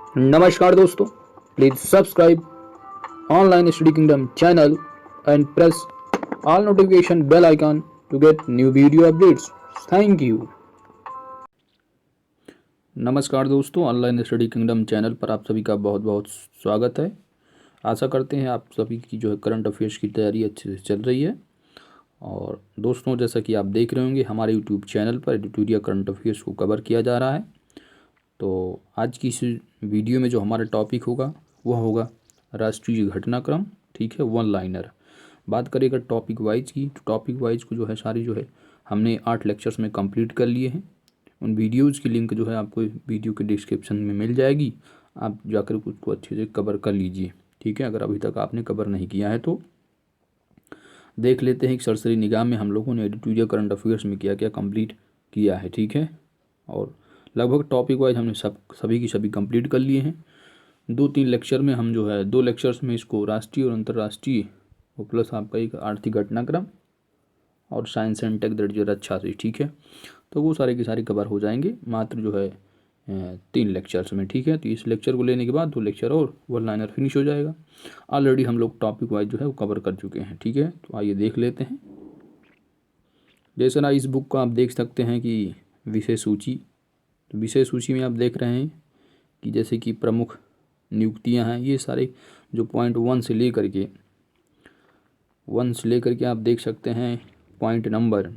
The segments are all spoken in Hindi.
नमस्कार दोस्तों, please subscribe online study kingdom channel and press all notification bell icon to get new video updates. Thank you. नमस्कार दोस्तों, ऑनलाइन स्टडी किंगडम चैनल पर आप सभी का बहुत बहुत स्वागत है। आशा करते हैं आप सभी की जो है करंट अफेयर्स की तैयारी अच्छे से चल रही है। और दोस्तों, जैसा कि आप देख रहे होंगे हमारे यूट्यूब चैनल पर एडिटोरियल करंट अफेयर्स को कवर किया जा रहा है। तो आज की इस वीडियो में जो हमारा टॉपिक होगा वह होगा राष्ट्रीय घटनाक्रम। ठीक है, वन लाइनर। बात करेगा टॉपिक वाइज की, तो टॉपिक वाइज को जो है सारी जो है हमने 8 लेक्चर्स में कंप्लीट कर लिए हैं। उन वीडियोज़ की लिंक जो है आपको वीडियो के डिस्क्रिप्शन में मिल जाएगी, आप जाकर उसको अच्छे से कवर कर लीजिए। ठीक है, अगर अभी तक आपने कवर नहीं किया है तो देख लेते हैं एक सरसरी निगाह में हम लोगों ने एडिटोरियल करंट अफेयर्स में क्या क्या कंप्लीट किया है। ठीक है, और लगभग टॉपिक वाइज हमने सभी की सभी कंप्लीट कर लिए हैं। 2-3 लेक्चर में हम जो है 2 लेक्चर्स में इसको राष्ट्रीय और अंतर्राष्ट्रीय और प्लस आपका एक आर्थिक घटनाक्रम और science and tech that is अच्छा से। ठीक है, तो वो सारे के सारे कवर हो जाएंगे मात्र जो है 3 लेक्चर्स में। ठीक है, तो इस लेक्चर को लेने के बाद 2 लेक्चर और वन लाइनर फिनिश हो जाएगा। ऑलरेडी हम लोग टॉपिक वाइज जो है वो कवर कर चुके हैं। ठीक है, तो आइए देख लेते हैं। जैसे ना इस बुक को आप देख सकते हैं कि विषय सूची, तो विषय सूची में आप देख रहे हैं कि जैसे कि प्रमुख नियुक्तियां हैं, ये सारे जो पॉइंट 1 से लेकर के आप देख सकते हैं पॉइंट नंबर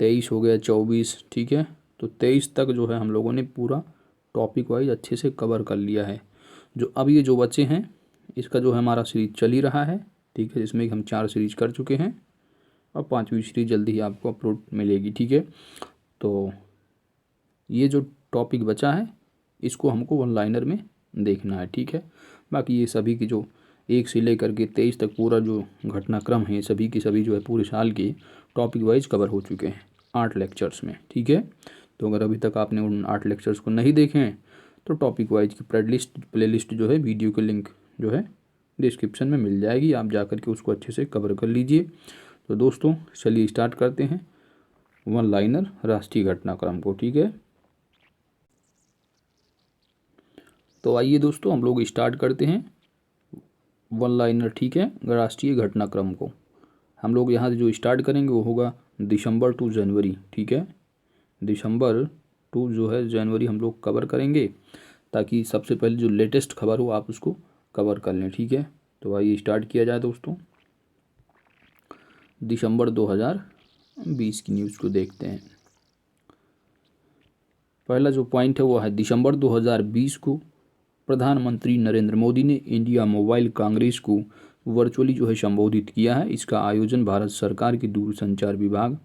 23 हो गया, 24। ठीक है, तो 23 तक जो है हम लोगों ने पूरा टॉपिक वाइज अच्छे से कवर कर लिया है। जो अब ये जो बच्चे हैं इसका जो है हमारा सीरीज चल ही रहा है। ठीक है, जिसमें हम 4 सीरीज कर चुके हैं और 5वीं सीरीज जल्दी ही आपको अपलोड मिलेगी। ठीक है, तो ये जो टॉपिक बचा है इसको हमको वन लाइनर में देखना है। ठीक है, बाकी ये सभी की जो 1 से लेकर के 23 तक पूरा जो घटनाक्रम है सभी की सभी जो है पूरे साल के टॉपिक वाइज कवर हो चुके हैं 8 लेक्चर्स में। ठीक है, तो अगर अभी तक आपने उन 8 लेक्चर्स को नहीं देखे हैं तो टॉपिक वाइज की प्ले लिस्ट जो है वीडियो के लिंक जो है डिस्क्रिप्शन में मिल जाएगी, आप जा कर के उसको अच्छे से कवर कर लीजिए। तो दोस्तों चलिए स्टार्ट करते हैं वन लाइनर राष्ट्रीय घटनाक्रम को। ठीक है, तो आइए दोस्तों हम लोग स्टार्ट करते हैं वन लाइनर। ठीक है, राष्ट्रीय घटनाक्रम को हम लोग यहाँ से जो स्टार्ट करेंगे वो होगा दिसंबर टू जनवरी। ठीक है, दिसंबर टू जो है जनवरी हम लोग कवर करेंगे ताकि सबसे पहले जो लेटेस्ट खबर हो आप उसको कवर कर लें। ठीक है, तो आइए स्टार्ट किया जाए दोस्तों। दिसंबर 2020 की न्यूज़ को देखते हैं। पहला जो पॉइंट है वो है दिसंबर 2020 को प्रधानमंत्री नरेंद्र मोदी ने इंडिया मोबाइल कांग्रेस को वर्चुअली जो है संबोधित किया है। इसका आयोजन भारत सरकार के दूरसंचार विभाग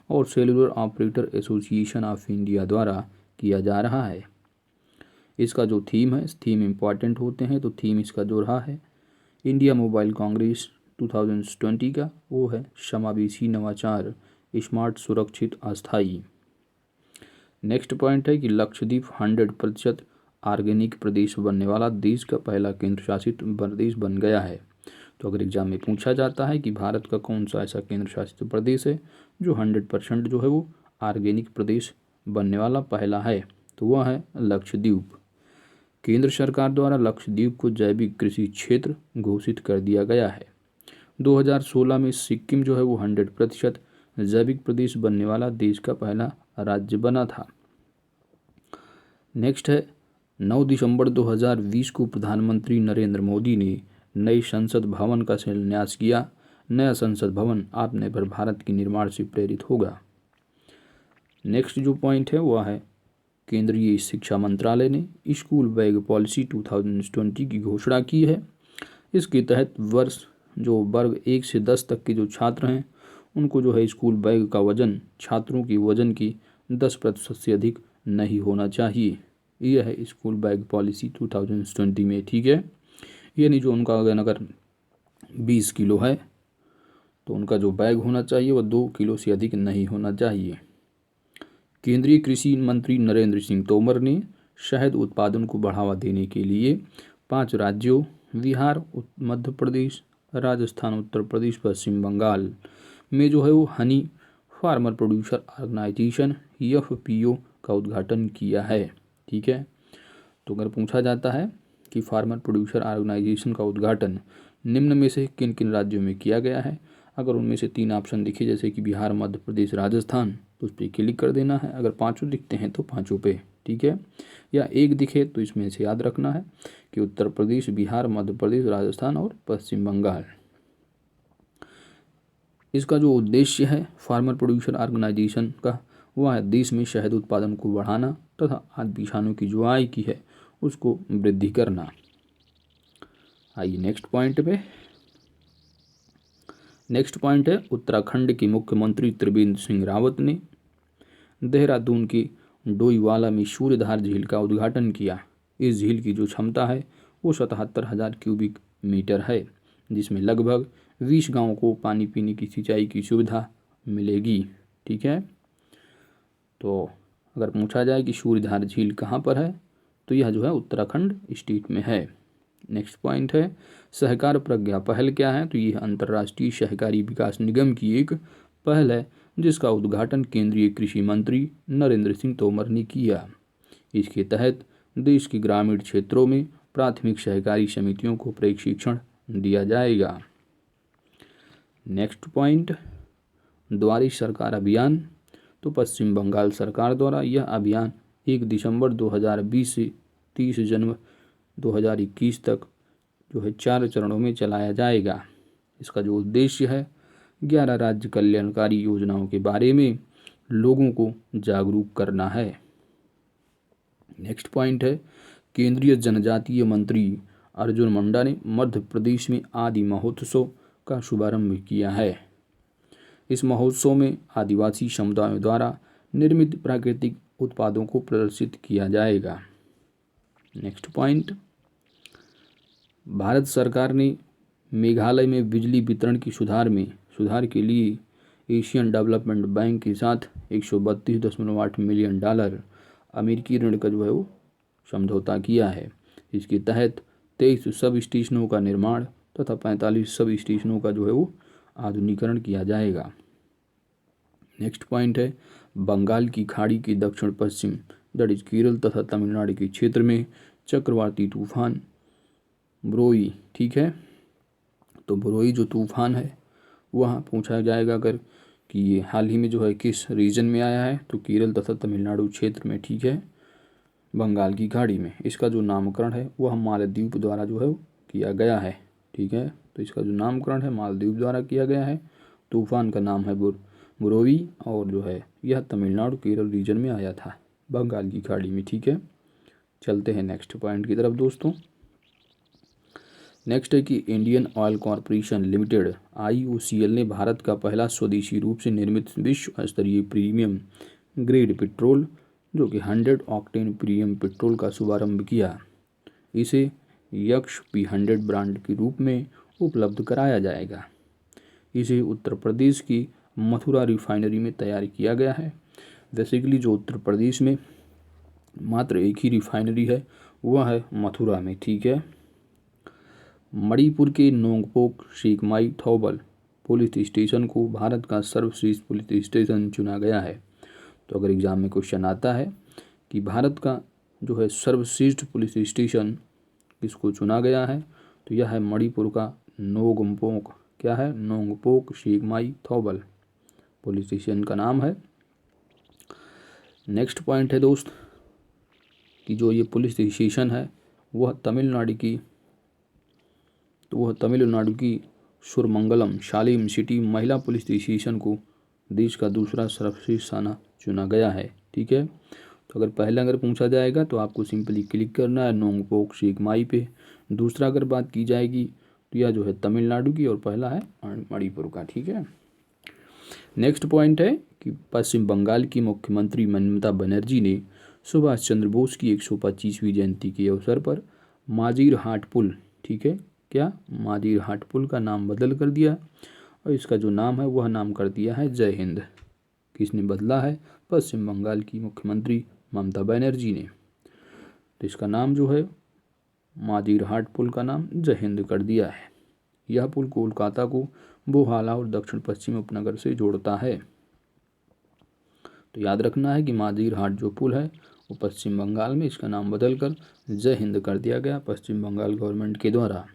और cellular operator association of India द्वारा किया जा रहा है। इसका जो थीम है, थीम इम्पॉर्टेंट होते हैं, तो थीम इसका जो रहा है इंडिया मोबाइल कांग्रेस 2020 का वो है समावेशी, नवाचार, स्मार्ट, सुरक्षित, अस्थायी। नेक्स्ट पॉइंट है कि लक्षद्वीप 100% ऑर्गेनिक प्रदेश बनने वाला देश का पहला केंद्र शासित प्रदेश बन गया है। तो अगर एग्जाम में पूछा जाता है कि भारत का कौन सा ऐसा केंद्र शासित प्रदेश है जो 100% जो है वो ऑर्गेनिक प्रदेश बनने वाला पहला है, तो वह है लक्षद्वीप। केंद्र सरकार द्वारा लक्षद्वीप को जैविक कृषि क्षेत्र घोषित कर दिया गया है। 2016 में सिक्किम जो है वो 100% जैविक प्रदेश बनने वाला देश का पहला राज्य बना था। नेक्स्ट है 9 दिसंबर 2020 को प्रधानमंत्री नरेंद्र मोदी ने नए संसद भवन का शिलान्यास किया। नया संसद भवन आत्मनिर्भर भारत के निर्माण से प्रेरित होगा। नेक्स्ट जो पॉइंट है वह है केंद्रीय शिक्षा मंत्रालय ने स्कूल बैग पॉलिसी 2020 की घोषणा की है। इसके तहत वर्ग 1 से 10 तक के जो छात्र हैं उनको जो है स्कूल बैग का वजन छात्रों की वजन की 10% से अधिक नहीं होना चाहिए। यह है स्कूल बैग पॉलिसी 2020 में। ठीक है, यानी जो उनका अगर 20 किलो है तो उनका जो बैग होना चाहिए वह 2 किलो से अधिक नहीं होना चाहिए। केंद्रीय कृषि मंत्री नरेंद्र सिंह तोमर ने शहद उत्पादन को बढ़ावा देने के लिए 5 राज्यों बिहार, मध्य प्रदेश, राजस्थान, उत्तर प्रदेश, पश्चिम बंगाल में जो है वो honey farmer producer organisation FPO का उद्घाटन किया है। ठीक है, तो अगर पूछा जाता है कि फार्मर प्रोड्यूसर ऑर्गेनाइजेशन का उद्घाटन निम्न में से किन किन राज्यों में किया गया है, अगर उनमें से 3 ऑप्शन दिखे जैसे कि बिहार, मध्य प्रदेश, राजस्थान, तो उस पर क्लिक कर देना है। अगर पाँचों दिखते हैं तो पाँचों पे, ठीक है। या एक दिखे तो इसमें से याद रखना है कि उत्तर प्रदेश, बिहार, मध्य प्रदेश, राजस्थान और पश्चिम बंगाल। इसका जो उद्देश्य है फार्मर प्रोड्यूसर ऑर्गेनाइजेशन का, वह है देश में शहद उत्पादन को बढ़ाना तथा आदि किसानों की जो आय की है उसको वृद्धि करना। आइए नेक्स्ट पॉइंट पे। नेक्स्ट पॉइंट है उत्तराखंड के मुख्यमंत्री त्रिवेंद्र सिंह रावत ने देहरादून के डोईवाला में सूर्यधार झील का उद्घाटन किया। इस झील की जो क्षमता है वो 77,000 क्यूबिक मीटर है, जिसमें लगभग 20 गांवों को पानी पीने की सिंचाई की सुविधा मिलेगी, ठीक है। तो अगर पूछा जाए कि सूर्यधार झील कहाँ पर है, तो यह जो है उत्तराखंड स्टेट में है। नेक्स्ट पॉइंट है सहकार प्रज्ञा पहल क्या है, तो यह अंतर्राष्ट्रीय सहकारी विकास निगम की एक पहल है जिसका उद्घाटन केंद्रीय कृषि मंत्री नरेंद्र सिंह तोमर ने किया। इसके तहत देश के ग्रामीण क्षेत्रों में प्राथमिक सहकारी समितियों को प्रशिक्षण दिया जाएगा। नेक्स्ट पॉइंट द्वारी सरकार अभियान, तो पश्चिम बंगाल सरकार द्वारा यह अभियान 1 दिसंबर 2020 से 30 जनवरी 2021 तक जो है 4 चरणों में चलाया जाएगा। इसका जो उद्देश्य है 11 राज्य कल्याणकारी योजनाओं के बारे में लोगों को जागरूक करना है। नेक्स्ट पॉइंट है केंद्रीय जनजातीय मंत्री अर्जुन मुंडा ने मध्य प्रदेश में आदि महोत्सव का शुभारंभ किया है। इस महोत्सव में आदिवासी समुदायों द्वारा निर्मित प्राकृतिक उत्पादों को प्रदर्शित किया जाएगा। नेक्स्ट पॉइंट भारत सरकार ने मेघालय में बिजली वितरण की सुधार के लिए एशियन डेवलपमेंट बैंक के साथ 132.8 मिलियन डॉलर अमेरिकी ऋण का जो है वो समझौता किया है। इसके तहत 23 सब स्टेशनों का निर्माण तथा 45 सब स्टेशनों का जो है वो आधुनिकीकरण किया जाएगा। नेक्स्ट पॉइंट है बंगाल की खाड़ी के दक्षिण पश्चिम दैट इज केरल तथा तमिलनाडु के क्षेत्र में चक्रवाती तूफान बुरोई, ठीक है। तो बुरोई जो तूफान है वहाँ पूछा जाएगा अगर कि ये हाल ही में जो है किस रीजन में आया है, तो केरल तथा तमिलनाडु क्षेत्र में, ठीक है, बंगाल की खाड़ी में। इसका जो नामकरण है वह मालदीव द्वारा जो है किया गया है, ठीक है। तो इसका जो नामकरण है मालदीव द्वारा किया गया है। तूफान का नाम है बुरोई और जो है यह तमिलनाडु केरल रीजन में आया था बंगाल की खाड़ी में, ठीक है। चलते हैं नेक्स्ट पॉइंट की तरफ दोस्तों। नेक्स्ट है कि Indian oil corporation limited IOCL ने भारत का पहला स्वदेशी रूप से निर्मित विश्व स्तरीय प्रीमियम ग्रेड पेट्रोल जो कि 100 ऑक्टेन प्रीमियम पेट्रोल का शुभारंभ किया। इसे यक्ष P100 ब्रांड के रूप में उपलब्ध कराया जाएगा। इसे उत्तर प्रदेश की मथुरा रिफाइनरी में तैयार किया गया है। बेसिकली जो उत्तर प्रदेश में मात्र एक ही रिफाइनरी है वह है मथुरा में, ठीक है। मणिपुर के नोंगपोक सेकमाई थौबल पुलिस स्टेशन को भारत का सर्वश्रेष्ठ पुलिस स्टेशन चुना गया है। तो अगर एग्जाम में क्वेश्चन आता है कि भारत का जो है सर्वश्रेष्ठ पुलिस स्टेशन किसको चुना गया है, तो यह है मणिपुर का नोंगपोक, क्या है, नोंगपोक सेकमाई थौबल पुलिस स्टेशन का नाम है। नेक्स्ट पॉइंट है दोस्त कि जो ये पुलिस स्टेशन है वह तमिलनाडु की सुरमंगलम शालेम सिटी महिला पुलिस स्टेशन को देश का दूसरा सर्वश्रेष्ठ स्थान चुना गया है, ठीक है। तो अगर पूछा जाएगा तो आपको सिंपली क्लिक करना है नोंगपोक सेकमाई पे। दूसरा अगर बात की जाएगी तो यह जो है तमिलनाडु की और पहला है मणिपुर का, ठीक है। नेक्स्ट पॉइंट है कि पश्चिम बंगाल की मुख्यमंत्री ममता बनर्जी ने सुभाष चंद्र बोस की 125वीं जयंती के अवसर पर माजीर हाट पुल, ठीक है, क्या, माजीर हाट पुल का नाम बदल कर दिया और इसका जो नाम है वह नाम कर दिया है जय हिंद। किसने बदला है? पश्चिम बंगाल की मुख्यमंत्री ममता बनर्जी ने। तो इसका नाम जो है माजीर हाट पुल का नाम जय हिंद कर दिया है। यह पुल कोलकाता को बोहाला और दक्षिण पश्चिम उपनगर से जोड़ता है। तो याद रखना है कि माजीर हाट जो पुल है वो पश्चिम बंगाल में, इसका नाम बदलकर जय हिंद कर दिया गया पश्चिम बंगाल गवर्नमेंट के द्वारा।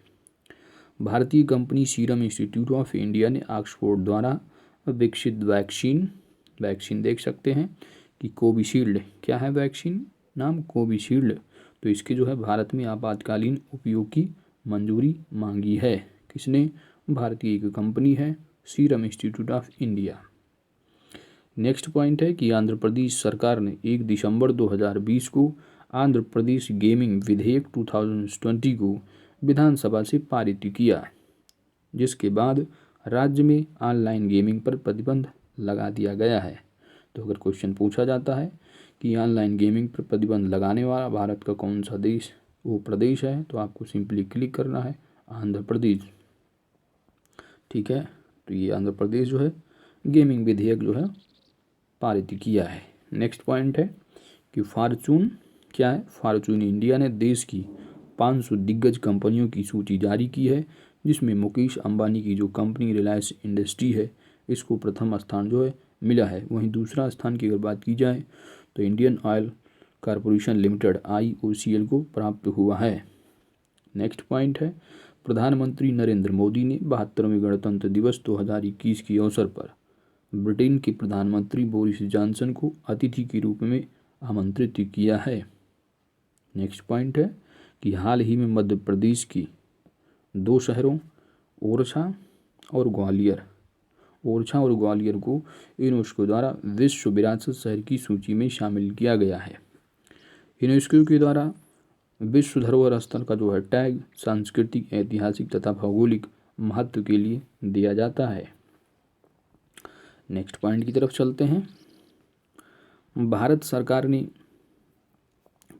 भारतीय company serum institute of India ने ऑक्सफोर्ड द्वारा विकसित वैक्सीन देख सकते हैं कि कोविशील्ड, क्या है वैक्सीन नाम, कोविशील्ड, तो इसके जो है भारत में आपातकालीन उपयोग की मंजूरी मांगी है। किसने, भारतीय एक कंपनी है serum institute of India. Next point है कि आंध्र प्रदेश सरकार ने 1 दिसंबर 2020 को आंध्र प्रदेश गेमिंग विधेयक 2020 को विधानसभा से पारित किया, जिसके बाद राज्य में ऑनलाइन गेमिंग पर प्रतिबंध लगा दिया गया है। तो अगर क्वेश्चन पूछा जाता है कि ऑनलाइन गेमिंग पर प्रतिबंध लगाने वाला भारत का कौन सा देश वो प्रदेश है, तो आपको सिंपली क्लिक करना है आंध्र प्रदेश। ठीक है, तो ये आंध्र प्रदेश जो है गेमिंग विधेयक जो है पारित किया है। नेक्स्ट पॉइंट है कि फॉर्चून, क्या है, फॉर्चून इंडिया ने देश की 500 दिग्गज कंपनियों की सूची जारी की है, जिसमें मुकेश अंबानी की जो कंपनी रिलायंस इंडस्ट्री है इसको प्रथम स्थान जो है मिला है। वहीं दूसरा स्थान की अगर बात की जाए तो Indian oil corporation limited IOCL को प्राप्त हुआ है। नेक्स्ट पॉइंट है प्रधानमंत्री नरेंद्र मोदी ने 72वें गणतंत्र दिवस 2021 के अवसर पर ब्रिटेन के प्रधानमंत्री बोरिस जॉनसन को अतिथि के रूप में आमंत्रित किया है। नेक्स्ट पॉइंट है कि हाल ही में मध्य प्रदेश की 2 शहरों ओरछा और ग्वालियर को यूनेस्को द्वारा विश्व विरासत शहर की सूची में शामिल किया गया है। यूनेस्को के द्वारा विश्व धरोहर स्थल का जो है टैग सांस्कृतिक, ऐतिहासिक तथा भौगोलिक महत्व के लिए दिया जाता है। नेक्स्ट पॉइंट की तरफ चलते हैं। भारत सरकार ने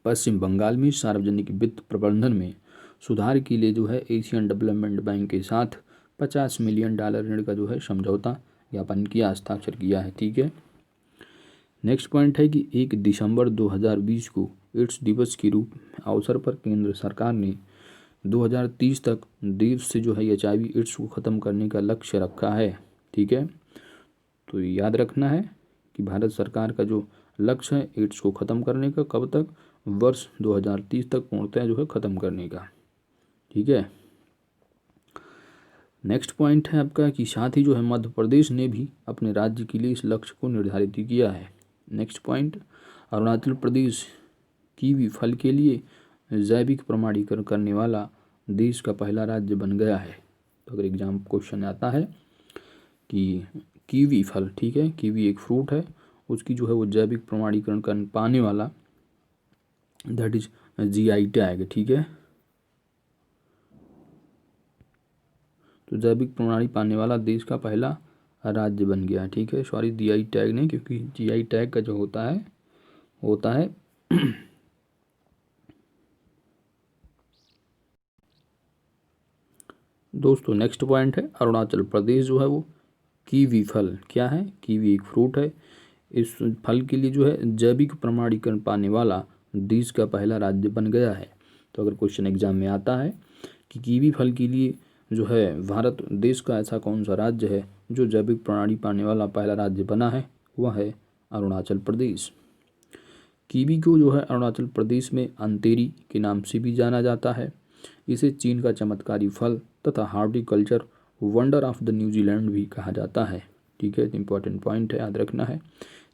पश्चिम बंगाल में सार्वजनिक वित्त प्रबंधन में सुधार के लिए जो है एशियन डेवलपमेंट बैंक के साथ $50 मिलियन ऋण का जो है समझौता ज्ञापन किया, हस्ताक्षर किया है। ठीक है, नेक्स्ट पॉइंट है कि 1 दिसंबर 2020 को एड्स दिवस के रूप अवसर पर केंद्र सरकार ने 2030 तक देश से जो है HIV एड्स को ख़त्म करने का लक्ष्य रखा है। ठीक है, तो याद रखना है कि भारत सरकार का जो लक्ष्य है एड्स को ख़त्म करने का, कब तक, वर्ष 2030 तक पूर्णतः जो है ख़त्म करने का। ठीक है, नेक्स्ट पॉइंट है आपका कि साथ ही जो है मध्य प्रदेश ने भी अपने राज्य के लिए इस लक्ष्य को निर्धारित किया है। Next point, Arunachal Pradesh kiwi फल के लिए जैविक प्रमाणीकरण करने वाला देश का पहला राज्य बन गया है। तो अगर एग्जाम क्वेश्चन आता है कि कीवी फल, ठीक है, कीवी एक फ्रूट है, उसकी जो है वो जैविक प्रमाणीकरण कर पाने वाला, दैट इज GI टैग। ठीक है, तो जैविक प्रणाली पाने वाला देश का पहला राज्य बन गया। ठीक है, सॉरी GI टैग नहीं, क्योंकि GI टैग का जो होता है दोस्तों नेक्स्ट पॉइंट है अरुणाचल प्रदेश जो है वो कीवी फल, क्या है, कीवी एक फ्रूट है, इस फल के लिए जो है जैविक प्रमाणीकरण पाने वाला देश का पहला राज्य बन गया है। तो अगर क्वेश्चन एग्जाम में आता है कि कीवी फल के लिए जो है भारत देश का ऐसा कौन सा राज्य है जो जैविक प्रणाली पाने वाला पहला राज्य बना है, वह है अरुणाचल प्रदेश। कीवी को जो है अरुणाचल प्रदेश में अंतेरी के नाम से भी जाना जाता है। इसे चीन का चमत्कारी फल तथा horticulture wonder of the New Zealand भी कहा जाता है। ठीक है, इंपॉर्टेंट पॉइंट है, याद रखना है।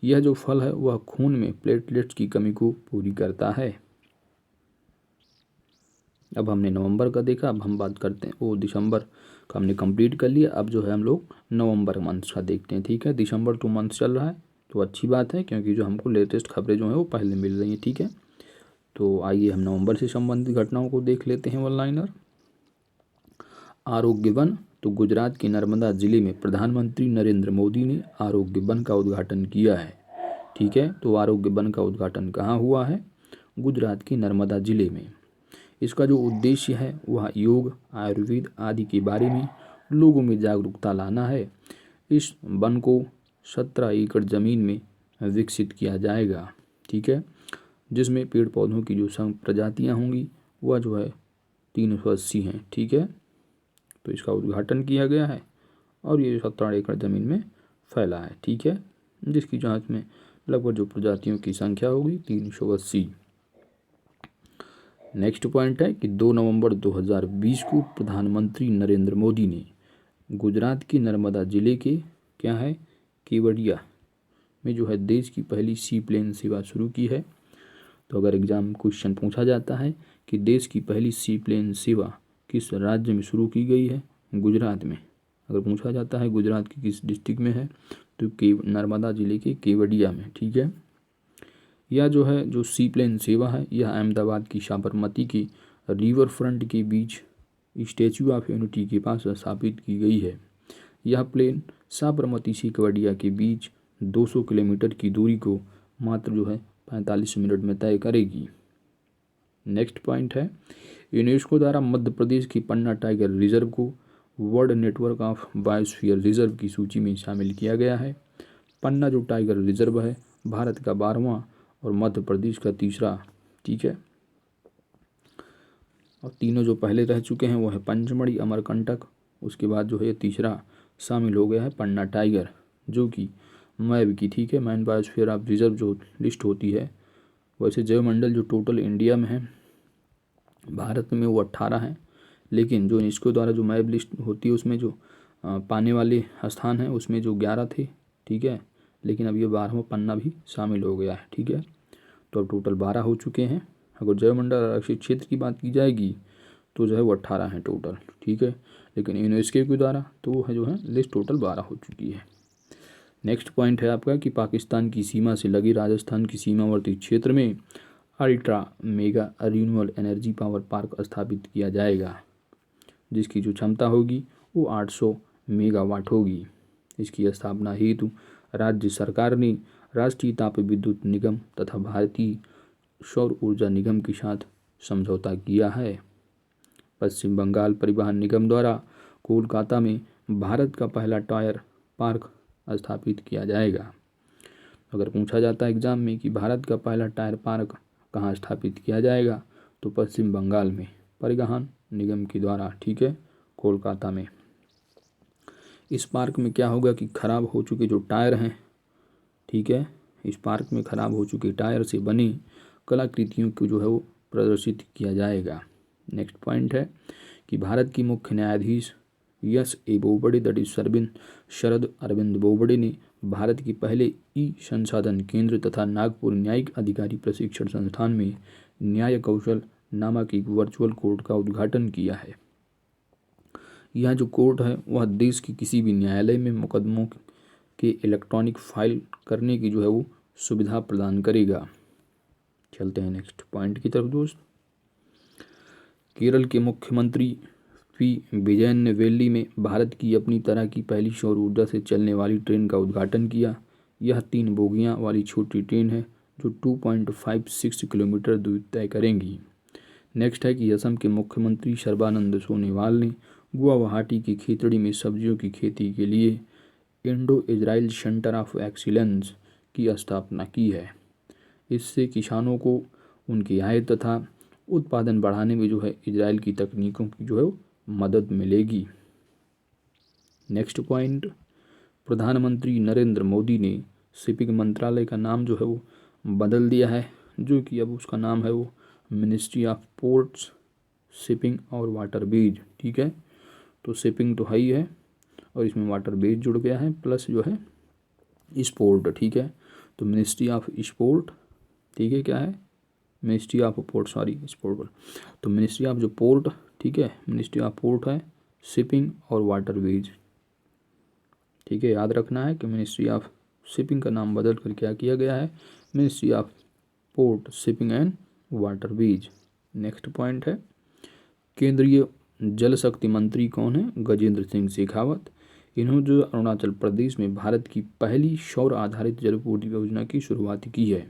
यह जो फल है वह खून में प्लेटलेट्स की कमी को पूरी करता है। अब हमने नवंबर का देखा, अब हम बात करते हैं, वो दिसंबर का हमने कंप्लीट कर लिया, अब जो है हम लोग नवंबर मंथ का देखते हैं। ठीक है, दिसंबर तो मंथ चल रहा है तो अच्छी बात है, क्योंकि जो हमको लेटेस्ट खबरें जो हैं वो पहले मिल रही हैं। ठीक है, तो आइए हम नवंबर से संबंधित घटनाओं को देख लेते हैं। वन लाइनर आरोग्य वन, तो गुजरात के नर्मदा जिले में प्रधानमंत्री नरेंद्र मोदी ने आरोग्य वन का उद्घाटन किया है। ठीक है, तो आरोग्य वन का उद्घाटन कहाँ हुआ है, गुजरात के नर्मदा जिले में। इसका जो उद्देश्य है वह योग, आयुर्वेद आदि के बारे में लोगों में जागरूकता लाना है। इस वन को 17 एकड़ ज़मीन में विकसित किया जाएगा। ठीक है, जिसमें पेड़ पौधों की जो प्रजातियां होंगी वह जो है 380 हैं। ठीक है, तो इसका उद्घाटन किया गया है और ये 17 एकड़ ज़मीन में फैला है। ठीक है, जिसकी जांच में लगभग जो प्रजातियों की संख्या होगी 380। नेक्स्ट पॉइंट है कि 2 नवंबर 2020 को प्रधानमंत्री नरेंद्र मोदी ने गुजरात के नर्मदा जिले के क्या है केवड़िया में जो है देश की पहली सी प्लेन सेवा शुरू की है। तो अगर एग्जाम क्वेश्चन पूछा जाता है कि देश की पहली सी प्लेन सेवा किस राज्य में शुरू की गई है, गुजरात में। अगर पूछा जाता है गुजरात की किस डिस्ट्रिक्ट में है, तो नर्मदा जिले के केवड़िया में, ठीक है। यह जो है जो सी प्लेन सेवा है यह अहमदाबाद की साबरमती के रिवर फ्रंट के बीच स्टैचू ऑफ यूनिटी के पास स्थापित की गई है। यह प्लेन साबरमती से केवड़िया के बीच 200 किलोमीटर की दूरी को मात्र जो है 45 मिनट में तय करेगी। नेक्स्ट पॉइंट है यूनेस्को द्वारा मध्य प्रदेश की पन्ना टाइगर रिजर्व को world network of biosphere reserve की सूची में शामिल किया गया है। पन्ना जो टाइगर रिजर्व है भारत का 12वां और मध्य प्रदेश का 3रा, ठीक है। और तीनों जो पहले रह चुके हैं वो है पंचमढ़ी, अमरकंटक, उसके बाद जो है 3रा शामिल हो गया है पन्ना टाइगर, जो कि मैब की, ठीक है, मैन बायोस्फीयर ऑफ रिजर्व जो लिस्ट होती है। वैसे जैवमंडल जो टोटल इंडिया में है, भारत में वो 18 है, लेकिन जो यूनेस्को द्वारा जो मैप लिस्ट होती है उसमें जो पाने वाले स्थान हैं उसमें जो 11 थे, ठीक है, लेकिन अब ये 12वां पन्ना भी शामिल हो गया है, ठीक है। तो अब टोटल 12 हो चुके हैं। अगर जैवमंडल आरक्षित क्षेत्र की बात की जाएगी तो जो है वो 18 हैं टोटल, ठीक है, लेकिन यूनेस्को के द्वारा तो वो है जो है लिस्ट टोटल 12 हो चुकी है। नेक्स्ट पॉइंट है आपका कि पाकिस्तान की सीमा से लगी राजस्थान की सीमावर्ती क्षेत्र में ultra mega renewable energy power park स्थापित किया जाएगा, जिसकी जो क्षमता होगी वो 800 मेगावाट होगी। इसकी स्थापना हेतु राज्य सरकार ने राष्ट्रीय ताप विद्युत निगम तथा भारतीय सौर ऊर्जा निगम के साथ समझौता किया है। पश्चिम बंगाल परिवहन निगम द्वारा कोलकाता में भारत का पहला टायर पार्क स्थापित किया जाएगा। अगर पूछा जाता है एग्जाम में कि भारत का पहला टायर पार्क कहाँ स्थापित किया जाएगा, तो पश्चिम बंगाल में परिवहन निगम के द्वारा, ठीक है, कोलकाता में। इस पार्क में क्या होगा कि खराब हो चुके जो टायर हैं, ठीक है, इस पार्क में खराब हो चुके टायर से बनी कलाकृतियों को जो है वो प्रदर्शित किया जाएगा। नेक्स्ट पॉइंट है कि भारत की मुख्य न्यायाधीश S A Bobde that is Sharad Arvind Bobde ने भारत के पहले ई संसाधन केंद्र तथा नागपुर न्यायिक अधिकारी प्रशिक्षण संस्थान में न्याय कौशल नामक एक वर्चुअल कोर्ट का उद्घाटन किया है। यह जो कोर्ट है वह देश के किसी भी न्यायालय में मुकदमों के इलेक्ट्रॉनिक फाइल करने की जो है वो सुविधा प्रदान करेगा। चलते हैं नेक्स्ट पॉइंट की तरफ दोस्त। केरल के मुख्यमंत्री पी विजयन ने वेल्ली में भारत की अपनी तरह की पहली सौर ऊर्जा से चलने वाली ट्रेन का उद्घाटन किया। यह 3 बोगियां वाली छोटी ट्रेन है जो 2.56 किलोमीटर दूरी तय करेंगी। नेक्स्ट है कि असम के मुख्यमंत्री सर्बानंद सोनोवाल ने गुवाहाटी की खेतड़ी में सब्जियों की खेती के लिए Indo Israel centre of excellence की स्थापना की है। इससे किसानों को उनकी आय तथा उत्पादन बढ़ाने में जो है इजराइल की तकनीकों की जो है मदद मिलेगी। नेक्स्ट पॉइंट, प्रधानमंत्री नरेंद्र मोदी ने शिपिंग मंत्रालय का नाम जो है वो बदल दिया है, जो कि अब उसका नाम है वो मिनिस्ट्री ऑफ पोर्ट्स, शिपिंग और वाटरवेज, ठीक है। तो शिपिंग तो है ही है और इसमें वाटरवेज जुड़ गया है, प्लस जो है स्पोर्ट, ठीक है। तो मिनिस्ट्री ऑफ स्पोर्ट, ठीक है, क्या है, ministry of port, sorry sport, तो मिनिस्ट्री ऑफ जो पोर्ट, ठीक है, मिनिस्ट्री ऑफ पोर्ट है, शिपिंग और वाटरवेज, ठीक है। याद रखना है कि मिनिस्ट्री ऑफ शिपिंग का नाम बदल कर क्या किया गया है, ministry of port, shipping and waterways. Next point है केंद्रीय जल शक्ति मंत्री कौन है, गजेंद्र सिंह शेखावत। इन्होंने जो अरुणाचल प्रदेश में भारत की पहली सौर आधारित जलपूर्ति योजना की शुरुआत की है।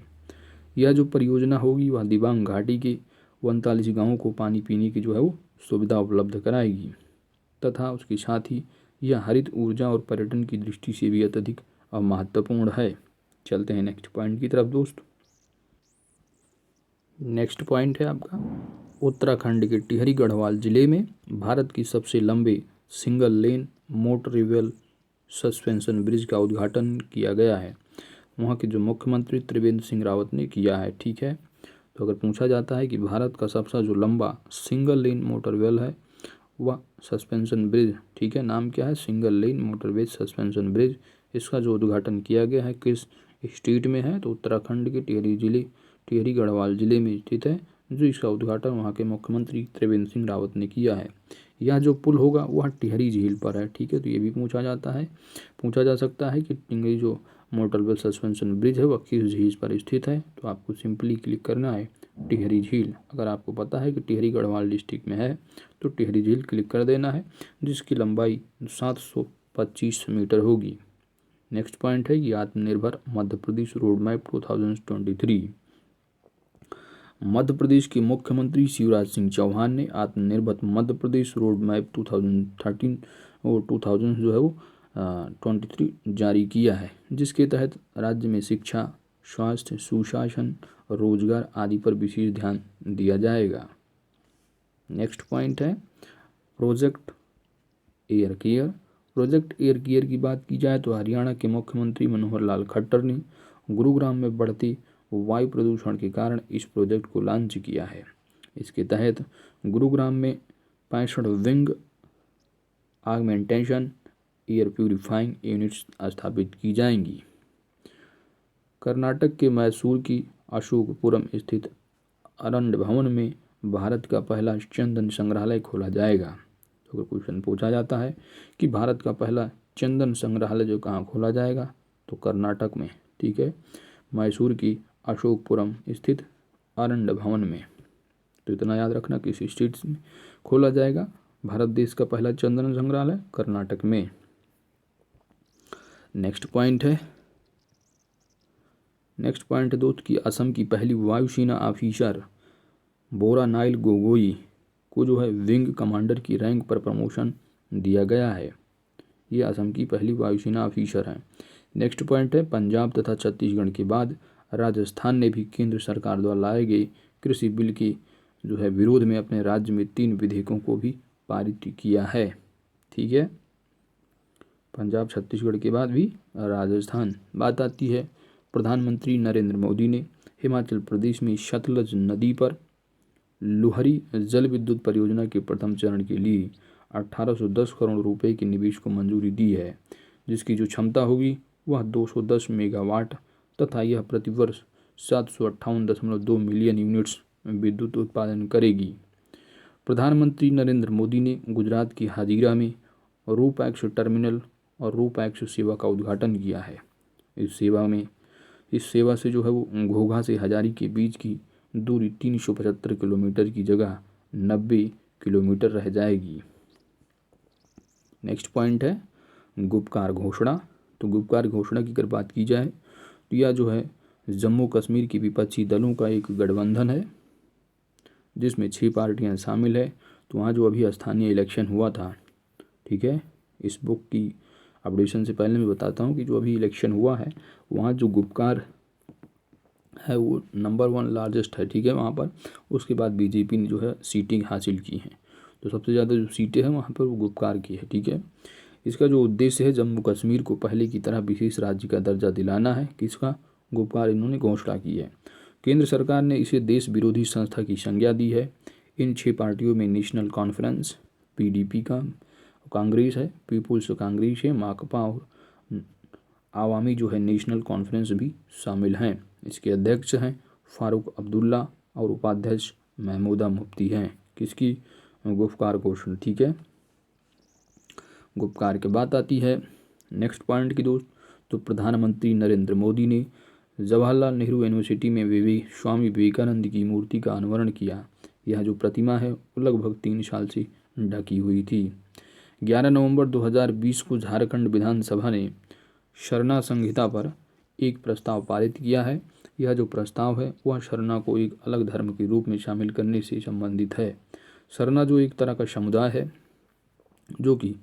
यह जो परियोजना होगी वह दिबांग घाटी के 39 गाँवों को पानी पीने की जो है वो सुविधा उपलब्ध कराएगी तथा उसके साथ ही यह हरित ऊर्जा और पर्यटन की दृष्टि से भी अत्यधिक महत्वपूर्ण है। चलते हैं नेक्स्ट पॉइंट की तरफ दोस्त। नेक्स्ट पॉइंट है आपका उत्तराखंड के टिहरी गढ़वाल जिले में भारत की सबसे लंबे सिंगल लेन मोटरवेल सस्पेंशन ब्रिज का उद्घाटन किया गया है। वहाँ के जो मुख्यमंत्री त्रिवेंद्र सिंह रावत ने किया है। ठीक है, तो अगर पूछा जाता है कि भारत का सबसे जो लंबा सिंगल लेन मोटरवे है वह सस्पेंशन ब्रिज, ठीक है, नाम क्या है, single lane motorway suspension bridge. इसका जो उद्घाटन किया गया है किस स्टेट में है, तो उत्तराखंड के टिहरी गढ़वाल जिले में स्थित है, जो इसका उद्घाटन वहाँ के मुख्यमंत्री त्रिवेंद्र सिंह रावत ने किया है। यह जो पुल होगा वह टिहरी झील पर है। ठीक है, तो ये भी पूछा जा सकता है कि टिहरी जो मोटरवे सस्पेंशन ब्रिज है वह किस झील पर स्थित है, तो आपको सिंपली क्लिक करना है टिहरी झील। अगर आपको पता है कि टिहरी गढ़वाल डिस्ट्रिक्ट में है तो टिहरी झील क्लिक कर देना है, जिसकी लंबाई 725 मीटर होगी। नेक्स्ट पॉइंट है कि आत्मनिर्भर मध्य प्रदेश रोड मैप 2023। मध्य प्रदेश के मुख्यमंत्री शिवराज सिंह चौहान ने आत्मनिर्भर मध्य प्रदेश रोड मैप 2013 और 2000 जो है वो 23 जारी किया है, जिसके तहत राज्य में शिक्षा, स्वास्थ्य, सुशासन, रोजगार आदि पर विशेष ध्यान दिया जाएगा। नेक्स्ट पॉइंट है project air care. Project air care की बात की जाए तो हरियाणा के मुख्यमंत्री मनोहर लाल खट्टर ने गुरुग्राम में बढ़ती वायु प्रदूषण के कारण इस प्रोजेक्ट को लॉन्च किया है। इसके तहत गुरुग्राम में 65 wing augmentation air purifying units स्थापित की जाएंगी। कर्नाटक के मैसूर की अशोकपुरम स्थित अरण्य भवन में भारत का पहला चंदन संग्रहालय खोला जाएगा। तो अगर क्वेश्चन पूछा जाता है कि भारत का पहला चंदन संग्रहालय जो कहाँ खोला जाएगा, तो कर्नाटक में। ठीक है, मैसूर की अशोकपुरम स्थित अरण्य भवन में। तो इतना याद रखना किस स्टेट में खोला जाएगा भारत देश का पहला चंदन संग्रहालय, कर्नाटक में। नेक्स्ट पॉइंट है दोस्त कि असम की पहली वायुसेना ऑफिसर बोरानाइल गोगोई को जो है विंग कमांडर की रैंक पर प्रमोशन दिया गया है। ये असम की पहली वायुसेना ऑफिसर हैं। नेक्स्ट पॉइंट है पंजाब तथा छत्तीसगढ़ के बाद राजस्थान ने भी केंद्र सरकार द्वारा लाए गए कृषि बिल के जो है विरोध में अपने राज्य में 3 विधेयकों को भी पारित किया है। ठीक है, पंजाब छत्तीसगढ़ के बाद भी राजस्थान। बात आती है प्रधानमंत्री नरेंद्र मोदी ने हिमाचल प्रदेश में सतलज नदी पर लुहरी जल विद्युत परियोजना के प्रथम चरण के लिए 1810 करोड़ रुपए के निवेश को मंजूरी दी है, जिसकी जो क्षमता होगी वह 210 मेगावाट तथा यह प्रतिवर्ष 758.2 मिलियन यूनिट्स विद्युत उत्पादन करेगी। प्रधानमंत्री नरेंद्र मोदी ने गुजरात की हाजीरा में रोपैक्स टर्मिनल और रोपैक्स सेवा का उद्घाटन किया है। इस सेवा से जो है वो घोघा से हजारी के बीच की दूरी 375 किलोमीटर की जगह 90 किलोमीटर रह जाएगी। नेक्स्ट पॉइंट है गुपकार घोषणा। तो गुपकार घोषणा की अगर बात की जाए तो यह जो है जम्मू कश्मीर की विपक्षी दलों का एक गठबंधन है, जिसमें 6 पार्टियां शामिल है। तो वहाँ जो अभी स्थानीय इलेक्शन हुआ था, ठीक है, इस बुक की अपडेशन से पहले मैं बताता हूँ कि जो अभी इलेक्शन हुआ है वहाँ जो गुपकार है वो नंबर 1 लार्जेस्ट है। ठीक है, वहाँ पर उसके बाद बीजेपी ने जो है सीटें हासिल की हैं, तो सबसे ज़्यादा जो सीटें हैं वहाँ पर वो गुपकार की है। ठीक है, इसका जो उद्देश्य है जम्मू कश्मीर को पहले की तरह विशेष राज्य का दर्जा दिलाना है। किसका? गुपकार इन्होंने घोषणा की है। केंद्र सरकार ने इसे देश विरोधी संस्था की संज्ञा दी है। इन 6 पार्टियों में नेशनल कॉन्फ्रेंस पीडीपी का कांग्रेस है, पीपुल्स कांग्रेस है, माकपा और आवामी जो है नेशनल कॉन्फ्रेंस भी शामिल हैं। इसके अध्यक्ष हैं फारूक अब्दुल्ला और उपाध्यक्ष महमूदा मुफ्ती हैं। किसकी? गुपकार घोषणा। ठीक है, गुपकार के बात आती है नेक्स्ट पॉइंट की दोस्त। तो प्रधानमंत्री नरेंद्र मोदी ने जवाहरलाल नेहरू यूनिवर्सिटी में स्वामी विवेकानंद की मूर्ति का अनावरण किया। यह जो प्रतिमा है वो लगभग 3 साल से ढकी हुई थी। 11 नवंबर 2020 को झारखंड विधानसभा ने शरणा संहिता पर एक प्रस्ताव पारित किया है। यह जो प्रस्ताव है वह शरणा को एक अलग धर्म के रूप में शामिल करने से संबंधित है। शरणा जो एक तरह का समुदाय है जो कि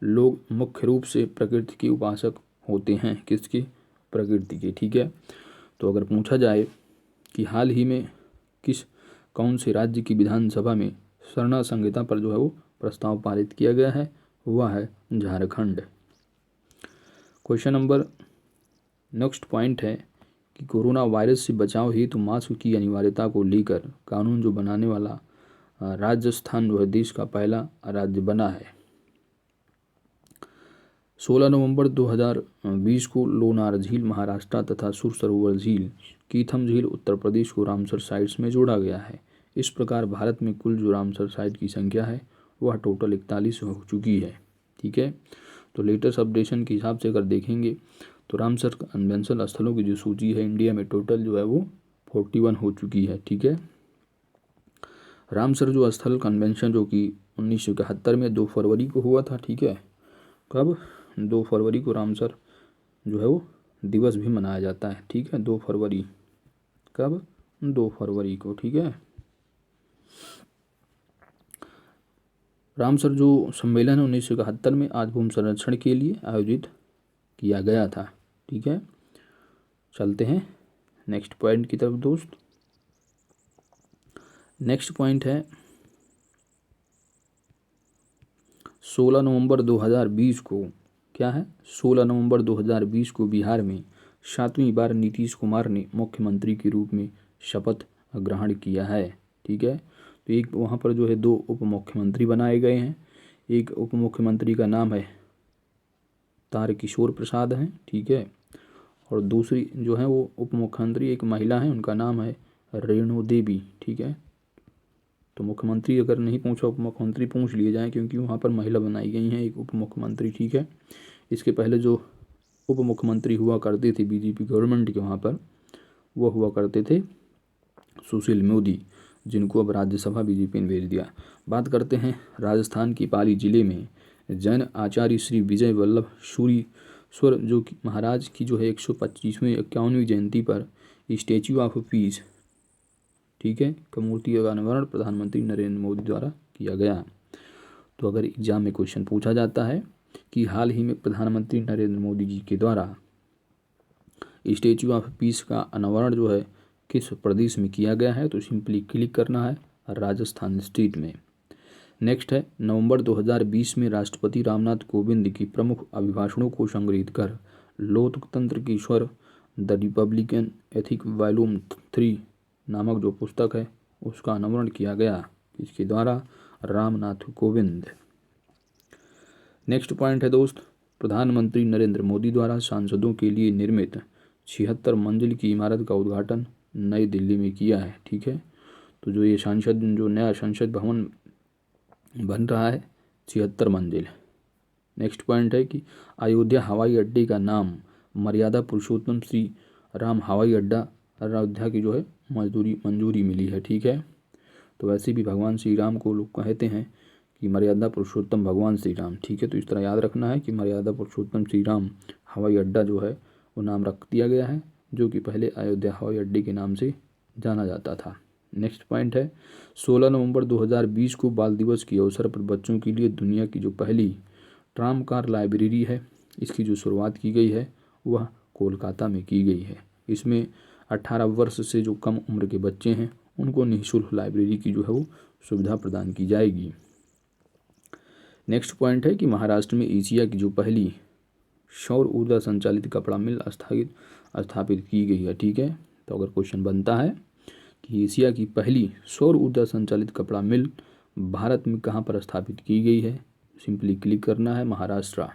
लोग मुख्य रूप से प्रकृति के उपासक होते हैं। किसके? प्रकृति के। ठीक है, तो अगर पूछा जाए कि हाल ही में कौन से राज्य की विधानसभा में शरणा संहिता पर जो है वो प्रस्ताव पारित किया गया है, वह है Jharkhand. Question number next point है कि कोरोना वायरस से बचाव हेतु मास्क की अनिवार्यता को लेकर कानून जो बनाने वाला राजस्थान जो है देश का पहला राज्य बना है। 16 नवंबर 2020 को लोनार झील महाराष्ट्र तथा सुर सरोवर झील कीथम झील उत्तर प्रदेश को रामसर साइट्स में जोड़ा गया है। इस प्रकार भारत में कुल जो रामसर साइट की संख्या है वह टोटल 41 हो चुकी है। ठीक है, तो लेटेस्ट अपडेशन के हिसाब से अगर देखेंगे तो रामसर कन्वेंशन स्थलों की जो सूची है इंडिया में टोटल जो है वो 41 हो चुकी है। ठीक है, रामसर जो स्थल कन्वेंशन जो कि 1971 में 2 फरवरी को हुआ था। ठीक है, कब? 2 फरवरी को रामसर जो है वो दिवस भी मनाया जाता है। ठीक है, 2 फरवरी, कब? 2 फरवरी को। ठीक है, रामसर जो सम्मेलन है 1971 में आज भूमि संरक्षण के लिए आयोजित किया गया था। ठीक है, चलते हैं नेक्स्ट पॉइंट की तरफ दोस्त। नेक्स्ट पॉइंट है 16 नवंबर 2020 को, क्या है? 16 नवंबर 2020 को बिहार में 7वीं बार नीतीश कुमार ने मुख्यमंत्री के रूप में शपथ ग्रहण किया है। ठीक है, तो एक वहाँ पर जो है 2 उप मुख्यमंत्री बनाए गए हैं। एक उप मुख्यमंत्री का नाम है तारकिशोर प्रसाद हैं। ठीक है, और दूसरी जो है वो उप मुख्यमंत्री एक महिला हैं, उनका नाम है रेणु देवी। ठीक है, तो मुख्यमंत्री अगर नहीं पूछा उप मुख्यमंत्री पूछ लिए जाएँ, क्योंकि वहाँ पर महिला बनाई गई हैं एक उप मुख्यमंत्री। ठीक है, इसके पहले जो उप मुख्यमंत्री हुआ करते थे बीजेपी गवर्नमेंट के वहाँ पर, वो हुआ करते थे सुशील मोदी, जिनको अब राज्यसभा बीजेपी ने भेज दिया। बात करते हैं राजस्थान की पाली जिले में जैन आचार्य श्री विजय वल्लभ सूरीश्वर जो कि महाराज की जो है 125वीं 51वीं जयंती पर स्टैच्यू ऑफ पीस, ठीक है, का मूर्ति का अनावरण प्रधानमंत्री नरेंद्र मोदी द्वारा किया गया। तो अगर एग्जाम में क्वेश्चन पूछा जाता है कि हाल ही में प्रधानमंत्री नरेंद्र मोदी जी के द्वारा स्टैच्यू ऑफ पीस का अनावरण जो है किस प्रदेश में किया गया है, तो सिंपली क्लिक करना है राजस्थान स्टेट में। नेक्स्ट है नवंबर 2020 में राष्ट्रपति रामनाथ कोविंद की प्रमुख अभिभाषणों को संग्रहित कर लोकतंत्र की स्वर द रिपब्लिकन एथिक वॉल्यूम 3 नामक जो पुस्तक है उसका अनावरण किया गया, इसके द्वारा रामनाथ कोविंद। नेक्स्ट पॉइंट है दोस्त, प्रधानमंत्री नरेंद्र मोदी द्वारा सांसदों के लिए निर्मित 76 मंजिल की इमारत का उद्घाटन नई दिल्ली में किया है। ठीक है, तो जो ये जो नया संसद भवन बन रहा है 76 मंजिल। नेक्स्ट पॉइंट है कि अयोध्या हवाई अड्डे का नाम मर्यादा पुरुषोत्तम श्री राम हवाई अड्डा अयोध्या की जो है मंजूरी मिली है। ठीक है, तो वैसे भी भगवान श्री राम को लोग कहते हैं कि मर्यादा पुरुषोत्तम भगवान श्री राम। ठीक है, तो इस तरह याद रखना है कि मर्यादा पुरुषोत्तम श्री राम हवाई अड्डा जो है वो नाम रख दिया गया है, जो कि पहले अयोध्या हवाई अड्डे के नाम से जाना जाता था। नेक्स्ट पॉइंट है 16 नवंबर 2020 को बाल दिवस के अवसर पर बच्चों के लिए दुनिया की जो पहली ट्रामकार लाइब्रेरी है, इसकी जो शुरुआत की गई है वह कोलकाता में की गई है। इसमें 18 वर्ष से जो कम उम्र के बच्चे हैं उनको निःशुल्क लाइब्रेरी की जो है वो सुविधा प्रदान की जाएगी। नेक्स्ट पॉइंट है कि महाराष्ट्र में एशिया की जो पहली सौर ऊर्जा संचालित कपड़ा मिल स्थापित की गई है। ठीक है, तो अगर क्वेश्चन बनता है कि एशिया की पहली सौर ऊर्जा संचालित कपड़ा मिल भारत में कहाँ पर स्थापित की गई है, सिंपली क्लिक करना है महाराष्ट्र।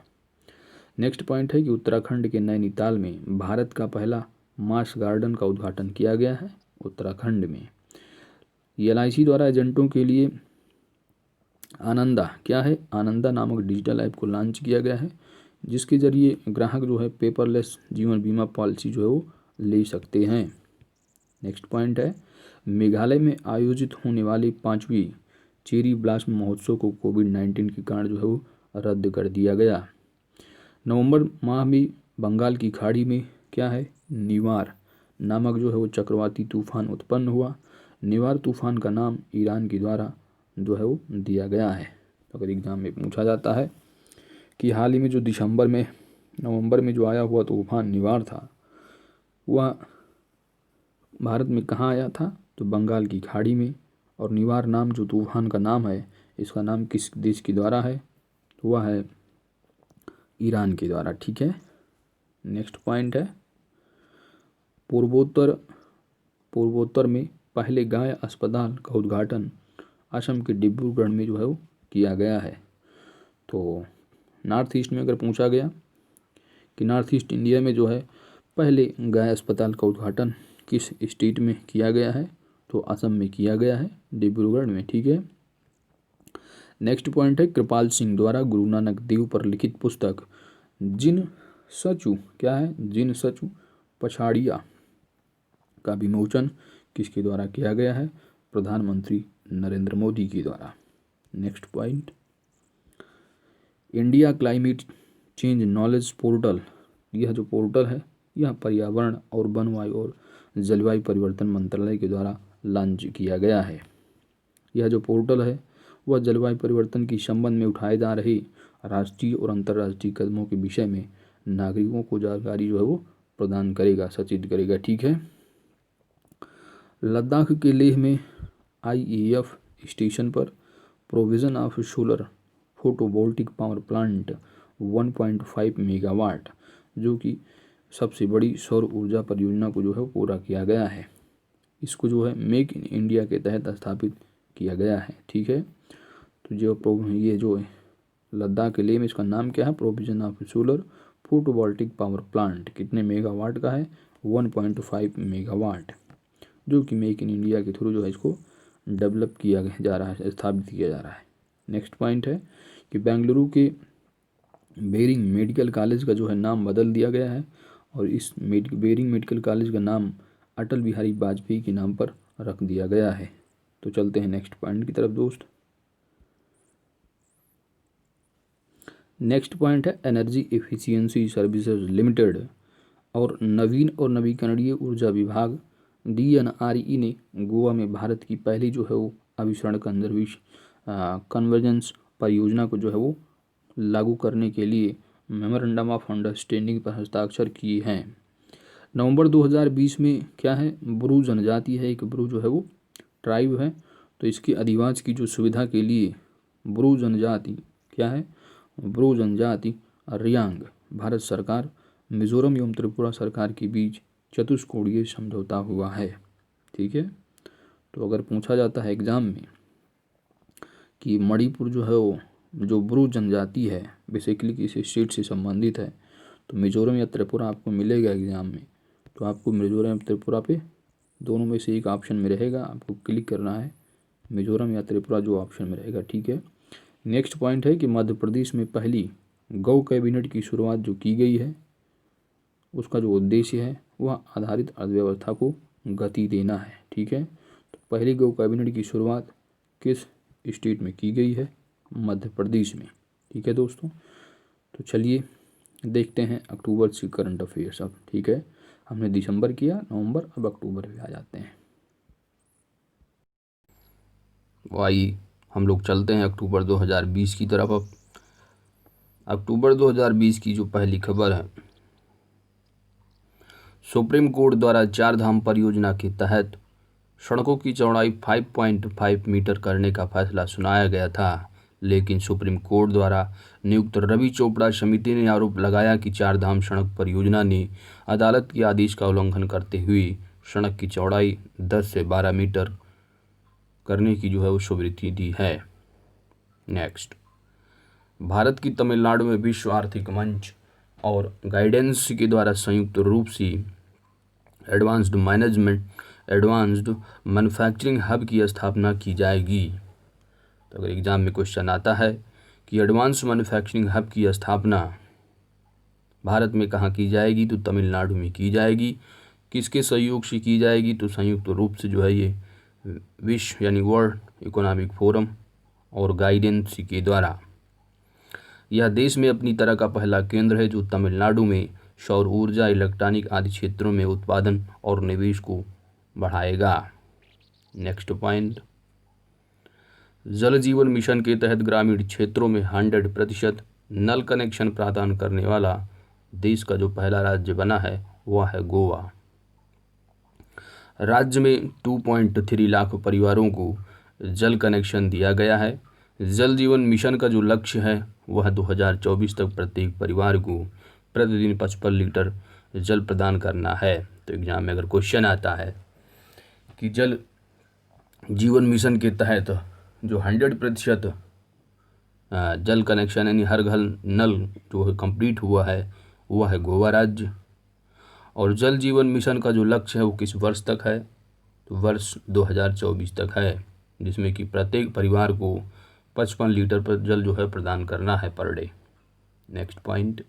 नेक्स्ट पॉइंट है कि उत्तराखंड के नैनीताल में भारत का पहला मार्स गार्डन का उद्घाटन किया गया है उत्तराखंड में। LIC द्वारा एजेंटों के लिए आनंदा, क्या है? आनंदा नामक डिजिटल ऐप को लॉन्च किया गया है, जिसके जरिए ग्राहक जो है पेपरलेस जीवन बीमा पॉलिसी जो है वो ले सकते हैं। नेक्स्ट पॉइंट है मेघालय में आयोजित होने वाली 5वीं चेरी ब्लॉसम महोत्सव को कोविड-19 के कारण जो है वो रद्द कर दिया गया। नवंबर माह में बंगाल की खाड़ी में क्या है? निवार नामक जो है वो चक्रवाती तूफान उत्पन्न हुआ। निवार तूफान का नाम ईरान के द्वारा जो है वो दिया गया है। तो अगर एग्जाम में पूछा जाता है कि हाल ही में जो नवंबर में जो आया हुआ तूफान निवार था वह भारत में कहाँ आया था, तो बंगाल की खाड़ी में। और निवार नाम जो तूफान का नाम है, इसका नाम किस देश के द्वारा है, तो वह है ईरान के द्वारा। ठीक है, नेक्स्ट पॉइंट है पूर्वोत्तर पूर्वोत्तर में पहले गाय अस्पताल का उद्घाटन असम के डिब्रूगढ़ में जो है वो किया गया है। तो नॉर्थ ईस्ट में अगर पूछा गया कि नॉर्थ ईस्ट इंडिया में जो है पहले गाय अस्पताल का उद्घाटन किस स्टेट में किया गया है, तो असम में किया गया है, डिब्रूगढ़ में। ठीक है। नेक्स्ट पॉइंट है कृपाल सिंह द्वारा गुरु नानक देव पर लिखित पुस्तक जिन सचु क्या है, जिन सचु पछाड़िया का विमोचन किसके द्वारा किया गया है, प्रधानमंत्री नरेंद्र मोदी के द्वारा। Next point, India climate change knowledge portal, यह जो पोर्टल है यह पर्यावरण और वनवायु और जलवायु परिवर्तन मंत्रालय के द्वारा लॉन्च किया गया है। यह जो पोर्टल है वह जलवायु परिवर्तन के संबंध में उठाए जा रहे राष्ट्रीय और अंतर्राष्ट्रीय कदमों के विषय में नागरिकों को जानकारी जो है वो प्रदान करेगा, सचेत करेगा। ठीक है। लद्दाख के लेह में IAF स्टेशन पर provision of solar photovoltaic power plant 1.5 megawatt जो कि सबसे बड़ी सौर ऊर्जा परियोजना को जो है पूरा किया गया है। इसको जो है मेक इन इंडिया के तहत स्थापित किया गया है। ठीक है। तो ये जो लद्दाख के लिए में इसका नाम क्या है, provision of solar photovoltaic power plant, कितने मेगावाट का है, 1.5 मेगावाट, जो कि मेक इन इंडिया के थ्रू जो है इसको डेवलप किया जा रहा है, स्थापित किया जा रहा है। नेक्स्ट पॉइंट है कि बेंगलुरु के बेरिंग मेडिकल कॉलेज का जो है नाम बदल दिया गया है और इस बेरिंग मेडिकल कॉलेज का नाम अटल बिहारी वाजपेयी के नाम पर रख दिया गया है। तो चलते हैं नेक्स्ट पॉइंट की तरफ दोस्त। नेक्स्ट पॉइंट है एनर्जी एफिशिएंसी सर्विसेज लिमिटेड और नवीन और नवीकरणीय ऊर्जा विभाग DNRE ने गोवा में भारत की पहली जो है वो अभिसरण कन्वर्जेंस परियोजना को जो है वो लागू करने के लिए मेमोरेंडम ऑफ अंडरस्टैंडिंग पर हस्ताक्षर किए हैं। नवंबर 2020 में क्या है, ब्रू जनजाति है, एक ब्रू जो है वो ट्राइब है, तो इसके अधिवास की जो सुविधा के लिए ब्रू जनजाति क्या है, ब्रू जनजाति रियांग भारत सरकार, मिजोरम एवं त्रिपुरा सरकार के बीच चतुष्कोणीय समझौता हुआ है। ठीक है। तो अगर पूछा जाता है एग्जाम में कि मणिपुर जो है वो जो ब्रू जनजाति है बेसिकली किसी स्टेट से संबंधित है, तो मिजोरम या त्रिपुरा आपको मिलेगा एग्जाम में, तो आपको मिजोरम या त्रिपुरा पे दोनों में से एक ऑप्शन में रहेगा, आपको क्लिक करना है मिजोरम या त्रिपुरा जो ऑप्शन में रहेगा। ठीक है। नेक्स्ट पॉइंट है कि मध्य प्रदेश में पहली गौ कैबिनेट की शुरुआत जो की गई है उसका जो उद्देश्य है वह आधारित अर्थव्यवस्था को गति देना है। ठीक है। तो पहली गौ कैबिनेट की शुरुआत किस स्टेट में की गई है, मध्य प्रदेश में। ठीक है दोस्तों। तो चलिए देखते हैं अक्टूबर से करंट अफेयर्स अब। ठीक है। हमने दिसंबर किया, नवंबर, अब अक्टूबर में आ जाते हैं। आइए हम लोग चलते हैं अक्टूबर 2020 की तरफ। अब अक्टूबर 2020 की जो पहली खबर है, सुप्रीम कोर्ट द्वारा चार धाम परियोजना के तहत सड़कों की चौड़ाई 5.5 मीटर करने का फैसला सुनाया गया था, लेकिन सुप्रीम कोर्ट द्वारा नियुक्त रवि चोपड़ा समिति ने आरोप लगाया कि चार धाम सड़क परियोजना ने अदालत के आदेश का उल्लंघन करते हुए सड़क की चौड़ाई 10 से 12 मीटर करने की जो है वो स्वीकृति दी है। नेक्स्ट, भारत की तमिलनाडु में विश्व आर्थिक मंच और गाइडेंस के द्वारा संयुक्त रूप से एडवांस्ड मैन्युफैक्चरिंग हब की स्थापना की जाएगी। तो अगर एग्जाम में क्वेश्चन आता है कि एडवांस मैन्युफैक्चरिंग हब की स्थापना भारत में कहाँ की जाएगी, तो तमिलनाडु में की जाएगी। किसके सहयोग से की जाएगी, तो संयुक्त रूप से जो है ये विश्व यानी वर्ल्ड इकोनॉमिक फोरम और गाइडेंस के द्वारा। यह देश में अपनी तरह का पहला केंद्र है जो तमिलनाडु में सौर ऊर्जा, इलेक्ट्रॉनिक आदि क्षेत्रों में उत्पादन और निवेश को बढ़ाएगा। नेक्स्ट पॉइंट, जल जीवन मिशन के तहत ग्रामीण क्षेत्रों में 100% नल कनेक्शन प्रदान करने वाला देश का जो पहला राज्य बना है वह है गोवा। राज्य में 2.3 लाख परिवारों को जल कनेक्शन दिया गया है। जल जीवन मिशन का जो लक्ष्य है वह 2024 तक प्रत्येक परिवार को प्रतिदिन 55 लीटर जल प्रदान करना है। तो एग्जाम में अगर क्वेश्चन आता है कि जल जीवन मिशन के तहत जो 100% जल कनेक्शन यानी हर घर नल जो है कंप्लीट हुआ है वह है गोवा राज्य। और जल जीवन मिशन का जो लक्ष्य है वो किस वर्ष तक है, तो वर्ष 2024 तक है, जिसमें कि प्रत्येक परिवार को 55 लीटर पर जल जो है प्रदान करना है पर डे। नेक्स्ट पॉइंट,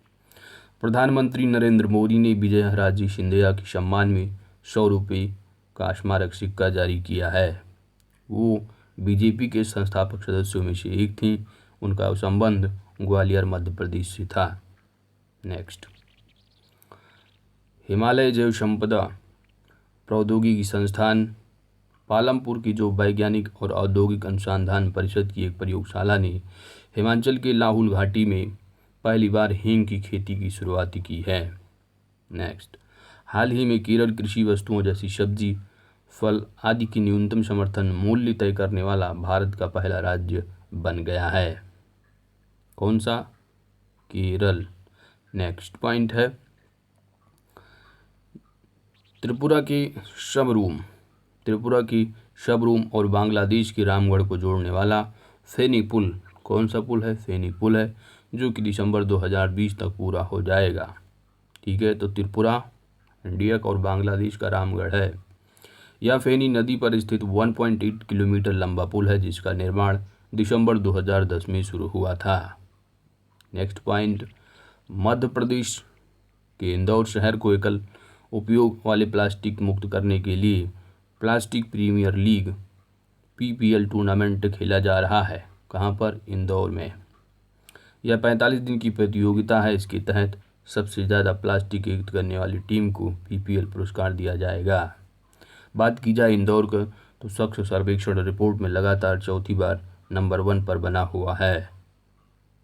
प्रधानमंत्री नरेंद्र मोदी ने विजयराजे सिंधिया के सम्मान में 100 रुपये का स्मारक सिक्का जारी किया है। वो बीजेपी के संस्थापक सदस्यों में से एक थी। उनका संबंध ग्वालियर मध्य प्रदेश से था। नेक्स्ट, हिमालय जैव संपदा प्रौद्योगिकी संस्थान पालमपुर की जो वैज्ञानिक और औद्योगिक अनुसंधान परिषद की एक प्रयोगशाला ने हिमाचल के लाहुल घाटी में पहली बार हींग की खेती की शुरुआत की है। नेक्स्ट, हाल ही में केरल कृषि वस्तुओं जैसी सब्जी, फल आदि की न्यूनतम समर्थन मूल्य तय करने वाला भारत का पहला राज्य बन गया है। कौन सा? केरल। नेक्स्ट पॉइंट है त्रिपुरा की शबरूम और बांग्लादेश की रामगढ़ को जोड़ने वाला फेनी पुल। कौन सा पुल है? फेनी पुल है, जो कि दिसंबर 2020 तक पूरा हो जाएगा। ठीक है, तो त्रिपुरा इंडिया और बांग्लादेश का रामगढ़ है। यह फेनी नदी पर स्थित 1.8 किलोमीटर लंबा पुल है, जिसका निर्माण दिसंबर 2010 में शुरू हुआ था। नेक्स्ट पॉइंट, मध्य प्रदेश के इंदौर शहर को एकल उपयोग वाले प्लास्टिक मुक्त करने के लिए plastic premier league PPL tournament खेला जा रहा है। कहाँ पर? इंदौर में। यह 45 दिन की प्रतियोगिता है। इसके तहत सबसे ज़्यादा प्लास्टिक एकत्र करने वाली टीम को PPL पुरस्कार दिया जाएगा। बात की जाए इंदौर का, तो स्वच्छ सर्वेक्षण रिपोर्ट में लगातार चौथी बार नंबर 1 पर बना हुआ है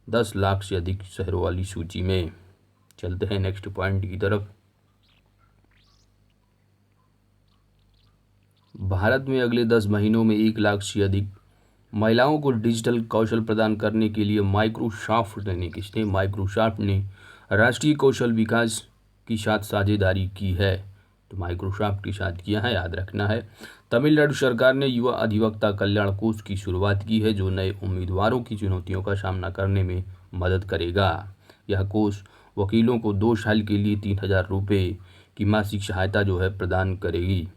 10 लाख से अधिक शहरों वाली सूची में। चलते हैं नेक्स्ट पॉइंट की तरफ। भारत में अगले 10 महीनों में 1 लाख से अधिक महिलाओं को डिजिटल कौशल प्रदान करने के लिए माइक्रोसॉफ्ट ने राष्ट्रीय कौशल विकास के साथ साझेदारी की है। तो माइक्रोसॉफ्ट के साथ किया है, याद रखना है। तमिलनाडु सरकार ने युवा अधिवक्ता कल्याण कोष की शुरुआत की है, जो नए उम्मीदवारों की चुनौतियों का सामना करने में मदद करेगा। यह कोष वकीलों को 2 साल के लिए 3,000 रुपये की मासिक सहायता जो है प्रदान करेगी।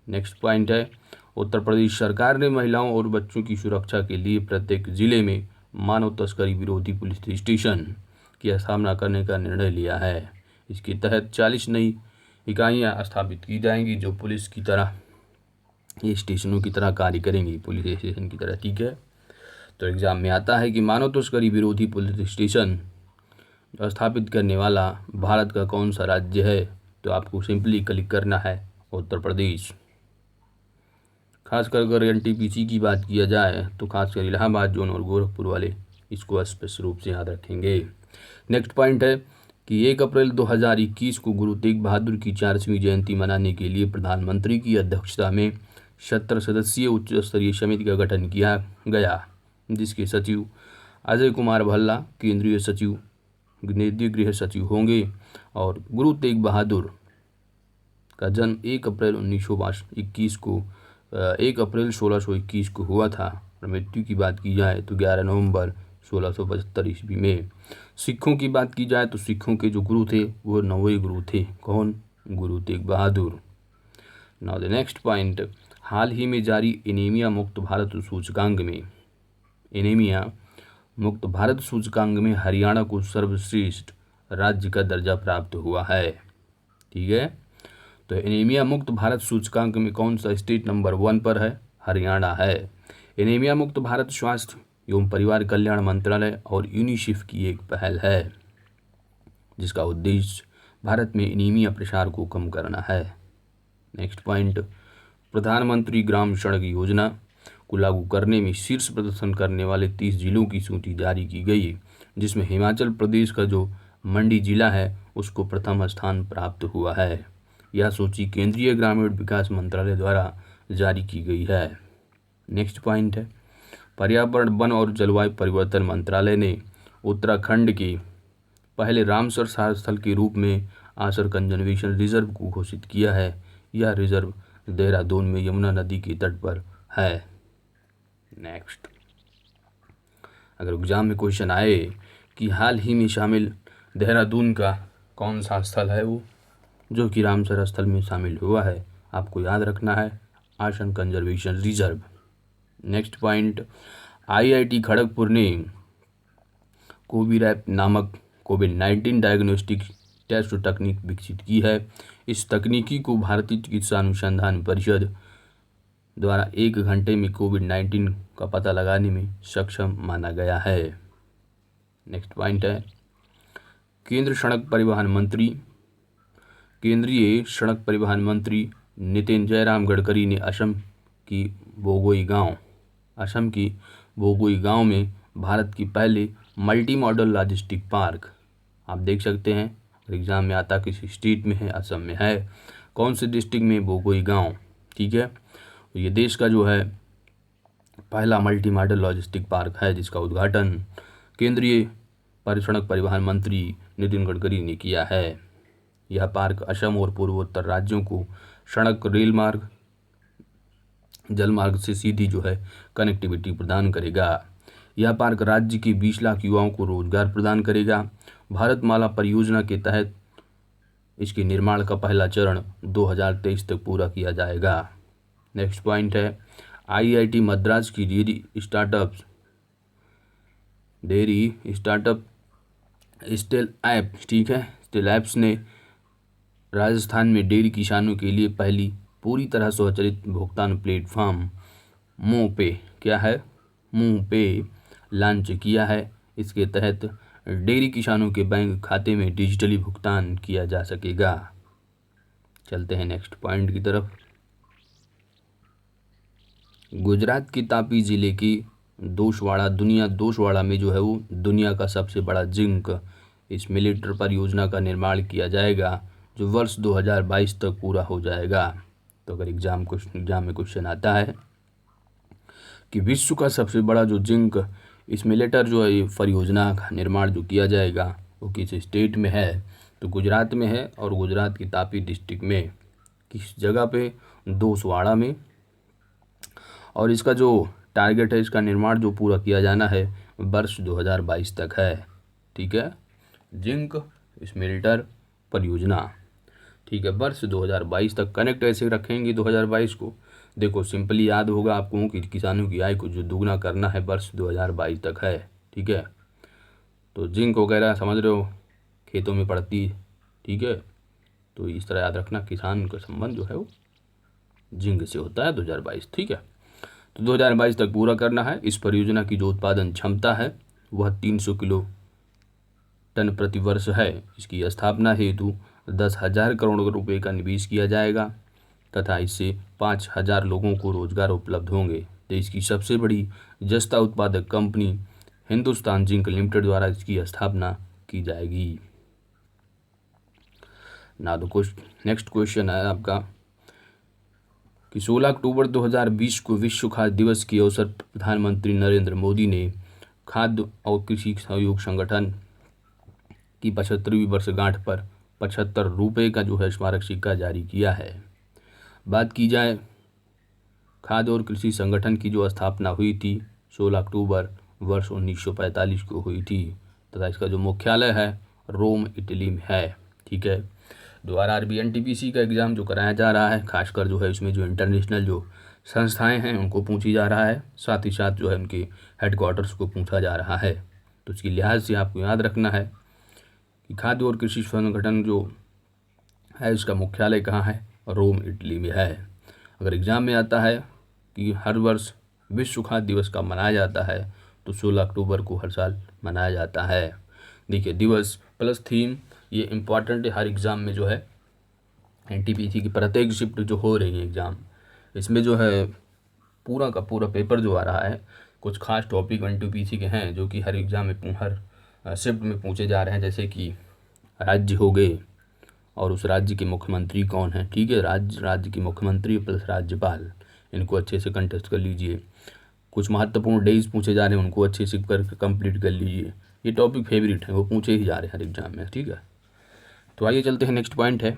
नेक्स्ट पॉइंट है, उत्तर प्रदेश सरकार ने महिलाओं और बच्चों की सुरक्षा के लिए प्रत्येक जिले में मानव तस्करी विरोधी पुलिस स्टेशन की स्थापना करने का निर्णय लिया है। इसके तहत 40 नई इकाइयाँ स्थापित की जाएंगी, जो पुलिस की तरह ये स्टेशनों की तरह कार्य करेंगी, पुलिस स्टेशन की तरह। ठीक है, तो एग्जाम में आता है कि मानव तस्करी विरोधी पुलिस स्टेशन स्थापित करने वाला भारत का कौन सा राज्य है? तो आपको सिंपली क्लिक करना है उत्तर प्रदेश। खासकर अगर NTPC की बात किया जाए तो खासकर इलाहाबाद जोन और गोरखपुर वाले इसको स्पष्ट रूप से याद रखेंगे। नेक्स्ट पॉइंट है कि 1 अप्रैल 2021 को गुरु तेग बहादुर की 400वीं जयंती मनाने के लिए प्रधानमंत्री की अध्यक्षता में 70 सदस्यीय उच्च स्तरीय समिति का गठन किया गया, जिसके सचिव अजय कुमार भल्ला केंद्रीय सचिव गृह सचिव होंगे। और गुरु तेग बहादुर का जन्म 1 अप्रैल 1621 को हुआ था। और मृत्यु की बात की जाए तो 11 नवंबर 1675 ईस्वी में। सिखों की बात की जाए तो सिखों के जो गुरु थे वो 9वें गुरु थे। कौन? Guru Tegh Bahadur. Now the next point, हाल ही में जारी एनीमिया मुक्त भारत सूचकांक में हरियाणा को सर्वश्रेष्ठ राज्य का दर्जा प्राप्त हुआ है। ठीक है, तो एनीमिया मुक्त भारत सूचकांक में कौन सा स्टेट नंबर 1 पर है? हरियाणा है। एनीमिया मुक्त भारत स्वास्थ्य एवं परिवार कल्याण मंत्रालय और यूनिसेफ की एक पहल है, जिसका उद्देश्य भारत में एनीमिया प्रसार को कम करना है। नेक्स्ट पॉइंट, प्रधानमंत्री ग्राम सड़क योजना को लागू करने में शीर्ष प्रदर्शन करने वाले 30 जिलों की सूची जारी की गई, जिसमें हिमाचल प्रदेश का जो मंडी जिला है उसको प्रथम स्थान प्राप्त हुआ है। यह सूची केंद्रीय ग्रामीण विकास मंत्रालय द्वारा जारी की गई है। नेक्स्ट पॉइंट है, पर्यावरण वन और जलवायु परिवर्तन मंत्रालय ने उत्तराखंड के पहले रामसर स्थल के रूप में आसर कंजर्वेशन रिजर्व को घोषित किया है? यह रिजर्व देहरादून में यमुना नदी के तट पर है। नेक्स्ट, अगर एग्जाम में क्वेश्चन आए कि हाल ही में शामिल देहरादून का कौन सा स्थल है वो जो कि रामसर स्थल में शामिल हुआ है, आपको याद रखना है आसन conservation reserve. Next point, IIT Kharagpur ने कोविरैप नामक कोविड-19 डायग्नोस्टिक टेस्ट तकनीक विकसित की है। इस तकनीकी को भारतीय चिकित्सा अनुसंधान परिषद द्वारा 1 घंटे में कोविड-19 का पता लगाने में सक्षम माना गया है। नेक्स्ट पॉइंट है, केंद्रीय सड़क परिवहन मंत्री नितिन जयराम गडकरी ने असम की बोगोई गांव में भारत की पहले मल्टी मॉडल लॉजिस्टिक पार्क, आप देख सकते हैं एग्जाम में आता किस स्टेट में है, असम में है, कौन से डिस्ट्रिक्ट में, बोगोई गांव। ठीक है, तो ये देश का जो है पहला मल्टी मॉडल लॉजिस्टिक पार्क है जिसका उद्घाटन केंद्रीय सड़क परिवहन मंत्री नितिन गडकरी ने किया है। यह पार्क असम और पूर्वोत्तर राज्यों को सड़क, रेल मार्ग, जल मार्ग से सीधी जो है कनेक्टिविटी प्रदान करेगा। यह पार्क राज्य के 20 लाख युवाओं को रोजगार प्रदान करेगा। भारतमाला परियोजना के तहत इसके निर्माण का पहला चरण 2023 तक पूरा किया जाएगा। नेक्स्ट पॉइंट है, IIT मद्रास की डेयरी स्टार्टअप स्टेल ऐप, ठीक है, स्टेल ऐप्स ने राजस्थान में डेयरी किसानों के लिए पहली पूरी तरह स्वचालित भुगतान प्लेटफॉर्म मुंह पे लॉन्च किया है। इसके तहत डेयरी किसानों के बैंक खाते में डिजिटली भुगतान किया जा सकेगा। चलते हैं नेक्स्ट पॉइंट की तरफ। गुजरात के तापी जिले की दोसवाड़ा में जो है वो दुनिया का सबसे बड़ा जिंक स्मेल्टर परियोजना का निर्माण किया जाएगा जो वर्ष 2022 तक पूरा हो जाएगा। तो अगर एग्जाम में क्वेश्चन आता है कि विश्व का सबसे बड़ा जो जिंक स्मेल्टर जो है परियोजना का निर्माण जो किया जाएगा वो किस स्टेट में है, तो गुजरात में है, और गुजरात की तापी डिस्ट्रिक्ट में किस जगह पे, दोसवाड़ा में। और इसका जो टारगेट है, इसका निर्माण जो पूरा किया जाना है वर्ष 2022 तक है। ठीक है, जिंक स्मेल्टर परियोजना, ठीक है, वर्ष 2022 तक। कनेक्ट ऐसे रखेंगे 2022 को, देखो सिंपली याद होगा आपको कि किसानों की आय को जो दुगना करना है वर्ष 2022 तक है। ठीक है, तो जिंक वगैरह समझ रहे हो खेतों में पड़ती है। ठीक है, तो इस तरह याद रखना किसान का संबंध जो है वो जिंक से होता है 2022। ठीक है, तो 2022 तक पूरा करना है। इस परियोजना की जो उत्पादन क्षमता है वह 300 किलो टन प्रति वर्ष है। इसकी स्थापना हेतु 10,000 करोड़ रुपए का निवेश किया जाएगा तथा इससे 5,000 लोगों को रोजगार उपलब्ध होंगे। देश की सबसे बड़ी जस्ता उत्पादक कंपनी हिंदुस्तान जिंक लिमिटेड द्वारा इसकी स्थापना की जाएगी। नेक्स्ट क्वेश्चन है आपका कि 16 अक्टूबर 2020 को विश्व खाद्य दिवस के अवसर पर प्रधानमंत्री नरेंद्र मोदी ने खाद्य और कृषि सहयोग संगठन की 75वीं वर्षगांठ पर 75 रुपये का जो है स्मारक सिक्का जारी किया है। बात की जाए खाद्य और कृषि संगठन की जो स्थापना हुई थी 16 अक्टूबर वर्ष 1945 को हुई थी तथा इसका जो मुख्यालय है रोम, इटली में है। ठीक है, द्वारा RBNTPC का एग्ज़ाम जो कराया जा रहा है, खासकर जो है इसमें जो इंटरनेशनल जो संस्थाएं हैं उनको पूछी जा रहा है, साथ ही साथ जो है उनके हेडक्वार्टर्स को पूछा जा रहा है। तो इसके लिहाज से आपको याद रखना है कि खाद्य और कृषि संगठन जो है इसका मुख्यालय कहाँ है, रोम, इटली में है। अगर एग्ज़ाम में आता है कि हर वर्ष विश्व खाद्य दिवस का मनाया जाता है तो 16 अक्टूबर को हर साल मनाया जाता है। देखिए, दिवस प्लस थीम ये इम्पॉर्टेंट है हर एग्ज़ाम में जो है। NTPC की प्रत्येक शिफ्ट जो हो रही है एग्ज़ाम, इसमें जो है पूरा का पूरा पेपर जो आ रहा है, कुछ खास टॉपिक NTPC के हैं जो कि हर एग्ज़ाम में हर शिफ्ट में पूछे जा रहे हैं। जैसे कि राज्य हो गए और उस राज्य के मुख्यमंत्री कौन है। ठीक है, राज्य के मुख्यमंत्री प्लस राज्यपाल, इनको अच्छे से कंटेस्ट कर लीजिए। कुछ महत्वपूर्ण डेज पूछे जा रहे हैं, उनको अच्छे से कर कंप्लीट कर लीजिए। ये टॉपिक फेवरेट है, वो पूछे ही जा रहे हैं हर एग्ज़ाम में। ठीक है, तो आइए चलते हैं, नेक्स्ट पॉइंट है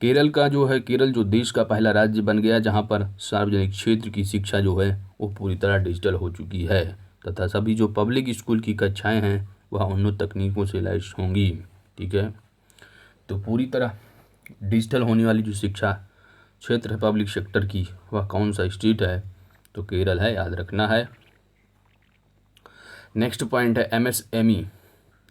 केरल का जो है, केरल जो देश का पहला राज्य बन गया जहां पर सार्वजनिक क्षेत्र की शिक्षा जो है वो पूरी तरह डिजिटल हो चुकी है तथा सभी जो पब्लिक स्कूल की कक्षाएं हैं वह उन्नत तकनीकों से लैस होंगी। ठीक है, तो पूरी तरह डिजिटल होने वाली जो शिक्षा क्षेत्र है पब्लिक सेक्टर की, वह कौन सा स्टेट है, तो केरल है, याद रखना है। नेक्स्ट पॉइंट है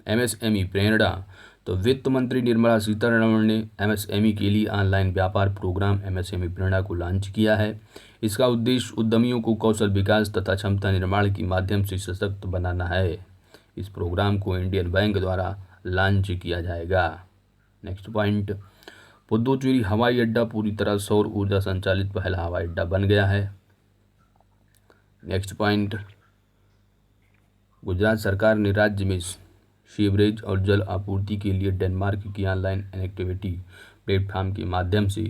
एमएसएमई प्रेरणा। तो वित्त मंत्री निर्मला सीतारमण ने एमएसएमई के लिए ऑनलाइन व्यापार प्रोग्राम एमएसएमई प्रेरणा को लॉन्च किया है। इसका उद्देश्य उद्यमियों को कौशल विकास तथा क्षमता निर्माण के माध्यम से सशक्त बनाना है। इस प्रोग्राम को इंडियन बैंक द्वारा लॉन्च किया जाएगा। नेक्स्ट पॉइंट, पुदुचेरी हवाई अड्डा पूरी तरह सौर ऊर्जा संचालित पहला हवाई अड्डा बन गया है। नेक्स्ट पॉइंट, गुजरात सरकार ने राज्य में सीवरेज और जल आपूर्ति के लिए डेनमार्क की ऑनलाइन कनेक्टिविटी प्लेटफॉर्म के माध्यम से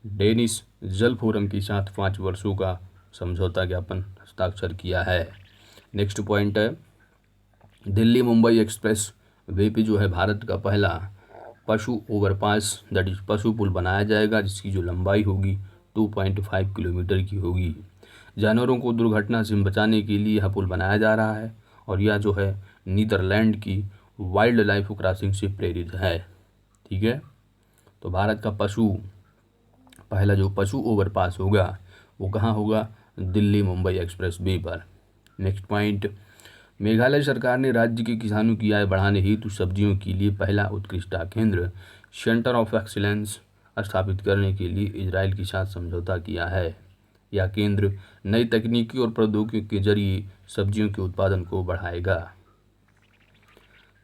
डेनिश जल फोरम के साथ 5 वर्षों का समझौता ज्ञापन हस्ताक्षर किया है। नेक्स्ट पॉइंट है दिल्ली मुंबई एक्सप्रेस वे पे जो है भारत का पहला पशु ओवरपास दैट इज पशु पुल बनाया जाएगा, जिसकी जो लंबाई होगी 2.5 किलोमीटर की होगी। जानवरों को दुर्घटना से बचाने के लिए यह पुल बनाया जा रहा है और यह जो है नीदरलैंड की वाइल्ड लाइफ क्रॉसिंग से प्रेरित है। ठीक है, तो भारत का पहला जो पशु ओवरपास होगा वो कहाँ होगा, दिल्ली मुंबई एक्सप्रेस वे पर। नेक्स्ट पॉइंट, मेघालय सरकार ने राज्य के किसानों की आय बढ़ाने हेतु सब्जियों के लिए पहला उत्कृष्टता केंद्र सेंटर ऑफ एक्सीलेंस स्थापित करने के लिए इजराइल के साथ समझौता किया है। यह केंद्र नई तकनीकी और प्रौद्योगिकी के जरिए सब्जियों के उत्पादन को बढ़ाएगा।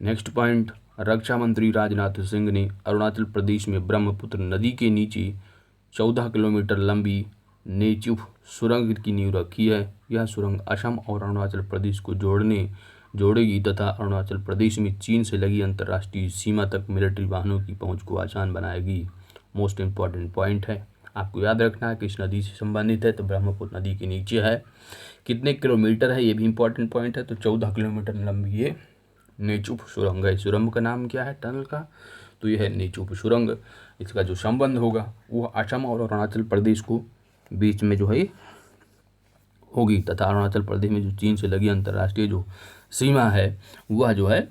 नेक्स्ट पॉइंट, रक्षा मंत्री राजनाथ सिंह ने अरुणाचल प्रदेश में ब्रह्मपुत्र नदी के नीचे 14 किलोमीटर लंबी नेचुफ सुरंग की नींव रखी है। यह सुरंग असम और अरुणाचल प्रदेश को जोड़ेगी तथा अरुणाचल प्रदेश में चीन से लगी अंतर्राष्ट्रीय सीमा तक मिलिट्री वाहनों की पहुंच को आसान बनाएगी। मोस्ट इम्पॉर्टेंट पॉइंट है, आपको याद रखना है कि इस नदी से संबंधित है, तो ब्रह्मपुत्र नदी के नीचे है। कितने किलोमीटर है ये भी इंपॉर्टेंट पॉइंट है, तो 14 किलोमीटर लंबी ये नेचुफ सुरंग है। सुरंग का नाम क्या है टनल का, तो यह है नेचुफ सुरंग। इसका जो संबंध होगा वो असम और अरुणाचल प्रदेश को बीच में जो है होगी तथा अरुणाचल प्रदेश में जो चीन से लगी अंतर्राष्ट्रीय जो सीमा है वह जो है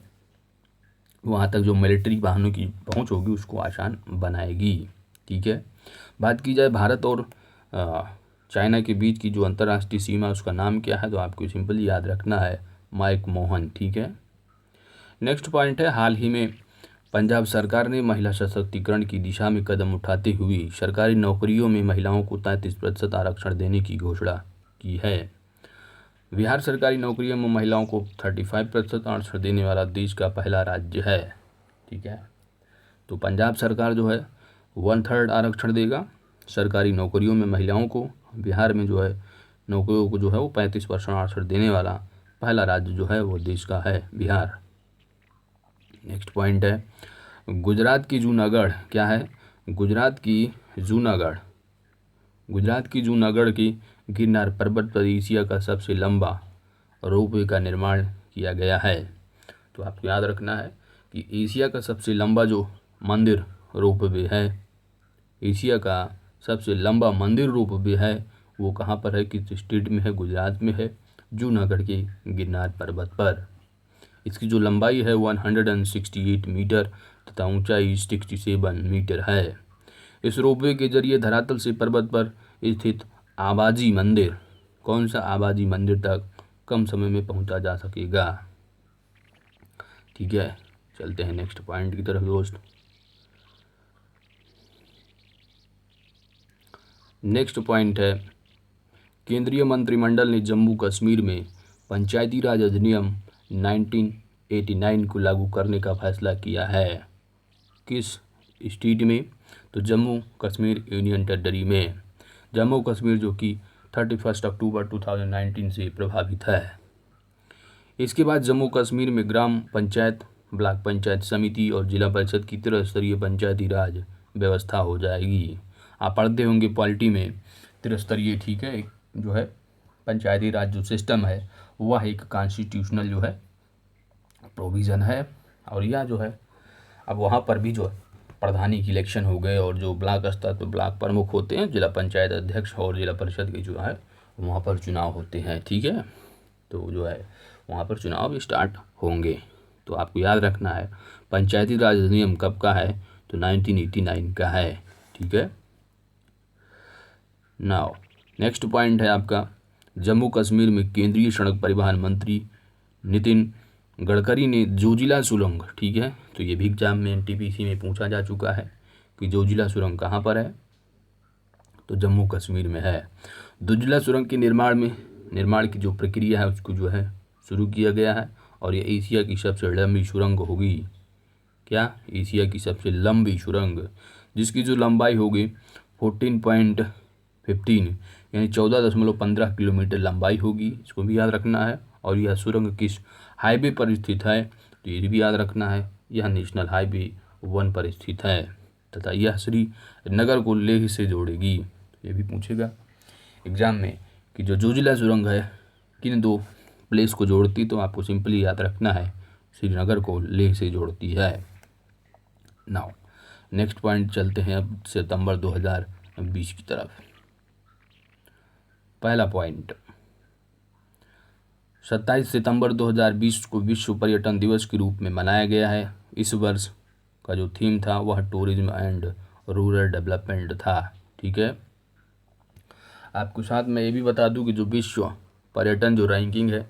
वहाँ तक जो मिलिट्री वाहनों की पहुँच होगी उसको आसान बनाएगी। ठीक है, बात की जाए भारत और चाइना के बीच की जो अंतर्राष्ट्रीय सीमा उसका नाम क्या है, तो आपको सिंपली याद रखना है माइक मोहन। ठीक है, नेक्स्ट पॉइंट है हाल ही में पंजाब सरकार ने महिला सशक्तिकरण की दिशा में कदम उठाते हुए सरकारी नौकरियों में महिलाओं को 33% आरक्षण देने की घोषणा की है। बिहार सरकारी नौकरियों में महिलाओं को 35% आरक्षण देने वाला देश का पहला राज्य है। ठीक है, तो पंजाब सरकार जो है 1/3 आरक्षण देगा सरकारी नौकरियों में महिलाओं को। बिहार में जो है नौकरियों को जो है वो 35% आरक्षण देने वाला पहला राज्य जो है वो देश का है बिहार। नेक्स्ट पॉइंट है गुजरात की जूनागढ़ क्या है, गुजरात की जूनागढ़ की गिरनार पर्वत पर एशिया का सबसे लंबा रोपवे का निर्माण किया गया है। तो आपको याद रखना है कि एशिया का सबसे लंबा जो मंदिर रोपवे है, एशिया का सबसे लंबा मंदिर रोपवे है वो कहाँ पर है, किस स्टेट में है, गुजरात में है, जूनागढ़ के गिरनार पर्वत पर। इसकी जो लंबाई है 168 मीटर तथा ऊंचाई 67 मीटर है। इस रोपवे के जरिए धरातल से पर्वत पर स्थित आबाजी मंदिर, कौन सा आबाजी मंदिर तक कम समय में पहुंचा जा सकेगा। ठीक है, चलते हैं नेक्स्ट पॉइंट की तरफ दोस्त। नेक्स्ट पॉइंट है केंद्रीय मंत्रिमंडल ने जम्मू कश्मीर में पंचायती राज अधिनियम 1989 को लागू करने का फैसला किया है। किस स्टेट में, तो जम्मू कश्मीर यूनियन टेरिटरी में। जम्मू कश्मीर जो कि 31 अक्टूबर 2019 से प्रभावित है। इसके बाद जम्मू कश्मीर में ग्राम पंचायत, ब्लॉक पंचायत समिति और जिला परिषद की त्रिस्तरीय पंचायती राज व्यवस्था हो जाएगी। आप पढ़ते होंगे पॉलिटी में त्रिस्तरीय, ठीक है, एक जो है पंचायती राज जो सिस्टम है वह एक कॉन्स्टिट्यूशनल जो है प्रोविज़न है और यह जो है अब वहाँ पर भी जो है प्रधानी की इलेक्शन हो गए और जो ब्लॉक स्तर पर ब्लॉक प्रमुख होते हैं, जिला पंचायत अध्यक्ष और जिला परिषद के जो है वहाँ पर चुनाव होते हैं। ठीक है, तो जो है वहाँ पर चुनाव स्टार्ट होंगे। तो आपको याद रखना है पंचायती राज अधिनियम कब का है, तो 1989 का है। ठीक है, नाउ नेक्स्ट पॉइंट है आपका, जम्मू कश्मीर में केंद्रीय सड़क परिवहन मंत्री नितिन गडकरी ने जोजिला सुरंग, ठीक है, तो ये भी एग्जाम में एनटीपीसी में पूछा जा चुका है कि जोजिला सुरंग कहाँ पर है, तो जम्मू कश्मीर में है। जोजिला सुरंग के निर्माण की जो प्रक्रिया है उसको जो है शुरू किया गया है और ये एशिया की सबसे लंबी सुरंग होगी। क्या? एशिया की सबसे लंबी सुरंग, जिसकी जो लंबाई होगी 14.15 यानी 14.15 किलोमीटर लंबाई होगी। इसको भी याद रखना है। और यह सुरंग किस हाईवे पर स्थित है, तो ये भी याद रखना है, यह नेशनल हाईवे 1 पर स्थित है तथा यह श्रीनगर को लेह से जोड़ेगी। ये भी पूछेगा एग्जाम में कि जो जोजिला सुरंग है किन दो प्लेस को जोड़ती, तो आपको सिंपली याद रखना है श्रीनगर को लेह से जोड़ती है। नाउ नेक्स्ट पॉइंट चलते हैं अब सितंबर 2020 की तरफ। पहला पॉइंट, 27 सितंबर 2020 को विश्व पर्यटन दिवस के रूप में मनाया गया है। इस वर्ष का जो थीम था वह टूरिज्म एंड रूरल डेवलपमेंट था। ठीक है, आपको साथ में ये भी बता दूं कि जो विश्व पर्यटन जो रैंकिंग है,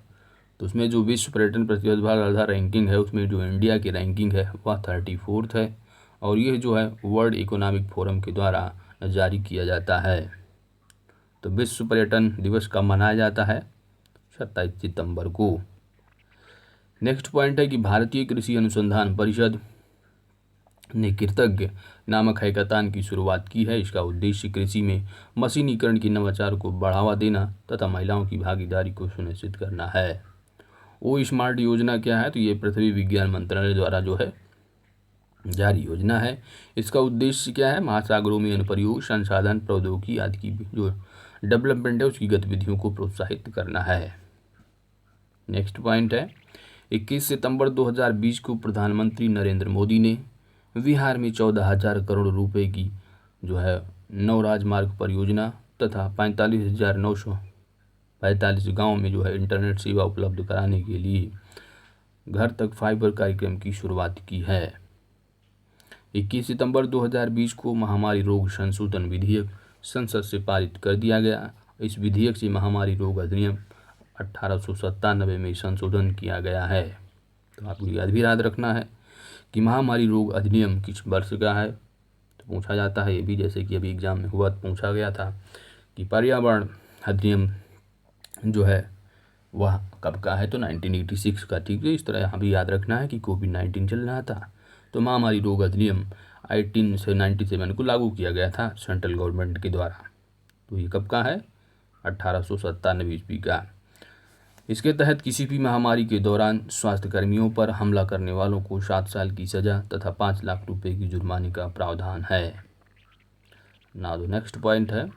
तो उसमें जो विश्व पर्यटन प्रतिस्पर्धा रैंकिंग है उसमें जो इंडिया की रैंकिंग है वह 34th है और यह जो है वर्ल्ड इकोनॉमिक फोरम के द्वारा जारी किया जाता है। तो विश्व पर्यटन दिवस कब मनाया जाता है? 27 सितंबर को। नेक्स्ट पॉइंट है कि भारतीय कृषि अनुसंधान परिषद ने कृतज्ञ नामक हैकाथॉन की शुरुआत की है। इसका उद्देश्य कृषि में मशीनीकरण के नवाचार को बढ़ावा देना तथा महिलाओं की भागीदारी को सुनिश्चित करना है। ओ स्मार्ट योजना क्या है? तो ये पृथ्वी विज्ञान मंत्रालय द्वारा जो है जारी योजना है। इसका उद्देश्य क्या है? महासागरों में अनुप्रयोग संसाधन प्रौद्योगिकी आदि की जो डेवलपमेंट है उसकी गतिविधियों को प्रोत्साहित करना है। नेक्स्ट पॉइंट है 21 सितंबर 2020 को प्रधानमंत्री नरेंद्र मोदी ने बिहार में 14,000 करोड़ रुपए की जो है 9 राजमार्ग परियोजना तथा 45,945 गाँव में जो है इंटरनेट सेवा उपलब्ध कराने के लिए घर तक फाइबर कार्यक्रम की शुरुआत की है। 21 सितंबर 2020 को महामारी रोग संशोधन विधेयक संसद से पारित कर दिया गया। इस विधेयक से महामारी रोग अधिनियम 1897 में संशोधन किया गया है। तो आपको याद रखना है कि महामारी रोग अधिनियम किस वर्ष का है, तो पूछा जाता है ये भी, जैसे कि अभी एग्जाम में हुआ पूछा गया था कि पर्यावरण अधिनियम जो है वह कब का है, तो 1986 का। ठीक है, इस तरह यहाँ भी याद रखना है कि कोविड-19 चल रहा था तो महामारी रोग अधिनियम 1897 को लागू किया गया था सेंट्रल गवर्नमेंट के द्वारा। तो ये कब का है? 1897 ईस्वी का। इसके तहत किसी भी महामारी के दौरान स्वास्थ्य कर्मियों पर हमला करने वालों को 7 साल की सजा तथा 5 लाख रुपए की जुर्माने का प्रावधान है। नाउ नेक्स्ट पॉइंट है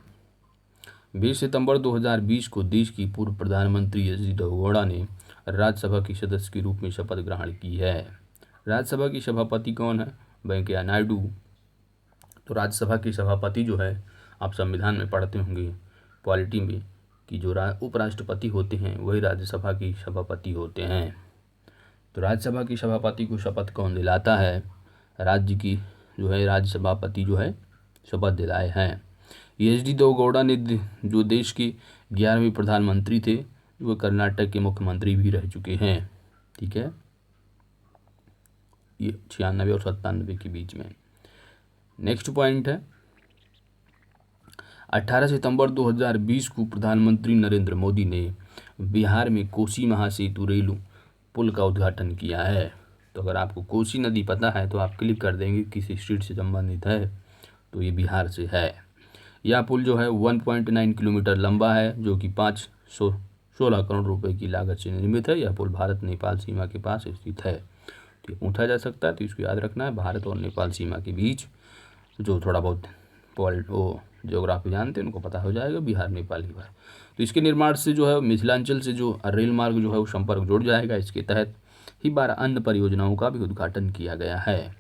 20 सितंबर 2020 को देश की पूर्व प्रधानमंत्री एच डी देवेगौड़ा ने राज्यसभा की सदस्य के रूप में शपथ ग्रहण की है। राज्यसभा की सभापति कौन है? वेंकैया नायडू। तो राज्यसभा की सभापति जो है आप संविधान में पढ़ते होंगे पॉलिटी में कि जो उपराष्ट्रपति होते हैं वही राज्यसभा की सभापति होते हैं। तो राज्यसभा की सभापति को शपथ कौन दिलाता है? राज्य की जो है राज्य सभापति जो है शपथ दिलाए हैं। एच डी देवेगौड़ा ने जो देश के 11वें प्रधानमंत्री थे, वो कर्नाटक के मुख्यमंत्री भी रह चुके हैं। ठीक है, ये 96 और 97 के बीच में। नेक्स्ट पॉइंट है 18 सितंबर 2020 को प्रधानमंत्री नरेंद्र मोदी ने बिहार में कोसी महासेतु रेलू पुल का उद्घाटन किया है। तो अगर आपको कोसी नदी पता है तो आप क्लिक कर देंगे किस स्टेट से संबंधित है, तो ये बिहार से है। यह पुल जो है 1.9 किलोमीटर लंबा है जो कि 516 करोड़ रुपए की लागत से निर्मित है। यह पुल भारत नेपाल सीमा के पास स्थित है। तो ये पूछा जा सकता है, तो इसको याद रखना है। भारत और नेपाल सीमा के बीच जो थोड़ा बहुत वो ज्योग्राफी जानते हैं उनको पता हो जाएगा, बिहार नेपाल ही है। तो इसके निर्माण से जो है मिथिलांचल से जो रेल मार्ग जो है वो संपर्क जुड़ जाएगा। इसके तहत ही 12 अन्य परियोजनाओं का भी उद्घाटन किया गया है।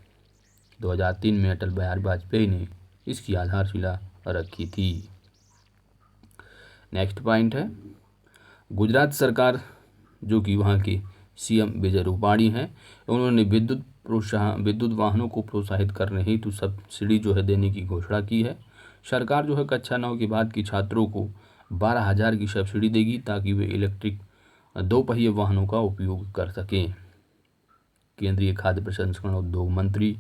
2003 में अटल बिहारी वाजपेयी ने इसकी आधारशिला रखी थी। नेक्स्ट पॉइंट है, गुजरात सरकार जो कि वहाँ के सीएम विजय रूपाणी हैं, उन्होंने विद्युत वाहनों को प्रोत्साहित करने हेतु सब्सिडी जो है देने की घोषणा की है। सरकार जो है कक्षा 9 के बाद के छात्रों को 12,000 की सब्सिडी देगी ताकि वे इलेक्ट्रिक 2 पहिए वाहनों का उपयोग कर सकें। केंद्रीय खाद्य प्रसंस्करण उद्योग मंत्री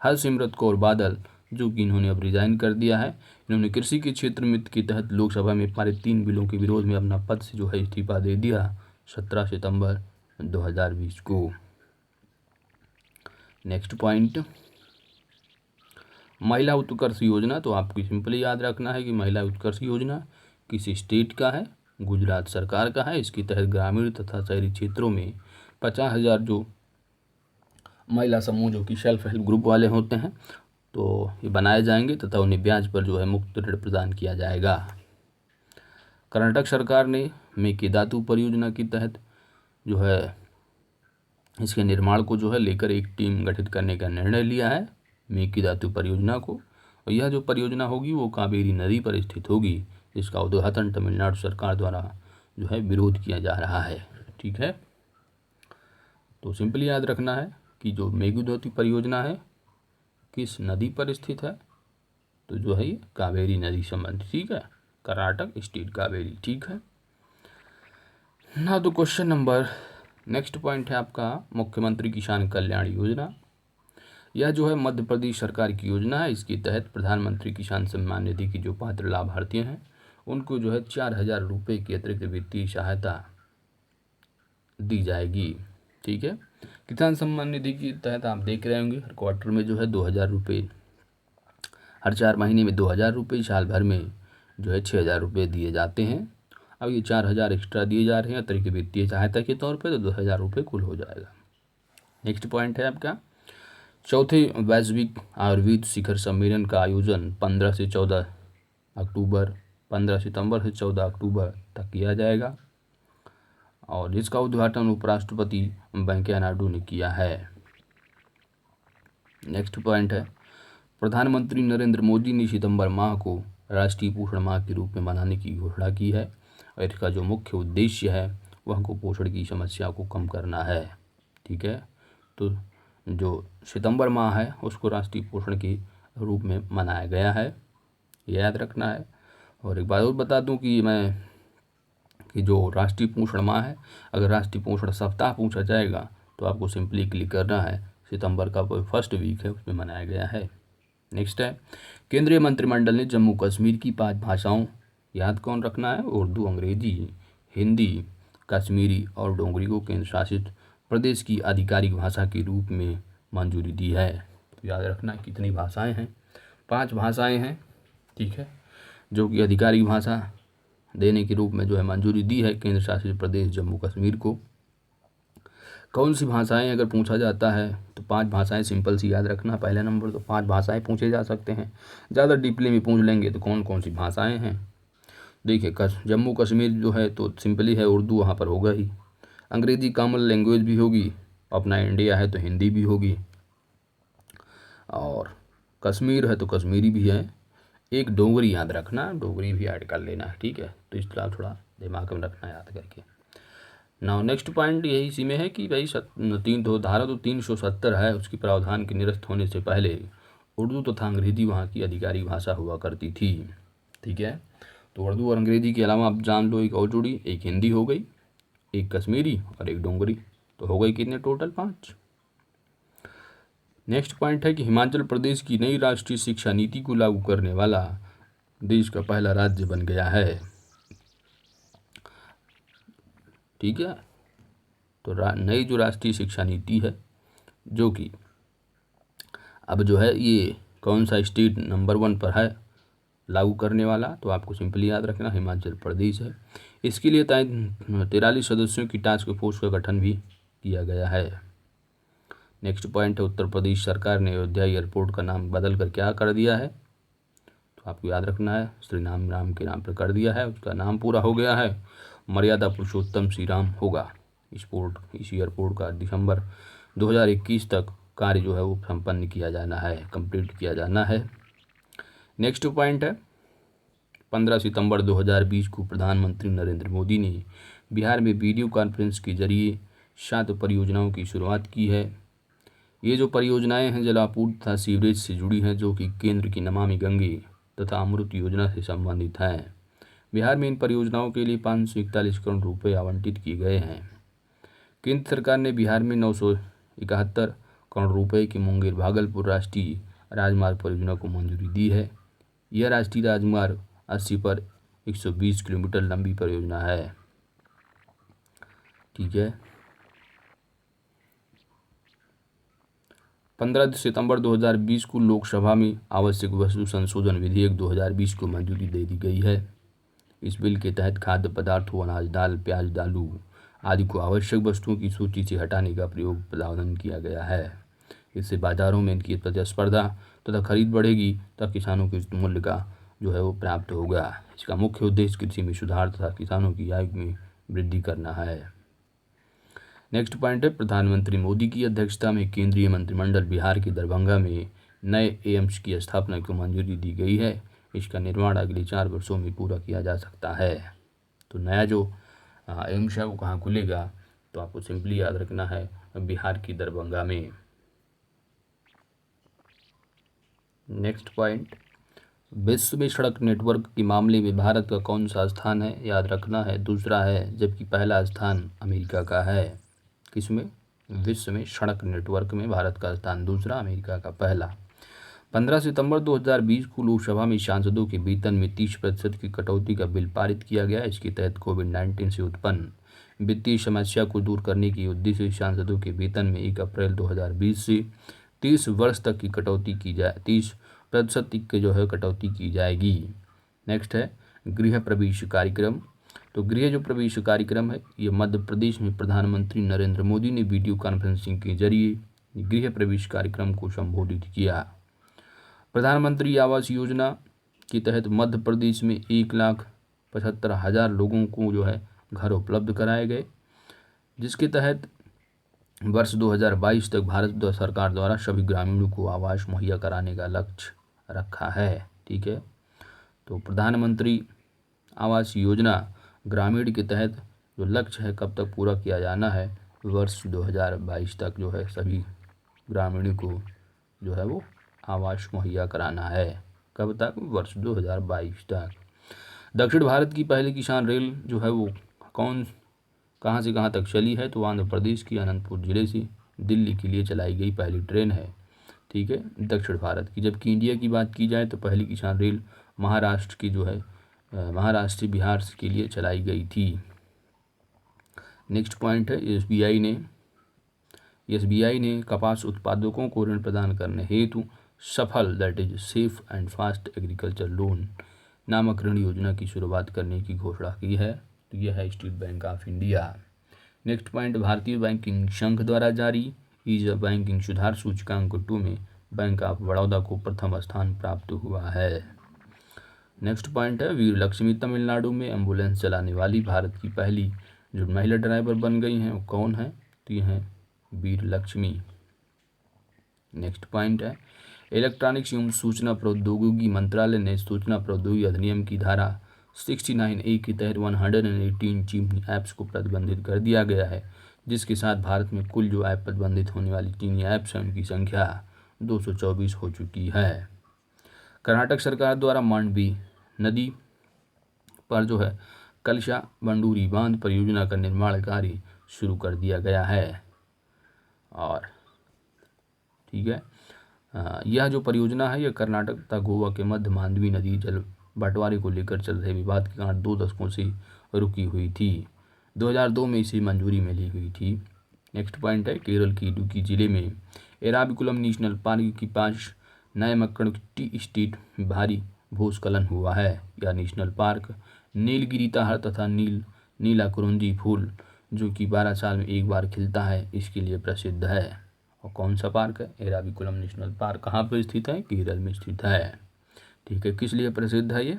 हरसिमरत कौर बादल, जो कि इन्होंने अब रिजाइन कर दिया है, इन्होंने कृषि के क्षेत्र में के तहत लोकसभा में पारित 3 बिलों के विरोध में अपना पद से जो है इस्तीफा दे दिया 17 सितंबर 2020 को। नेक्स्ट पॉइंट, महिला उत्कर्ष योजना। तो आपको सिंपली याद रखना है कि महिला उत्कर्ष योजना किस स्टेट का है, गुजरात सरकार का है। इसके तहत ग्रामीण तथा शहरी क्षेत्रों में 50,000 जो महिला समूह जो कि सेल्फ हेल्प ग्रुप वाले होते हैं तो ये बनाए जाएंगे तथा उन्हें ब्याज पर जो है मुफ्त ऋण प्रदान किया जाएगा। कर्नाटक सरकार ने मेकेदातु परियोजना के तहत जो है इसके निर्माण को जो है लेकर एक टीम गठित करने का निर्णय लिया है, मेकेदातु परियोजना को। और यह जो परियोजना होगी वो कावेरी नदी पर स्थित होगी, जिसका उद्घाटन तमिलनाडु सरकार द्वारा जो है विरोध किया जा रहा है। ठीक है, तो सिंपली याद रखना है कि जो मेघदूती परियोजना है किस नदी पर स्थित है, तो जो है ये कावेरी नदी संबंधित। ठीक है, कर्नाटक स्टेट कावेरी। ठीक है ना। तो क्वेश्चन नंबर नेक्स्ट पॉइंट है आपका मुख्यमंत्री किसान कल्याण योजना। यह जो है मध्य प्रदेश सरकार की योजना है। इसके तहत प्रधानमंत्री किसान सम्मान निधि की जो पात्र लाभार्थी हैं उनको जो है 4,000 रुपये की अतिरिक्त वित्तीय सहायता दी जाएगी। ठीक है, किसान सम्मान निधि के तहत आप देख रहे होंगे हर क्वार्टर में जो है 2,000 रुपये, हर 4 महीने में 2,000 रुपये, साल भर में जो है 6,000 रुपये दिए जाते हैं। अब ये 4,000 एक्स्ट्रा दिए जा रहे हैं अतिरिक्त वित्तीय सहायता के तौर पे, तो 2,000 रुपये कुल हो जाएगा। नेक्स्ट पॉइंट है आपका चौथे वैश्विक आयुर्वेद शिखर सम्मेलन का आयोजन 15 सितंबर से 14 अक्टूबर तक किया जाएगा और जिसका उद्घाटन उपराष्ट्रपति वेंकैया नायडू ने किया है। नेक्स्ट पॉइंट है प्रधानमंत्री नरेंद्र मोदी ने सितंबर माह को राष्ट्रीय पोषण माह के रूप में मनाने की घोषणा की है और इसका जो मुख्य उद्देश्य है वह कुपोषण की समस्या को कम करना है। ठीक है, तो जो सितंबर माह है उसको राष्ट्रीय पोषण के रूप में मनाया गया है, ये याद रखना है। और एक बात और बता दूं कि जो राष्ट्रीय पोषण माह है, अगर राष्ट्रीय पोषण सप्ताह पूछा जाएगा तो आपको सिंपली क्लिक करना है सितंबर का कोई फर्स्ट वीक है उसमें मनाया गया है। नेक्स्ट है केंद्रीय मंत्रिमंडल ने जम्मू कश्मीर की 5 भाषाओं, याद कौन रखना है, उर्दू, अंग्रेजी, हिंदी, कश्मीरी और डोगरी को केंद्र शासित प्रदेश की आधिकारिक भाषा के रूप में मंजूरी दी है। तो याद रखना कितनी भाषाएं हैं, 5 भाषाएं हैं। ठीक है, जो कि आधिकारिक भाषा देने के रूप में जो है मंजूरी दी है केंद्र शासित प्रदेश जम्मू कश्मीर को। कौन सी भाषाएं अगर पूछा जाता है तो 5 भाषाएं सिंपल सी याद रखना, पहले नंबर तो 5 भाषाएं पूछे जा सकते हैं। ज़्यादा डीपली में पूछ लेंगे तो कौन कौन सी भाषाएं हैं। देखिए जम्मू कश्मीर जो है तो सिंपली है उर्दू वहाँ पर होगा ही, अंग्रेजी कॉमन लैंग्वेज भी होगी, अपना इंडिया है तो हिंदी भी होगी, और कश्मीर है तो कश्मीरी भी है। एक डोगरी याद रखना, डोगरी भी ऐड कर लेना है। ठीक है, तो इस तरह थोड़ा दिमाग में रखना याद करके। नाउ नेक्स्ट पॉइंट यही इसी में है कि भाई धारा तो 370 है, उसकी प्रावधान के निरस्त होने से पहले उर्दू तथा अंग्रेजी वहाँ की आधिकारिक भाषा हुआ करती थी। ठीक है, तो उर्दू और अंग्रेजी के अलावा आप जान लो एक और जोड़ी, एक हिंदी हो गई, एक कश्मीरी और एक डोगरी, तो हो गई कितने टोटल 5। नेक्स्ट पॉइंट है कि हिमाचल प्रदेश की नई राष्ट्रीय शिक्षा नीति को लागू करने वाला देश का पहला राज्य बन गया है। ठीक है, तो नई जो राष्ट्रीय शिक्षा नीति है जो कि अब जो है ये कौन सा स्टेट नंबर 1 पर है लागू करने वाला, तो आपको सिंपली याद रखना हिमाचल प्रदेश है। इसके लिए 43 सदस्यों की टास्क फोर्स का गठन भी किया गया है। नेक्स्ट पॉइंट है उत्तर प्रदेश सरकार ने अयोध्या एयरपोर्ट का नाम बदल कर क्या कर दिया है, तो आपको याद रखना है श्री राम के नाम पर कर दिया है। उसका नाम पूरा हो गया है मर्यादा पुरुषोत्तम श्री राम होगा। इस एयरपोर्ट का दिसंबर 2021 तक कार्य जो है वो संपन्न किया जाना है, कंप्लीट किया जाना है। नेक्स्ट पॉइंट है 15 सितंबर 2020 को प्रधानमंत्री नरेंद्र मोदी ने बिहार में वीडियो कॉन्फ्रेंस के जरिए 7 परियोजनाओं की शुरुआत की है। ये जो परियोजनाएं हैं जलापूर्ति तथा सीवरेज से जुड़ी हैं, जो कि केंद्र की नमामि गंगे तथा अमृत योजना से संबंधित हैं। बिहार में इन परियोजनाओं के लिए 541 करोड़ रुपए आवंटित किए गए हैं। केंद्र सरकार ने बिहार में 971 करोड़ रुपए की मुंगेर भागलपुर राष्ट्रीय राजमार्ग परियोजना को मंजूरी दी है। यह राष्ट्रीय राजमार्ग 80 पर 120 किलोमीटर लंबी परियोजना है। ठीक है। 15 सितंबर 2020 को लोकसभा में आवश्यक वस्तु संशोधन विधेयक 2020 को मंजूरी दे दी गई है। इस बिल के तहत खाद्य पदार्थों, अनाज, दाल, प्याज, दालू आदि को आवश्यक वस्तुओं की सूची से हटाने का प्रावधान किया गया है। इससे बाजारों में इनकी प्रतिस्पर्धा तथा खरीद बढ़ेगी तथा किसानों को इस मूल्य का जो है वो प्राप्त होगा। इसका मुख्य उद्देश्य कृषि में सुधार तथा किसानों की आय में वृद्धि करना है। नेक्स्ट पॉइंट है प्रधानमंत्री मोदी की अध्यक्षता में केंद्रीय मंत्रिमंडल बिहार के दरभंगा में नए एम्स की स्थापना को मंजूरी दी गई है। इसका निर्माण अगले 4 वर्षों में पूरा किया जा सकता है। तो नया जो एम्स है वो कहाँ खुलेगा, तो आपको सिंपली याद रखना है बिहार की दरभंगा में। नेक्स्ट पॉइंट विश्व में सड़क नेटवर्क के मामले में भारत का कौन सा स्थान है, याद रखना है दूसरा है, जबकि पहला स्थान अमेरिका का है। किसमें? विश्व में सड़क नेटवर्क में भारत का स्थान दूसरा, अमेरिका का पहला। 15 सितंबर 2020 को लोकसभा में सांसदों के वेतन में 30% की कटौती का बिल पारित किया गया। इसके तहत कोविड-19 से उत्पन्न वित्तीय समस्या को दूर करने के उद्देश्य से सांसदों के वेतन में 1 अप्रैल 2020 से 30 वर्ष तक की कटौती की जाए 30% की जो है कटौती की जाएगी। नेक्स्ट है गृह प्रवेश कार्यक्रम। तो गृह जो प्रवेश कार्यक्रम है ये मध्य प्रदेश में प्रधानमंत्री नरेंद्र मोदी ने वीडियो कॉन्फ्रेंसिंग के जरिए गृह प्रवेश कार्यक्रम को संबोधित किया। प्रधानमंत्री आवास योजना के तहत मध्य प्रदेश में 1,75,000 लोगों को जो है घर उपलब्ध कराए गए, जिसके तहत वर्ष 2022 तक भारत सरकार द्वारा सभी ग्रामीणों को आवास मुहैया कराने का लक्ष्य रखा है। ठीक है। तो प्रधानमंत्री आवास योजना ग्रामीण के तहत जो लक्ष्य है कब तक पूरा किया जाना है, वर्ष 2022 तक जो है सभी ग्रामीणों को जो है वो आवास मुहैया कराना है। कब तक? वर्ष 2022 तक। दक्षिण भारत की पहली किसान रेल जो है वो कहाँ से कहाँ तक चली है, तो आंध्र प्रदेश की अनंतपुर जिले से दिल्ली के लिए चलाई गई पहली ट्रेन है। ठीक है, दक्षिण भारत की। जबकि इंडिया की बात की जाए तो पहली किसान रेल महाराष्ट्र की जो है महाराष्ट्र से बिहार के लिए चलाई गई थी। नेक्स्ट पॉइंट है एसबीआई ने कपास उत्पादकों को ऋण प्रदान करने हेतु सफल that is safe and fast agriculture loan नामक ऋण योजना की शुरुआत करने की घोषणा की है। तो यह है state bank of India. Next point भारतीय बैंकिंग संघ द्वारा जारी ईज ऑफ बैंकिंग सुधार सूचकांक 2 में बैंक ऑफ बड़ौदा को प्रथम स्थान प्राप्त हुआ है। नेक्स्ट पॉइंट है वीर लक्ष्मी तमिलनाडु में एम्बुलेंस चलाने वाली भारत की पहली जो महिला ड्राइवर बन गई हैं वो कौन है, तो ये हैं वीर लक्ष्मी। नेक्स्ट पॉइंट है इलेक्ट्रॉनिक्स एवं सूचना प्रौद्योगिकी मंत्रालय ने सूचना प्रौद्योगिकी अधिनियम की धारा 69A के तहत 118 चीनी ऐप्स को प्रतिबंधित कर दिया गया है, जिसके साथ भारत में कुल जो ऐप प्रतिबंधित होने वाली चीनी ऐप्स हैं उनकी संख्या 224 हो चुकी है। कर्नाटक सरकार द्वारा मांडवी नदी पर जो है कलशा बंडूरी बांध परियोजना का निर्माण कार्य शुरू कर दिया गया है। और ठीक है, यह जो परियोजना है यह कर्नाटक तथा गोवा के मध्य मांडवी नदी जल बंटवारे को लेकर चल रहे विवाद के कारण 2 दशकों से रुकी हुई थी। 2002 में इसे मंजूरी मिली हुई थी। नेक्स्ट पॉइंट है केरल के इडुक्की जिले में एराविकुलम नेशनल पार्क के पास नए मक्कड़ टी स्टेट में भारी भूस्खलन हुआ है। यह नेशनल पार्क नीलगिरी ताड़ तथा नीला कुरुंजी फूल जो कि 12 साल में एक बार खिलता है इसके लिए प्रसिद्ध है। और कौन सा पार्क है? एराविकुलम नेशनल पार्क कहाँ पर स्थित है? केरल में स्थित है। ठीक है, किस लिए प्रसिद्ध है ये?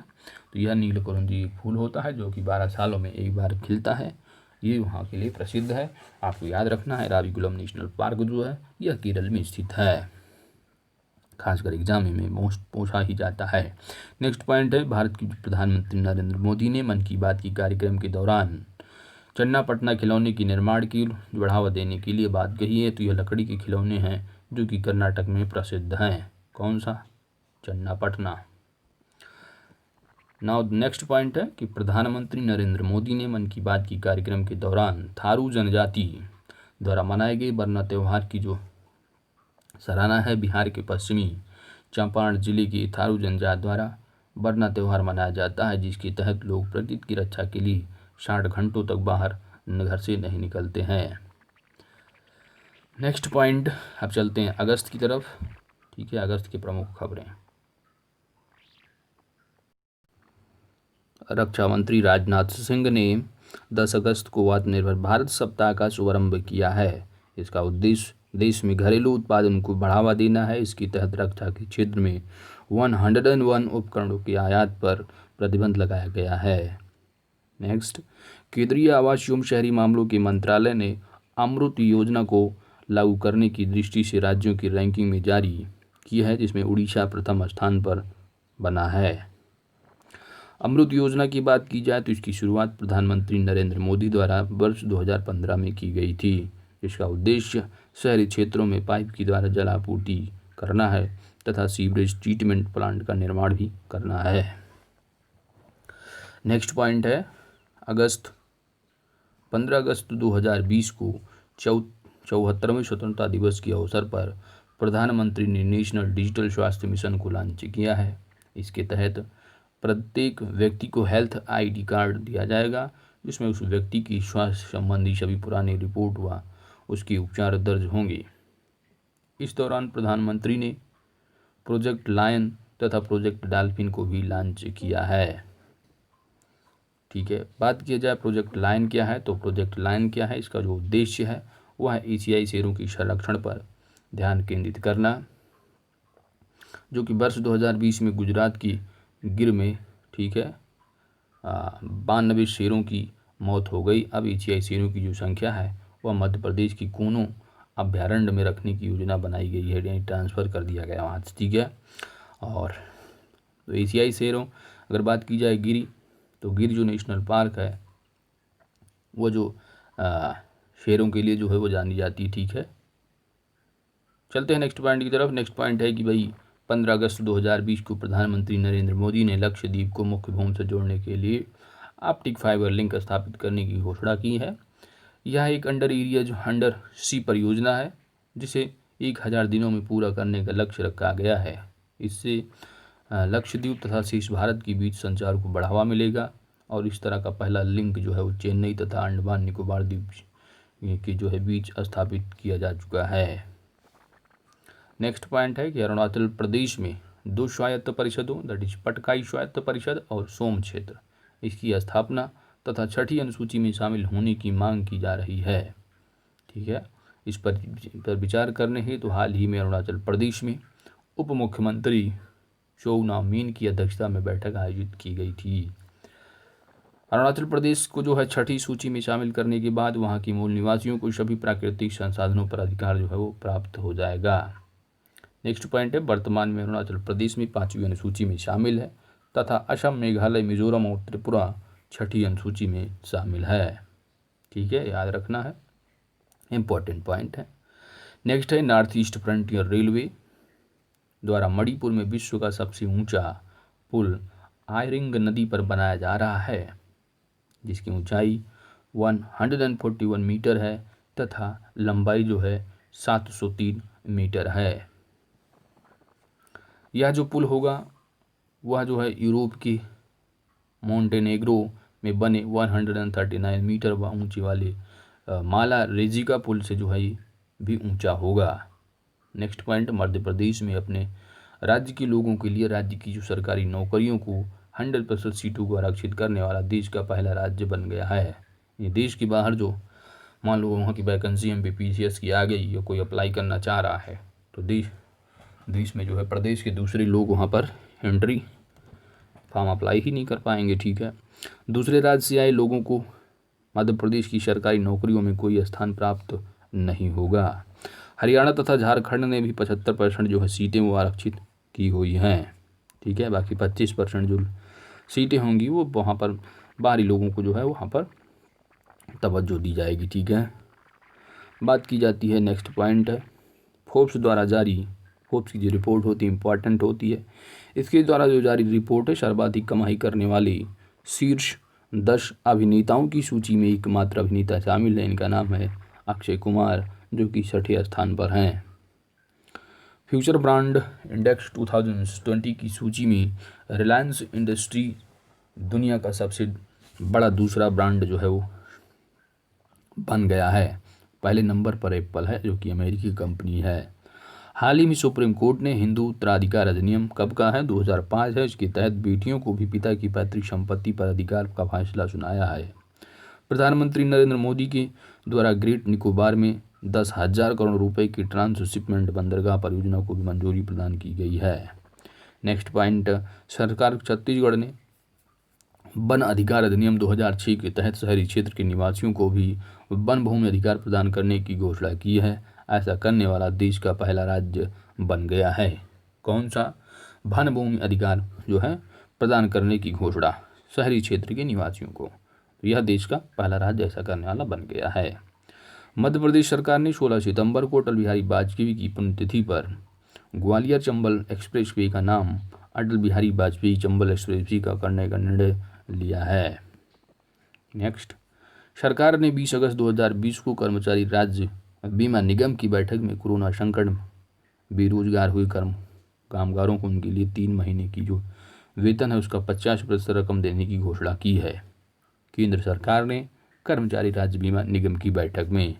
तो यह नील कुरुंजी फूल होता है जो कि 12 सालों में एक बार खिलता है, ये वहाँ के लिए प्रसिद्ध है। आपको याद रखना है राविकुलम नेशनल पार्क जो है यह केरल में स्थित है, खासकर एग्जाम में मोस्ट पूछा ही जाता है। नेक्स्ट पॉइंट है, भारत के प्रधानमंत्री नरेंद्र मोदी ने मन की बात की कार्यक्रम के दौरान चन्नापटना खिलौने के निर्माण की बढ़ावा देने के लिए बात कही है। तो यह लकड़ी के खिलौने हैं जो कि कर्नाटक में प्रसिद्ध हैं। कौन सा? चन्नापटना। नाउ नेक्स्ट पॉइंट है कि प्रधानमंत्री नरेंद्र मोदी ने मन की बात की कार्यक्रम के दौरान थारू जनजाति द्वारा मनाए गए बरना त्यौहार की जो सराहना है। बिहार के पश्चिमी चंपारण जिले के थारू जनजाति द्वारा बरना त्यौहार मनाया जाता है, जिसके तहत लोग प्रकृति की रक्षा के लिए 60 घंटों तक बाहर घर से नहीं निकलते हैं। नेक्स्ट पॉइंट, अब चलते हैं अगस्त की तरफ। ठीक है, अगस्त की प्रमुख खबरें। रक्षा मंत्री राजनाथ सिंह ने 10 अगस्त को आत्मनिर्भर भारत सप्ताह का शुभारंभ किया है। इसका उद्देश्य देश में घरेलू उत्पादन को बढ़ावा देना है। इसके तहत रक्षा के क्षेत्र में 101 उपकरणों के आयात पर प्रतिबंध लगाया गया है। नेक्स्ट, केंद्रीय आवास एवं शहरी मामलों के मंत्रालय ने अमृत योजना को लागू करने की दृष्टि से राज्यों की रैंकिंग में जारी की है, जिसमें उड़ीसा प्रथम स्थान पर बना है। अमृत योजना की बात की जाए तो इसकी शुरुआत प्रधानमंत्री नरेंद्र मोदी द्वारा वर्ष 2015 में की गई थी। इसका उद्देश्य शहरी क्षेत्रों में पाइप के द्वारा जल आपूर्ति करना है तथा सीवरेज ट्रीटमेंट प्लांट का निर्माण भी करना है। नेक्स्ट पॉइंट है, 15 अगस्त 2020 को 74वें स्वतंत्रता दिवस के अवसर पर प्रधानमंत्री ने नेशनल डिजिटल स्वास्थ्य मिशन को लॉन्च किया है। इसके तहत प्रत्येक व्यक्ति को हेल्थ आईडी कार्ड दिया जाएगा, जिसमें उस व्यक्ति की स्वास्थ्य संबंधी सभी पुरानी रिपोर्ट व उसके उपचार दर्ज होंगे। इस दौरान प्रधानमंत्री ने प्रोजेक्ट लायन तथा प्रोजेक्ट डॉल्फिन को भी लॉन्च किया है। ठीक है, बात किया जाए प्रोजेक्ट लायन क्या है, तो प्रोजेक्ट लायन क्या है, इसका जो उद्देश्य है वह है एशियाई शेरों के संरक्षण पर ध्यान केंद्रित करना, जो कि वर्ष 2020 में गुजरात की गिर में, ठीक है, 92 शेरों की मौत हो गई। अब एशियाई शेरों की जो संख्या है वह मध्य प्रदेश की कूनो अभ्यारण्य में रखने की योजना बनाई गई है, यानी ट्रांसफ़र कर दिया गया वहाँ से। ठीक है, और तो एशियाई शेरों अगर बात की जाए गिरी, तो गिर जो नेशनल पार्क है वो जो शेरों के लिए जो है वो जानी जाती है। ठीक है, चलते हैं नेक्स्ट पॉइंट की तरफ। नेक्स्ट पॉइंट है कि भाई 15 अगस्त 2020 को प्रधानमंत्री नरेंद्र मोदी ने लक्षद्वीप को मुख्य भूमि से जोड़ने के लिए ऑप्टिक फाइबर लिंक स्थापित करने की घोषणा की है। यह एक अंडर सी परियोजना है जिसे 1000 दिनों में पूरा करने का लक्ष्य रखा गया है। इससे लक्षद्वीप तथा शेष भारत के बीच संचार को बढ़ावा मिलेगा और इस तरह का पहला लिंक जो है वो चेन्नई तथा अंडमान निकोबार द्वीप के जो है बीच स्थापित किया जा चुका है। नेक्स्ट पॉइंट है कि अरुणाचल प्रदेश में 2 स्वायत्त परिषदों दैट इज पटकाई स्वायत्त परिषद और सोम क्षेत्र, इसकी स्थापना तथा 6ठी अनुसूची में शामिल होने की मांग की जा रही है। ठीक है, इस पर विचार करने हेतु हाल ही में अरुणाचल प्रदेश में उप मुख्यमंत्री शोउना मीन की अध्यक्षता में बैठक आयोजित की गई थी। अरुणाचल प्रदेश को जो है 6ठी सूची में शामिल करने के बाद वहाँ के मूल निवासियों को सभी प्राकृतिक संसाधनों पर अधिकार जो है वो प्राप्त हो जाएगा। नेक्स्ट पॉइंट है, वर्तमान में अरुणाचल प्रदेश में 5वीं अनुसूची में शामिल है तथा असम, मेघालय, मिजोरम और त्रिपुरा 6ठी अनुसूची में शामिल है। ठीक है, याद रखना है, इम्पोर्टेंट पॉइंट है। नेक्स्ट है, नॉर्थ ईस्ट फ्रंटियर रेलवे द्वारा मणिपुर में विश्व का सबसे ऊंचा पुल आयरिंग नदी पर बनाया जा रहा है, जिसकी ऊंचाई 141 मीटर है तथा लंबाई जो है 703 मीटर है। यह जो पुल होगा वह जो है यूरोप की मोंटेनेग्रो में बने 139 मीटर ऊंचे वाले माला रेजिका पुल से जो है भी ऊंचा होगा। नेक्स्ट पॉइंट, मध्य प्रदेश में अपने राज्य के लोगों के लिए राज्य की जो सरकारी नौकरियों को 100% सीटों को आरक्षित करने वाला देश का पहला राज्य बन गया है। ये देश के बाहर जो मान लो वहाँ की वैकेंसी MPPCS की आ गई या कोई अप्लाई करना चाह रहा है तो देश में जो है प्रदेश के दूसरे लोग वहाँ पर एंट्री फॉर्म अप्लाई ही नहीं कर पाएंगे। ठीक है, दूसरे राज्य से आए लोगों को मध्य प्रदेश की सरकारी नौकरियों में कोई स्थान प्राप्त नहीं होगा। हरियाणा तथा झारखंड ने भी 75% जो है सीटें वो आरक्षित की हुई हैं। ठीक है, बाकी 25% जो सीटें होंगी वो वहाँ पर बाहरी लोगों को जो है वहाँ पर तवज्जो दी जाएगी। ठीक है, बात की जाती है, नेक्स्ट पॉइंट है फोर्ब्स द्वारा जारी, फोर्ब्स की जो रिपोर्ट होती है इंपॉर्टेंट होती है। इसके द्वारा जो जारी रिपोर्ट है सर्वाधिक कमाई करने वाले शीर्ष 10 अभिनेताओं की सूची में एकमात्र अभिनेता शामिल है। इनका नाम है अक्षय कुमार, जो कि 6ठे स्थान पर हैं। फ्यूचर ब्रांड इंडेक्स 2020 की सूची में रिलायंस इंडस्ट्री दुनिया का सबसे बड़ा दूसरा ब्रांड जो है वो बन गया है। पहले नंबर पर एप्पल है, जो कि अमेरिकी कंपनी है। हाल ही में सुप्रीम कोर्ट ने हिंदू उत्तराधिकार अधिनियम कब का है, 2005 है। इसके तहत बेटियों को भी पिता की पैतृक संपत्ति पर अधिकार का फैसला सुनाया है। प्रधानमंत्री नरेंद्र मोदी के द्वारा ग्रेट निकोबार में 10,000 करोड़ रुपए की ट्रांसशिपमेंट बंदरगाह परियोजना को भी मंजूरी प्रदान की गई है। नेक्स्ट पॉइंट, सरकार छत्तीसगढ़ ने वन अधिकार अधिनियम 2006 के तहत शहरी क्षेत्र के निवासियों को भी वन भूमि अधिकार प्रदान करने की घोषणा की है। ऐसा करने वाला देश का पहला राज्य बन गया है। कौन सा? वन भूमि अधिकार जो है प्रदान करने की घोषणा शहरी क्षेत्र के निवासियों को, तो यह देश का पहला राज्य ऐसा करने वाला बन गया है। मध्य प्रदेश सरकार ने 16 सितंबर को अटल बिहारी वाजपेयी की पुण्यतिथि पर ग्वालियर चंबल एक्सप्रेसवे का नाम अटल बिहारी वाजपेयी चंबल एक्सप्रेसवे का करने का निर्णय लिया है। नेक्स्ट, सरकार ने 20 अगस्त 2020 को कर्मचारी राज्य बीमा निगम की बैठक में कोरोना संकट में बेरोजगार हुए कामगारों को उनके लिए 3 महीने की जो वेतन है उसका 50% रकम देने की घोषणा की है केंद्र सरकार ने कर्मचारी राज्य बीमा निगम की बैठक में।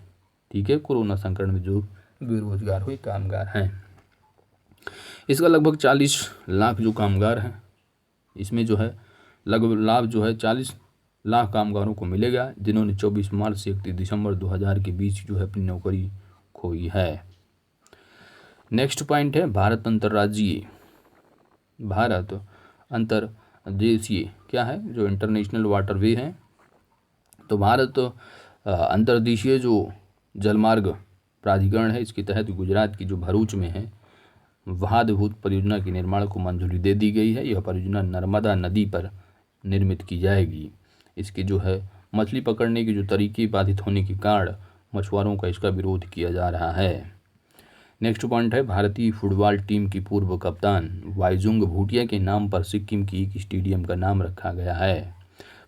ठीक है, कोरोना संकट में जो बेरोजगार हुए कामगार हैं, इसका लगभग 40 लाख जो कामगार हैं, इसमें जो है लगभग लाभ जो है 40 लाख कामगारों को मिलेगा, जिन्होंने 24 मार्च से 31 दिसंबर 2000 के बीच जो है अपनी नौकरी खोई है। नेक्स्ट पॉइंट है भारत अंतर्देशीय क्या है, जो इंटरनेशनल वाटरवे है। तो भारत अंतर्देशीय जो जलमार्ग प्राधिकरण है, इसके तहत गुजरात की जो भरूच में है वहादभूत परियोजना के निर्माण को मंजूरी दे दी गई है। यह परियोजना नर्मदा नदी पर निर्मित की जाएगी। इसके जो है मछली पकड़ने के जो तरीके बाधित होने के कारण मछुआरों का इसका विरोध किया जा रहा है। नेक्स्ट पॉइंट है भारतीय फुटबॉल टीम की पूर्व कप्तान वाईजुंग भूटिया के नाम पर सिक्किम की एक स्टेडियम का नाम रखा गया है।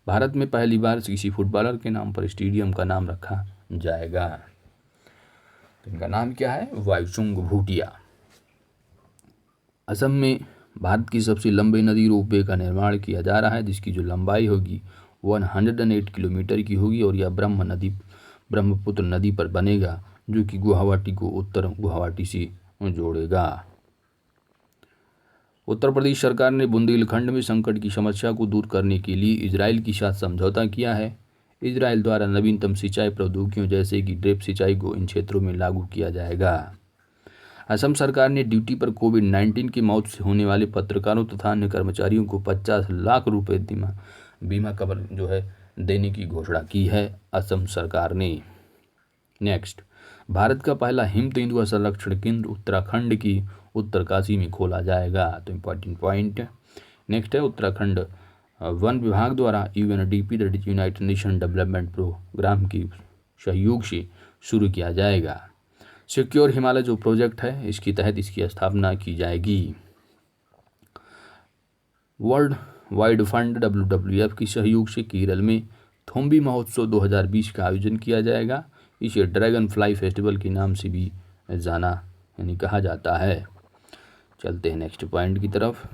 भारत में पहली बार किसी फुटबॉलर के नाम पर स्टेडियम का नाम रखा जाएगा। इनका नाम क्या है? वाईजुंग भूटिया। असम में भारत की सबसे लंबी नदी रोपवे का निर्माण किया जा रहा है, जिसकी जो लंबाई होगी 108 किलोमीटर की होगी और यह ब्रह्मपुत्र नदी पर बनेगा, जो कि गुवाहाटी को उत्तर गुवाहाटी से जोड़ेगा। उत्तर प्रदेश सरकार ने बुंदेलखंड में संकट की समस्या को दूर करने के लिए इजराइल के साथ समझौता किया है। इजराइल द्वारा नवीनतम सिंचाई प्रौद्योगिकियों जैसे कि ड्रिप सिंचाई को इन क्षेत्रों में लागू किया जाएगा। असम सरकार ने ड्यूटी पर कोविड-19 की मौत से होने वाले पत्रकारों तथा अन्य कर्मचारियों को 50 लाख रुपए बीमा कवर जो है देने की घोषणा की है असम सरकार ने। नेक्स्ट, भारत का पहला हिम तेंदुआ संरक्षण केंद्र उत्तराखंड की उत्तरकाशी में खोला जाएगा। तो इम्पोर्टेंट पॉइंट नेक्स्ट है, उत्तराखंड वन विभाग द्वारा UNDP that is United Nation development programme की सहयोग से शुरू किया जाएगा। सिक्योर हिमालय जो प्रोजेक्ट है, इसके तहत इसकी स्थापना की जाएगी। वर्ल्ड वाइड फंड WWF की सहयोग से केरल में थोम्बी महोत्सव 2020 का आयोजन किया जाएगा। इसे ड्रैगन फ्लाई फेस्टिवल के नाम से भी जाना यानी कहा जाता है। चलते हैं नेक्स्ट पॉइंट की तरफ।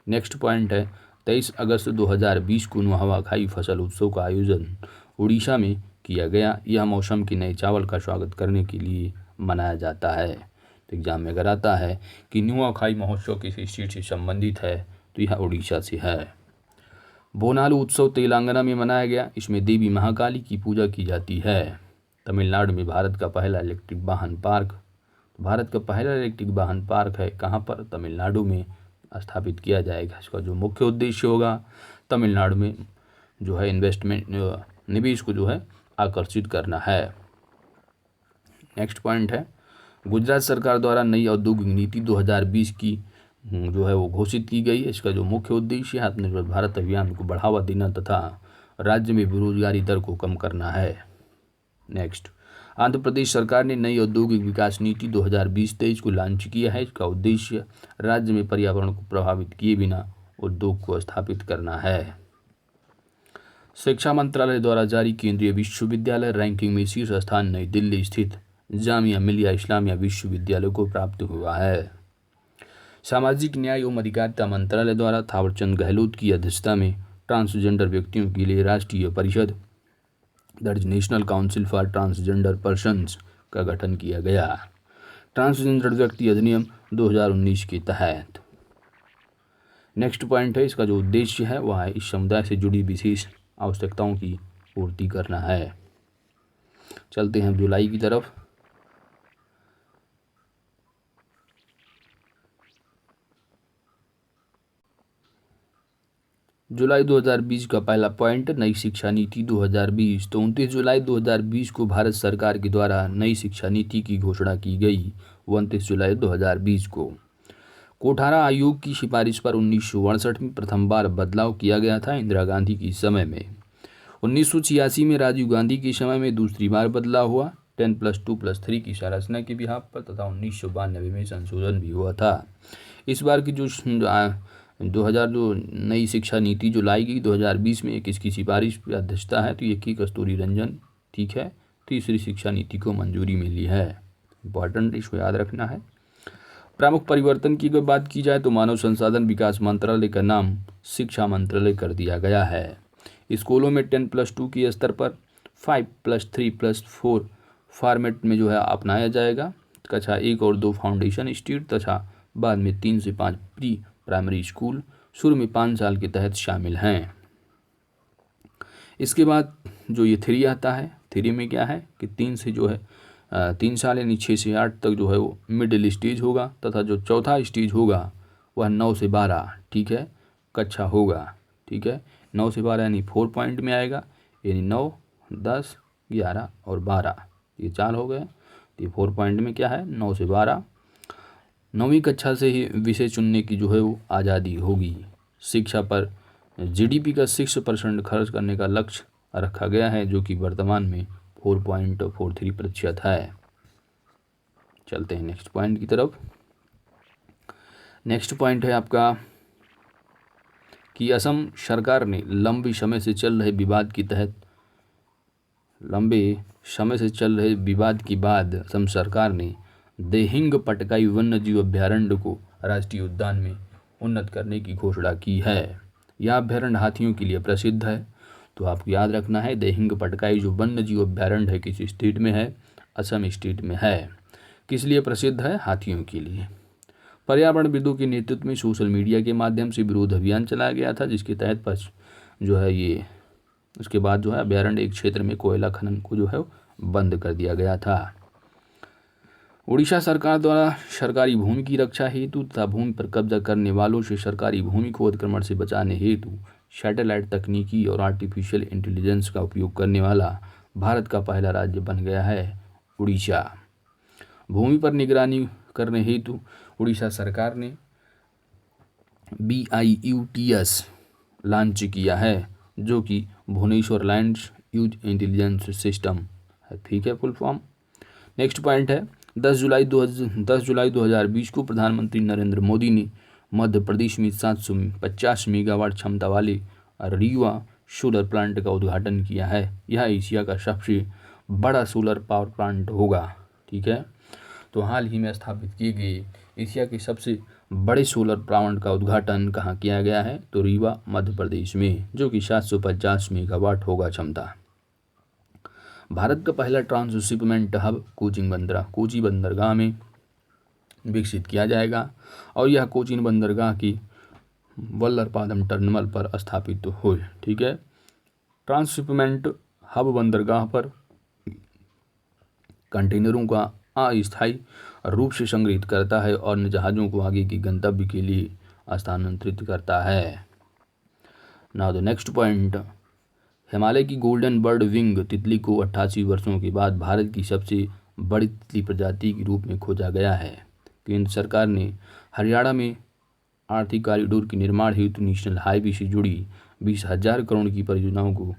नेक्स्ट पॉइंट है 23 अगस्त 2020 को नुआखाई फसल उत्सव का आयोजन उड़ीसा में किया गया। यह मौसम के नए चावल का स्वागत करने के लिए मनाया जाता है। तो एग्जाम में अगर आता है कि नुआखाई महोत्सव किस स्टेट से संबंधित है, तो यह उड़ीसा से है। बोनालू उत्सव तेलंगाना में मनाया गया। इसमें देवी महाकाली की पूजा की जाती है। तमिलनाडु में भारत का पहला इलेक्ट्रिक वाहन पार्क है कहाँ पर? तमिलनाडु में स्थापित किया जाएगा। इसका जो मुख्य उद्देश्य होगा तमिलनाडु में जो है इन्वेस्टमेंट निवेश को जो है आकर्षित करना है। नेक्स्ट पॉइंट है, गुजरात सरकार द्वारा नई औद्योगिक नीति 2020 की जो है वो घोषित की गई है। इसका जो मुख्य उद्देश्य है आत्मनिर्भर भारत अभियान को बढ़ावा देना तथा राज्य में बेरोजगारी दर को कम करना है। नेक्स्ट, आंध्र प्रदेश सरकार ने नई औद्योगिक विकास नीति 2020-23 को लॉन्च किया है। इसका उद्देश्य राज्य में पर्यावरण को प्रभावित किए बिना उद्योग को स्थापित करना है। शिक्षा मंत्रालय द्वारा जारी केंद्रीय विश्वविद्यालय रैंकिंग में शीर्ष स्थान नई दिल्ली स्थित जामिया मिलिया इस्लामिया विश्वविद्यालय को प्राप्त हुआ है। सामाजिक न्याय एवं अधिकारिता मंत्रालय द्वारा थावरचंद गहलोत की अध्यक्षता में ट्रांसजेंडर व्यक्तियों के लिए राष्ट्रीय परिषद दर्ज national council for transgender persons का गठन किया गया। ट्रांसजेंडर व्यक्ति अधिनियम 2019 के तहत। नेक्स्ट पॉइंट है, इसका जो उद्देश्य है वह है इस समुदाय से जुड़ी विशेष आवश्यकताओं की पूर्ति करना है। चलते हैं जुलाई की तरफ। जुलाई 2020 का पहला पॉइंट, नई शिक्षा नीति 2020। तो 29 जुलाई 2020 को भारत सरकार के द्वारा नई शिक्षा नीति की घोषणा की गई। 29 जुलाई 2020 को कोठारा आयोग की सिफारिश पर 1968 में प्रथम बार बदलाव किया गया था इंदिरा गांधी के समय में। 1986 में राजीव गांधी के समय में दूसरी बार बदलाव हुआ 10+2+3 की संरचना के बिहाफ पर तथा 1992 में संशोधन भी हुआ था। इस बार की जो 2000 जो नई शिक्षा नीति जो लाई गई 2020 में एक इसकी सिफारिश पर अध्यक्षता है तो ये की कस्तूरी रंजन, ठीक है। तीसरी शिक्षा नीति को मंजूरी मिली है। इंपॉर्टेंट, इसको याद रखना है। प्रमुख परिवर्तन की अगर बात की जाए तो मानव संसाधन विकास मंत्रालय का नाम शिक्षा मंत्रालय कर दिया गया है। स्कूलों में 10+2 के स्तर पर 5+3+4 फॉर्मेट में जो है अपनाया जाएगा। कक्षा 1 और 2 फाउंडेशन इंस्टीट्यूट तथा बाद में 3 से 5 प्री प्राइमरी स्कूल शुरू में 5 साल के तहत शामिल हैं। इसके बाद जो ये 3 आता है, 3 में क्या है कि 3 से जो है 3 साल यानी 6 से 8 तक जो है वो मिडिल स्टेज होगा तथा जो चौथा स्टेज होगा वह 9 से 12, ठीक है, कक्षा होगा, ठीक है। 9 से 12 यानी 4 पॉइंट में आएगा, यानी 9, 10, 11 और 12 ये 4 हो गए। तो ये 4 पॉइंट में क्या है 9 से 12। 9वीं कक्षा से ही विषय चुनने की जो है वो आज़ादी होगी। शिक्षा पर जीडीपी का 6% खर्च करने का लक्ष्य रखा गया है जो कि वर्तमान में 4.43% है। चलते हैं नेक्स्ट पॉइंट की तरफ। नेक्स्ट पॉइंट है आपका कि असम सरकार ने लंबे समय से चल रहे विवाद के बाद असम सरकार ने देहिंग पटकाई वन्य जीव अभ्यारण्य को राष्ट्रीय उद्यान में उन्नत करने की घोषणा की है। यह अभ्यारण्य हाथियों के लिए प्रसिद्ध है। तो आपको याद रखना है देहिंग पटकाई जो वन्य जीव अभ्यारण्य है किस स्टेट में है, असम स्टेट में है। किस लिए प्रसिद्ध है, हाथियों के लिए। पर्यावरणविदों के नेतृत्व में सोशल मीडिया के माध्यम से विरोध अभियान चलाया गया था जिसके तहत जो है ये उसके बाद जो है अभ्यारण्य एक क्षेत्र में कोयला खनन को जो है बंद कर दिया गया था। उड़ीसा सरकार द्वारा सरकारी भूमि की रक्षा हेतु तथा भूमि पर कब्जा करने वालों से सरकारी भूमि को अतिक्रमण से बचाने हेतु सैटेलाइट तकनीकी और आर्टिफिशियल इंटेलिजेंस का उपयोग करने वाला भारत का पहला राज्य बन गया है उड़ीसा। भूमि पर निगरानी करने हेतु उड़ीसा सरकार ने BIUTS लॉन्च किया है जो कि Bhubaneswar land use intelligence system है, ठीक है, फुल फॉर्म। नेक्स्ट पॉइंट है 10 जुलाई 2020 को प्रधानमंत्री नरेंद्र मोदी ने मध्य प्रदेश में 750 मेगावाट क्षमता वाले रीवा सोलर प्लांट का उद्घाटन किया है। यह एशिया का सबसे बड़ा सोलर पावर प्लांट होगा, ठीक है। तो हाल ही में स्थापित किए गए एशिया के सबसे बड़े सोलर प्लांट का उद्घाटन कहाँ किया गया है, तो रीवा मध्य प्रदेश में, जो कि 750 मेगावाट होगा क्षमता। भारत का पहला ट्रांसशिपमेंट हब कोची बंदरगाह में विकसित किया जाएगा और यह कोचीन बंदरगाह की वल्लरपादम टर्मिनल पर स्थापित हो, ठीक है। ट्रांसशिपमेंट हब बंदरगाह पर कंटेनरों का अस्थायी रूप से संग्रहित करता है और जहाज़ों को आगे की गंतव्य के लिए स्थानांतरित करता है। Now the next point, Himalaya की गोल्डन बर्ड विंग तितली को 88 वर्षों के बाद भारत की सबसे बड़ी तितली प्रजाति के रूप में खोजा गया है। केंद्र सरकार ने हरियाणा में आर्थिक कॉरिडोर के निर्माण हेतु नेशनल हाईवे से जुड़ी 20,000 करोड़ की परियोजनाओं को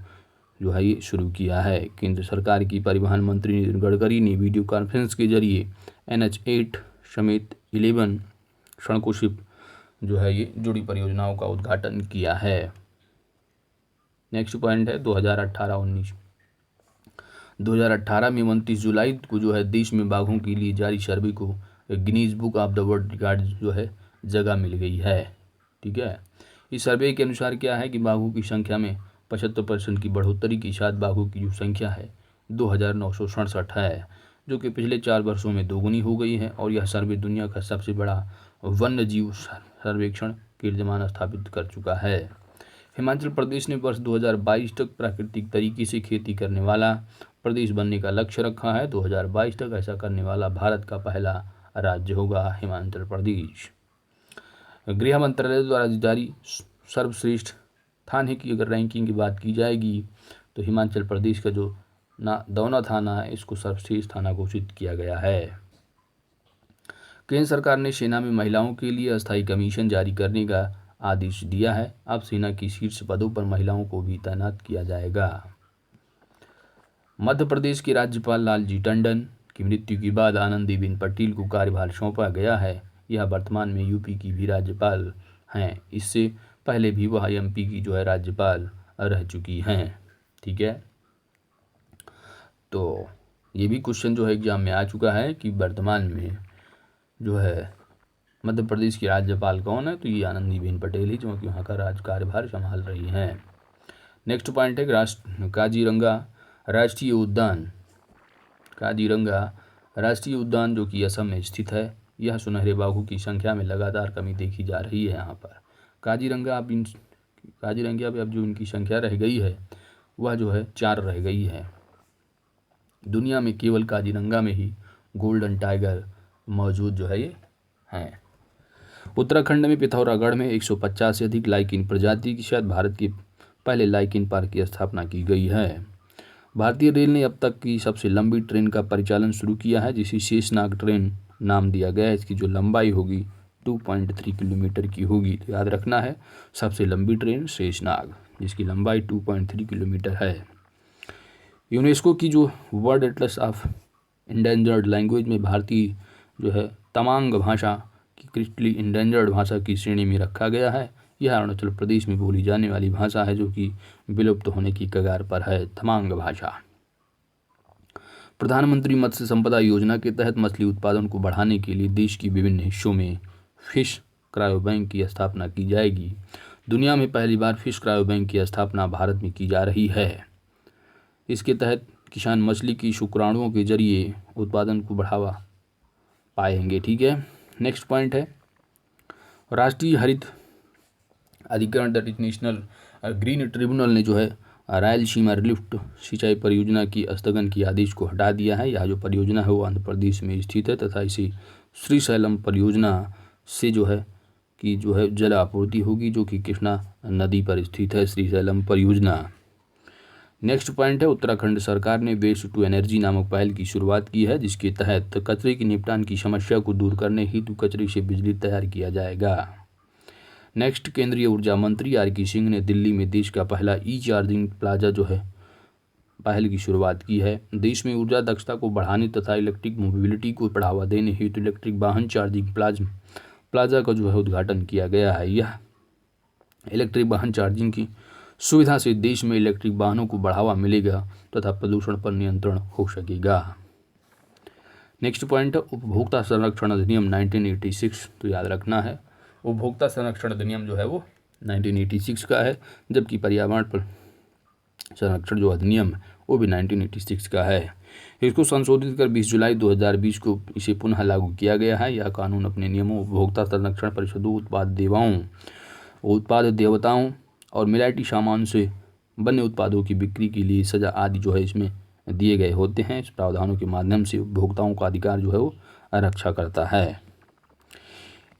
जो है ये शुरू किया है। केंद्र सरकार की परिवहन मंत्री नितिन गडकरी ने वीडियो कॉन्फ्रेंस के जरिए NH8 समेत 11 सड़कों से जो है ये जुड़ी परियोजनाओं का उद्घाटन किया है। नेक्स्ट पॉइंट है 2018-19। 2018 में 29 जुलाई को जो है देश में बाघों के लिए जारी सर्वे को Guinness book of the world record जो है जगह मिल गई है। ठीक है, इस सर्वे के अनुसार क्या है कि बाघों की संख्या में 75% की बढ़ोतरी के साथ बाघों की जो संख्या है 2,967 है, जो कि पिछले 4 वर्षों में दोगुनी हो गई है। और यह सर्वे दुनिया का सबसे बड़ा वन्य जीव सर्वेक्षण कीर्तिमान स्थापित कर चुका है। हिमाचल प्रदेश ने वर्ष 2022 तक प्राकृतिक तरीके से खेती करने वाला प्रदेश बनने का लक्ष्य रखा है। 2022 तक ऐसा करने वाला भारत का पहला राज्य होगा हिमाचल प्रदेश। गृह मंत्रालय द्वारा जारी सर्वश्रेष्ठ थाने की अगर रैंकिंग की बात की जाएगी तो हिमाचल प्रदेश का जो दौना थाना है इसको सर्वश्रेष्ठ थाना घोषित किया गया है। केंद्र सरकार ने सेना में महिलाओं के लिए अस्थायी कमीशन जारी करने का आदेश दिया है। अब सेना की शीर्ष पदों पर महिलाओं को भी तैनात किया जाएगा। मध्य प्रदेश के राज्यपाल लालजी टंडन की मृत्यु के बाद आनंदीबेन पटेल को कार्यभार सौंपा गया है। यह वर्तमान में यूपी की भी राज्यपाल हैं। इससे पहले भी वह MP की जो है राज्यपाल रह चुकी हैं। ठीक है, तो ये भी क्वेश्चन जो है एग्जाम में आ चुका है कि वर्तमान में जो है मध्य प्रदेश की राज्यपाल कौन है, तो ये आनंदीबेन पटेल ही जो कि वहाँ का कार्यभार संभाल रही हैं। नेक्स्ट पॉइंट है काजीरंगा राष्ट्रीय उद्यान। काजीरंगा राष्ट्रीय उद्यान जो कि असम में स्थित है, यह सुनहरे बाघों की संख्या में लगातार कमी देखी जा रही है। यहाँ पर काजीरंगा अब जो इनकी संख्या रह गई है वह जो है 4 रह गई है। दुनिया में केवल काजीरंगा में ही गोल्डन टाइगर मौजूद जो है ये हैं। उत्तराखंड में पिथौरागढ़ में 150 से अधिक लाइकिन प्रजाति के साथ भारत के पहले लाइकिन पार्क की स्थापना की गई है। भारतीय रेल ने अब तक की सबसे लंबी ट्रेन का परिचालन शुरू किया है, जिसे शेषनाग ट्रेन नाम दिया गया है। इसकी जो लंबाई होगी 2.3 किलोमीटर की होगी। तो याद रखना है सबसे लंबी ट्रेन शेषनाग, जिसकी लंबाई 2.3 किलोमीटर है। यूनेस्को की जो world Atlas of endangered language में भारतीय जो है तमांग भाषा की क्रिटिकली इंडेंजर्ड भाषा की श्रेणी में रखा गया है। यह अरुणाचल प्रदेश में बोली जाने वाली भाषा है जो कि विलुप्त होने की कगार पर है, तमांग भाषा। प्रधानमंत्री मत्स्य संपदा योजना के तहत मछली उत्पादन को बढ़ाने के लिए देश की विभिन्न हिस्सों में फिश क्रायो बैंक की स्थापना की जाएगी। दुनिया में पहली बार फिश क्रायो बैंक की स्थापना भारत में की जा रही है। इसके तहत किसान मछली की शुक्राणुओं के जरिए उत्पादन को बढ़ावा पाएंगे। ठीक है, नेक्स्ट पॉइंट है राष्ट्रीय हरित अधिकरण that is national green tribunal ने जो है रायलसीमा लिफ्ट सिंचाई परियोजना की स्थगन के आदेश को हटा दिया है। यह जो परियोजना है वो आंध्र प्रदेश में स्थित है तथा इसे श्रीशैलम परियोजना से जो है जल आपूर्ति होगी, जो कि कृष्णा नदी पर स्थित है श्रीशैलम परियोजना। नेक्स्ट पॉइंट है उत्तराखंड सरकार ने वेस्ट टू एनर्जी नामक पहल की शुरुआत की है, जिसके तहत कचरे के निपटान की समस्या को दूर करने हेतु कचरे से बिजली तैयार किया जाएगा। नेक्स्ट केंद्रीय ऊर्जा मंत्री RK सिंह ने दिल्ली में देश का पहला चार्जिंग प्लाजा जो है पहल की शुरुआत की है। देश में ऊर्जा दक्षता को बढ़ाने तथा इलेक्ट्रिक मोबिलिटी को बढ़ावा देने हेतु इलेक्ट्रिक वाहन चार्जिंग प्लाजा का जो है उद्घाटन किया गया है। यह इलेक्ट्रिक वाहन चार्जिंग की सुविधा से देश में इलेक्ट्रिक वाहनों को बढ़ावा मिलेगा तथा प्रदूषण पर नियंत्रण हो सकेगा। नेक्स्ट पॉइंट है उपभोक्ता संरक्षण अधिनियम 1986। तो याद रखना है उपभोक्ता संरक्षण अधिनियम जो है वो 1986 का है, जबकि पर्यावरण पर संरक्षण जो अधिनियम है वो भी 1986 का है। इसको संशोधित कर 20 जुलाई 2020 को इसे पुनः लागू किया गया है। यह कानून अपने नियमों उपभोक्ता संरक्षण परिषदों उत्पाद देवताओं और मिलावटी सामान से बने उत्पादों की बिक्री के लिए सजा आदि जो है इसमें दिए गए होते हैं। इस प्रावधानों के माध्यम से उपभोक्ताओं का अधिकार जो है वो रक्षा करता है।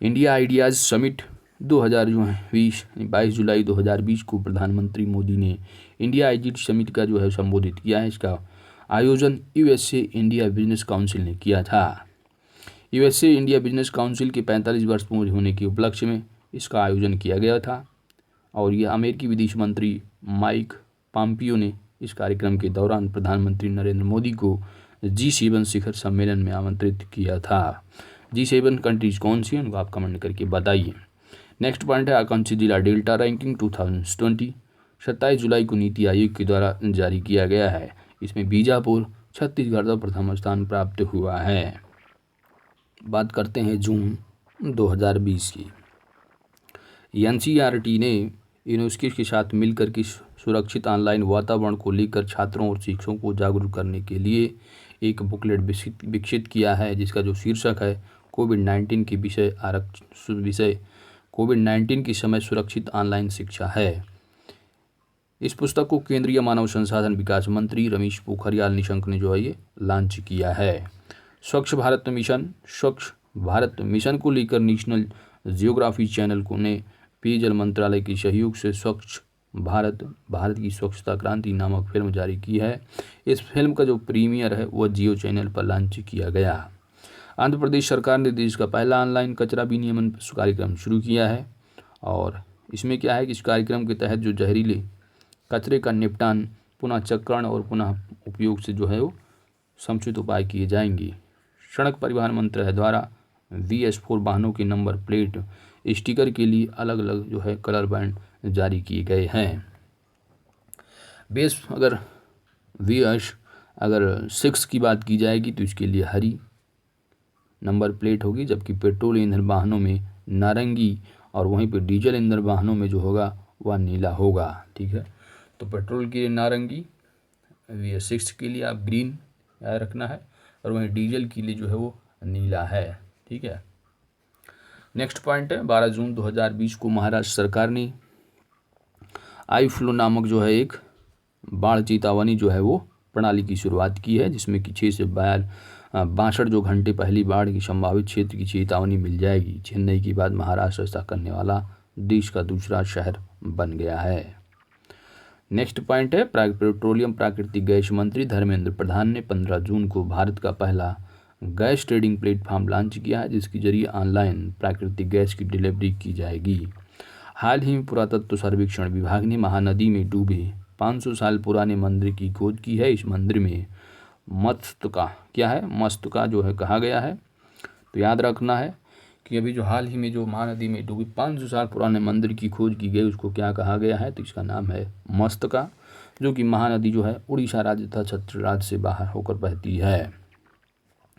इंडिया आइडियाज़ समिट 2000 जो है 22 जुलाई 2020 को प्रधानमंत्री मोदी ने इंडिया आईजीटी समिट का जो है संबोधित किया है। इसका आयोजन यूएसए इंडिया बिजनेस काउंसिल ने किया था। यूएसए इंडिया बिजनेस काउंसिल के 45 वर्ष पूरे होने के उपलक्ष्य में इसका आयोजन किया गया था और यह अमेरिकी विदेश मंत्री माइक पॉम्पियो ने इस कार्यक्रम के दौरान प्रधानमंत्री नरेंद्र मोदी को G7 शिखर सम्मेलन में आमंत्रित किया था। G7 कंट्रीज कौन सी हैं उनको आप कमेंट करके बताइए। नेक्स्ट पॉइंट है आकांक्षी जिला डेल्टा रैंकिंग 2020। 27 जुलाई को नीति आयोग के द्वारा जारी किया गया है। इसमें बीजापुर छत्तीसगढ़ का प्रथम स्थान प्राप्त हुआ है। बात करते हैं जून 2020 की। NCERT ने यूनेस्को के साथ मिलकर के सुरक्षित ऑनलाइन वातावरण को लेकर छात्रों और शिक्षकों को जागरूक करने के लिए एक बुकलेट विकसित किया है, जिसका जो शीर्षक है कोविड-19 के विषय कोविड-19 के समय सुरक्षित ऑनलाइन शिक्षा है। इस पुस्तक को केंद्रीय मानव संसाधन विकास मंत्री रमेश पोखरियाल निशंक ने जो है ये लॉन्च किया है। स्वच्छ भारत मिशन को लेकर नेशनल जियोग्राफी चैनल को ने पेयजल मंत्रालय के सहयोग से स्वच्छ भारत की स्वच्छता क्रांति नामक फिल्म जारी की है। इस फिल्म का जो प्रीमियर है वह जियो चैनल पर लॉन्च किया गया। आंध्र प्रदेश सरकार ने देश का पहला ऑनलाइन कचरा विनियमन कार्यक्रम शुरू किया है और इसमें क्या है कि इस कार्यक्रम के तहत जो जहरीले कचरे का निपटान, पुनः चक्रण और पुनः उपयोग से जो है वो समुचित उपाय किए जाएंगे। सड़क परिवहन मंत्रालय द्वारा VS4 वाहनों के नंबर प्लेट स्टिकर के लिए अलग अलग जो है कलर बैंड जारी किए गए हैं। अगर 6 की बात की जाएगी तो इसके लिए हरी नंबर प्लेट होगी, जबकि पेट्रोल ईंधन वाहनों में नारंगी और वहीं पर डीजल ईंधन वाहनों में जो होगा वह नीला होगा। ठीक है, तो पेट्रोल के लिए नारंगी, VS6 के लिए आप ग्रीन याद रखना है और वहीं डीजल के लिए जो है वो नीला है। ठीक है, नेक्स्ट पॉइंट है 12 जून 2020 को महाराष्ट्र सरकार ने आई फ्लो नामक जो है एक बाढ़ चेतावनी जो है वो प्रणाली की शुरुआत की है, जिसमें कि 6 से 62 जो घंटे पहली बाढ़ की संभावित क्षेत्र की चेतावनी मिल जाएगी। चेन्नई के बाद महाराष्ट्र ऐसा करने वाला देश का दूसरा शहर बन गया है। नेक्स्ट पॉइंट है पेट्रोलियम प्राकृतिक गैस मंत्री धर्मेंद्र प्रधान ने 15 जून को भारत का पहला गैस ट्रेडिंग प्लेटफॉर्म लॉन्च किया है, जिसके जरिए ऑनलाइन प्राकृतिक गैस की डिलीवरी की जाएगी। हाल ही में पुरातत्व सर्वेक्षण विभाग ने महानदी में डूबे 500 साल पुराने मंदिर की खोज की है। इस मंदिर में मस्तका जो है कहा गया है। तो याद रखना है कि अभी जो हाल ही में जो महानदी में डूबी 500 साल पुराने मंदिर की खोज की गई उसको क्या कहा गया है, तो इसका नाम है मस्तका, जो कि महानदी जो है उड़ीसा राज्य तथा छत्तीसगढ़ राज्य से बाहर होकर बहती है।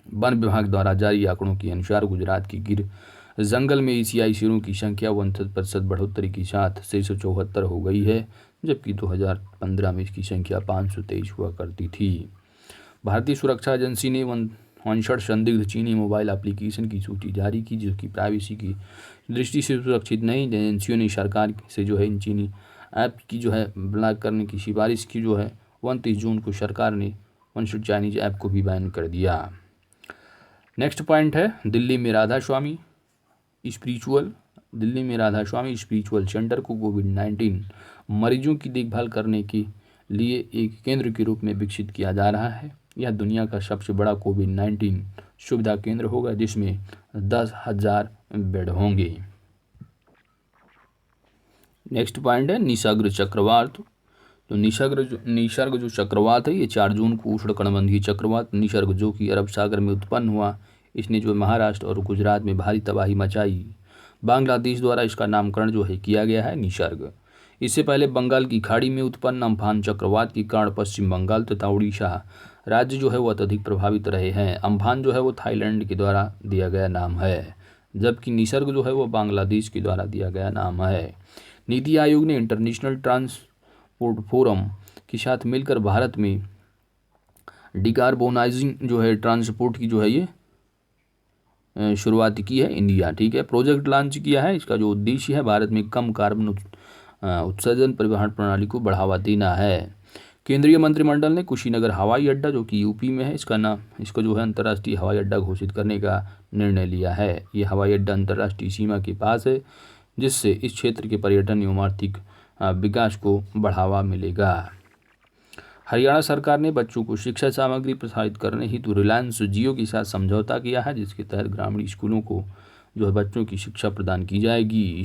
वन विभाग द्वारा जारी आंकड़ों के अनुसार गुजरात की गिर जंगल में एशियाई शेरों की संख्या 69% बढ़ोतरी के साथ 674 हो गई है, जबकि 2015 में इसकी संख्या 523 हुआ करती थी। भारतीय सुरक्षा एजेंसी ने 59 संदिग्ध चीनी मोबाइल एप्लीकेशन की सूची जारी की, जो कि प्राइवेसी की दृष्टि से सुरक्षित नहीं। एजेंसियों ने सरकार से जो है इन चीनी ऐप की जो है ब्लॉक करने की सिफारिश की, जो है 29 जून को सरकार ने 59 चाइनीज ऐप को भी बैन कर दिया। नेक्स्ट पॉइंट है दिल्ली में राधा स्वामी स्पिरिचुअल सेंटर को कोविड-19 मरीजों की देखभाल करने के लिए एक केंद्र के रूप में विकसित किया जा रहा है। यह दुनिया का सबसे बड़ा कोविड-19 सुविधा केंद्र होगा, जिसमें 10,000 बेड होंगे। नेक्स्ट पॉइंट है निसर्ग चक्रवात। तो निसर्ग जो चक्रवात है ये 4 जून को उष्णकटिबंधीय चक्रवात निसर्ग जो कि अरब सागर में उत्पन्न हुआ, इसने जो महाराष्ट्र और गुजरात में भारी तबाही मचाई। बांग्लादेश द्वारा इसका नामकरण जो है किया गया है निसर्ग। इससे पहले बंगाल की खाड़ी में उत्पन्न अम्फान चक्रवात के कारण पश्चिम बंगाल तथा उड़ीसा राज्य जो है वो अत्यधिक प्रभावित रहे हैं। अम्फान जो है वो थाईलैंड के द्वारा दिया गया नाम है, जबकि निसर्ग जो है वो बांग्लादेश के द्वारा दिया गया नाम है। नीति आयोग ने इंटरनेशनल ट्रांसपोर्ट फोरम के साथ मिलकर भारत में डिकार्बोनाइजिंग जो है ट्रांसपोर्ट की जो है ये शुरुआत की है इंडिया। ठीक है, प्रोजेक्ट लॉन्च किया है। इसका जो उद्देश्य है भारत में कम कार्बन उत्सर्जन परिवहन प्रणाली को बढ़ावा देना है। केंद्रीय मंत्रिमंडल ने कुशीनगर हवाई अड्डा जो कि यूपी में है इसको जो है अंतर्राष्ट्रीय हवाई अड्डा घोषित करने का निर्णय लिया है। ये हवाई अड्डा अंतर्राष्ट्रीय सीमा के पास है, जिससे इस क्षेत्र के पर्यटन एवं आर्थिक विकास को बढ़ावा मिलेगा। हरियाणा सरकार ने बच्चों को शिक्षा सामग्री प्रसारित करने हेतु रिलायंस जियो के साथ समझौता किया है, जिसके तहत ग्रामीण स्कूलों को जो है बच्चों की शिक्षा प्रदान की जाएगी।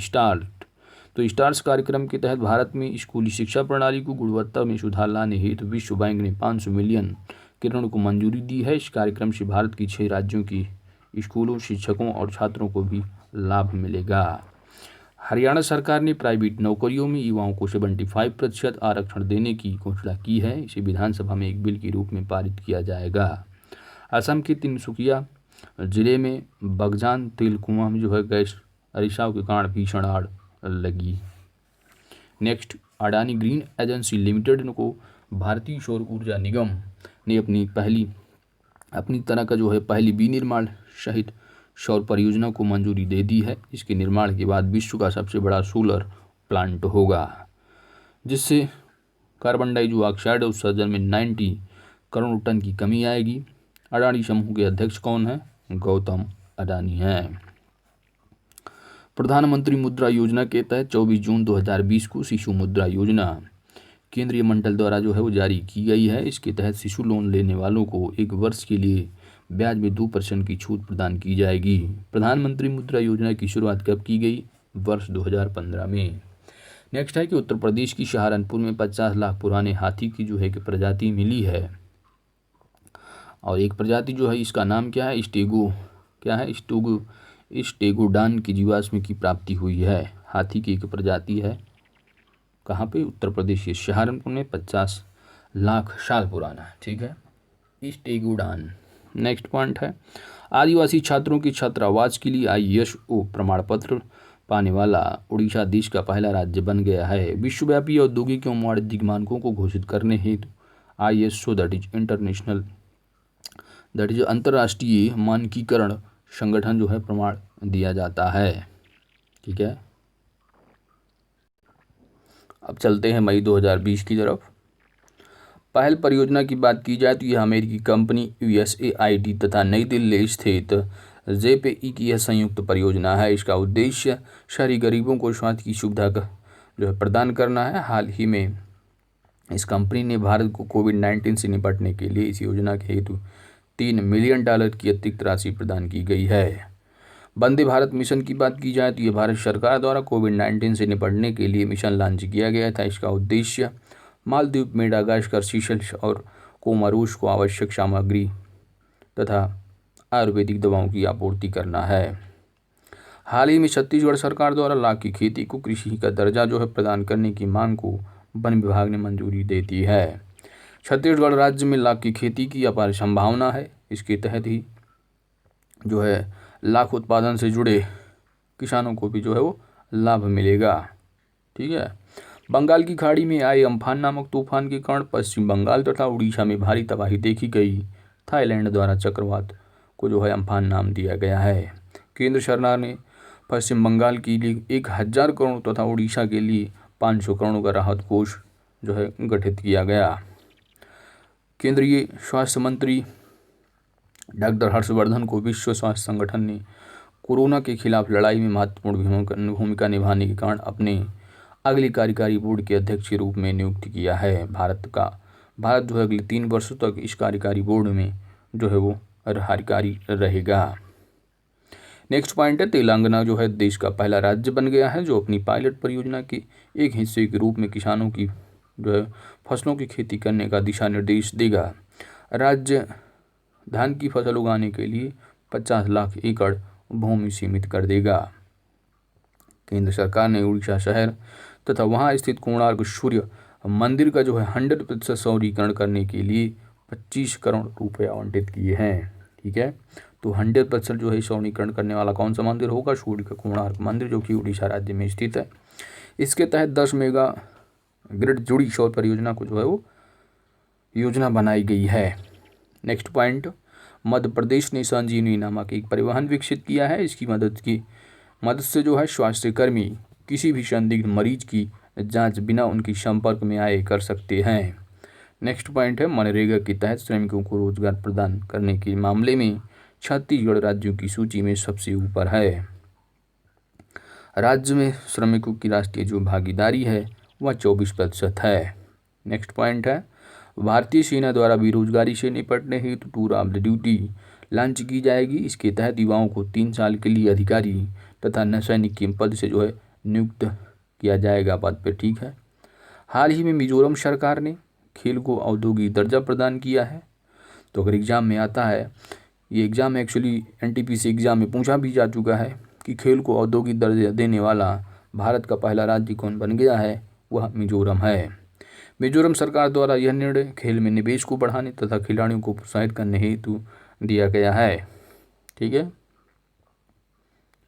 स्टार्स कार्यक्रम के तहत भारत में स्कूली शिक्षा प्रणाली को गुणवत्ता में सुधार लाने हेतु विश्व बैंक ने 500 मिलियन के ऋण को मंजूरी दी है। इस कार्यक्रम से भारत की 6 राज्यों की स्कूलों, शिक्षकों और छात्रों को भी लाभ मिलेगा। हरियाणा सरकार ने प्राइवेट नौकरियों में युवाओं को 75% आरक्षण देने की घोषणा की है। इसे विधानसभा में एक बिल के रूप में पारित किया जाएगा। असम के तिनसुकिया जिले में बगजान तेल कुआं में जो है गैस रिसाव के कारण भीषण आग लगी। Next, Adani green agency limited को भारतीय सौर ऊर्जा निगम ने अपनी तरह का जो है पहली विनिर्माण सहित सौर परियोजना को मंजूरी दे दी है। इसके निर्माण के बाद विश्व का सबसे बड़ा सोलर प्लांट होगा, जिससे कार्बन डाइऑक्साइड उत्सर्जन में 90 करोड़ टन की कमी आएगी। अडानी समूह के अध्यक्ष कौन है? गौतम अडानी हैं। प्रधानमंत्री मुद्रा योजना के तहत 24 जून 2020 को शिशु मुद्रा योजना केंद्रीय मंडल द्वारा जो है वो जारी की गई है। इसके तहत शिशु लोन लेने वालों को 1 वर्ष के लिए ब्याज में 2% की छूट प्रदान की जाएगी। प्रधानमंत्री मुद्रा योजना की शुरुआत कब की गई? वर्ष 2015 में। नेक्स्ट है कि उत्तर प्रदेश की सहारनपुर में 50 लाख पुराने हाथी की जो है कि प्रजाति मिली है, और एक प्रजाति जो है इसका नाम क्या है? स्टेगोडान की जीवाश्म की प्राप्ति हुई है। हाथी की एक प्रजाति है, कहाँ पे? उत्तर प्रदेश के सहारनपुर में 50 लाख साल पुराना है। ठीक है, स्टेगोडान। नेक्स्ट पॉइंट है, आदिवासी छात्रों की छात्रावास के लिए ISO प्रमाण पत्र पाने वाला उड़ीसा देश का पहला राज्य बन गया है। विश्वव्यापी औद्योगिक एवं वाणिज्यिक मानकों को घोषित करने हेतु ISO दैट इज अंतर्राष्ट्रीय मानकीकरण संगठन जो है प्रमाण दिया जाता है। ठीक है, अब चलते हैं मई 2020 की तरफ। पहल परियोजना की बात की जाए तो यह अमेरिकी कंपनी USAID तथा नई दिल्ली स्थित JPE की यह संयुक्त परियोजना है। इसका उद्देश्य शहरी गरीबों को स्वास्थ्य की सुविधा का जो है प्रदान करना है। हाल ही में इस कंपनी ने भारत को कोविड-19 से निपटने के लिए इस योजना के हेतु $3 मिलियन की अतिरिक्त राशि प्रदान की गई है। वंदे भारत मिशन की बात की जाए तो यह भारत सरकार द्वारा कोविड-19 से निपटने के लिए मिशन लॉन्च किया गया था। इसका उद्देश्य मालदीव, मेडागास्कर, सीशेल्स और कोमोरोस को आवश्यक सामग्री तथा आयुर्वेदिक दवाओं की आपूर्ति करना है। हाल ही में छत्तीसगढ़ सरकार द्वारा लाख की खेती को कृषि का दर्जा जो है प्रदान करने की मांग को वन विभाग ने मंजूरी दे दी है। छत्तीसगढ़ राज्य में लाख की खेती की अपार संभावना है। इसके तहत ही जो है लाख उत्पादन से जुड़े किसानों को भी जो है वो लाभ मिलेगा। ठीक है, बंगाल की खाड़ी में आए अम्फान नामक तूफान के कारण पश्चिम बंगाल तथा उड़ीसा में भारी तबाही देखी गई। थाईलैंड द्वारा चक्रवात को जो है अम्फान नाम दिया गया है। केंद्र सरकार ने पश्चिम बंगाल के लिए 1000 करोड़ तथा उड़ीसा के लिए 500 करोड़ का राहत कोष जो है गठित किया गया। केंद्रीय स्वास्थ्य मंत्री डॉक्टर हर्षवर्धन को विश्व स्वास्थ्य संगठन ने कोरोना के खिलाफ लड़ाई में महत्वपूर्ण भूमिका निभाने के कारण अपने अगली कार्यकारी बोर्ड के अध्यक्ष के रूप में नियुक्त किया है। भारत जो है अगले 3 वर्षों तक इस कार्यकारी बोर्ड में जो है वो कार्यकारी रहेगा। नेक्स्ट पॉइंट है, तेलंगाना जो है देश का पहला राज्य बन गया है जो अपनी पायलट परियोजना के एक हिस्से के रूप में किसानों की जो है फसलों की खेती करने का दिशा निर्देश देगा। राज्य धान की फसल उगाने के लिए 50 लाख एकड़ भूमि सीमित कर देगा। केंद्र सरकार ने उड़ीसा शहर तथा वहां स्थित कोणार्क सूर्य मंदिर का जो है 100% सौरीकरण करने के लिए 25 करोड़ रुपए आवंटित किए हैं। ठीक है, तो 100% जो है सौरीकरण करने वाला कौन सा मंदिर होगा? सूर्य का कोणार्क मंदिर, जो कि उड़ीसा राज्य में स्थित है। इसके तहत 10 मेगा ग्रिड जुड़ी सौर परियोजना को जो है वो योजना बनाई गई है। नेक्स्ट पॉइंट, मध्य प्रदेश ने संजीवनी नामक एक परिवहन विकसित किया है। इसकी मदद से जो है स्वास्थ्यकर्मी किसी भी संदिग्ध मरीज की जांच बिना उनकी संपर्क में आए कर सकते हैं। नेक्स्ट पॉइंट है, मनरेगा के तहत श्रमिकों को रोजगार प्रदान करने के मामले में छत्तीसगढ़ राज्यों की सूची में सबसे ऊपर है। राज्य में श्रमिकों की राष्ट्रीय जो भागीदारी है वह 24% है। नेक्स्ट पॉइंट है, भारतीय सेना द्वारा बेरोजगारी से निपटने हेतु tour of the duty launch की जाएगी। इसके तहत युवाओं को 3 साल के लिए अधिकारी तथा नौसैनिक के पद से जो है नियुक्त किया जाएगा पद पे, ठीक है। हाल ही में मिजोरम सरकार ने खेल को औद्योगिक दर्जा प्रदान किया है। तो अगर एग्ज़ाम में आता है, ये एग्ज़ाम एक्चुअली एनटीपीसी एग्ज़ाम में पूछा भी जा चुका है कि खेल को औद्योगिक दर्जा देने वाला भारत का पहला राज्य कौन बन गया है, वह मिजोरम है। मिजोरम सरकार द्वारा यह निर्णय खेल में निवेश को बढ़ाने तथा खिलाड़ियों को प्रोत्साहित करने हेतु दिया गया है, ठीक है।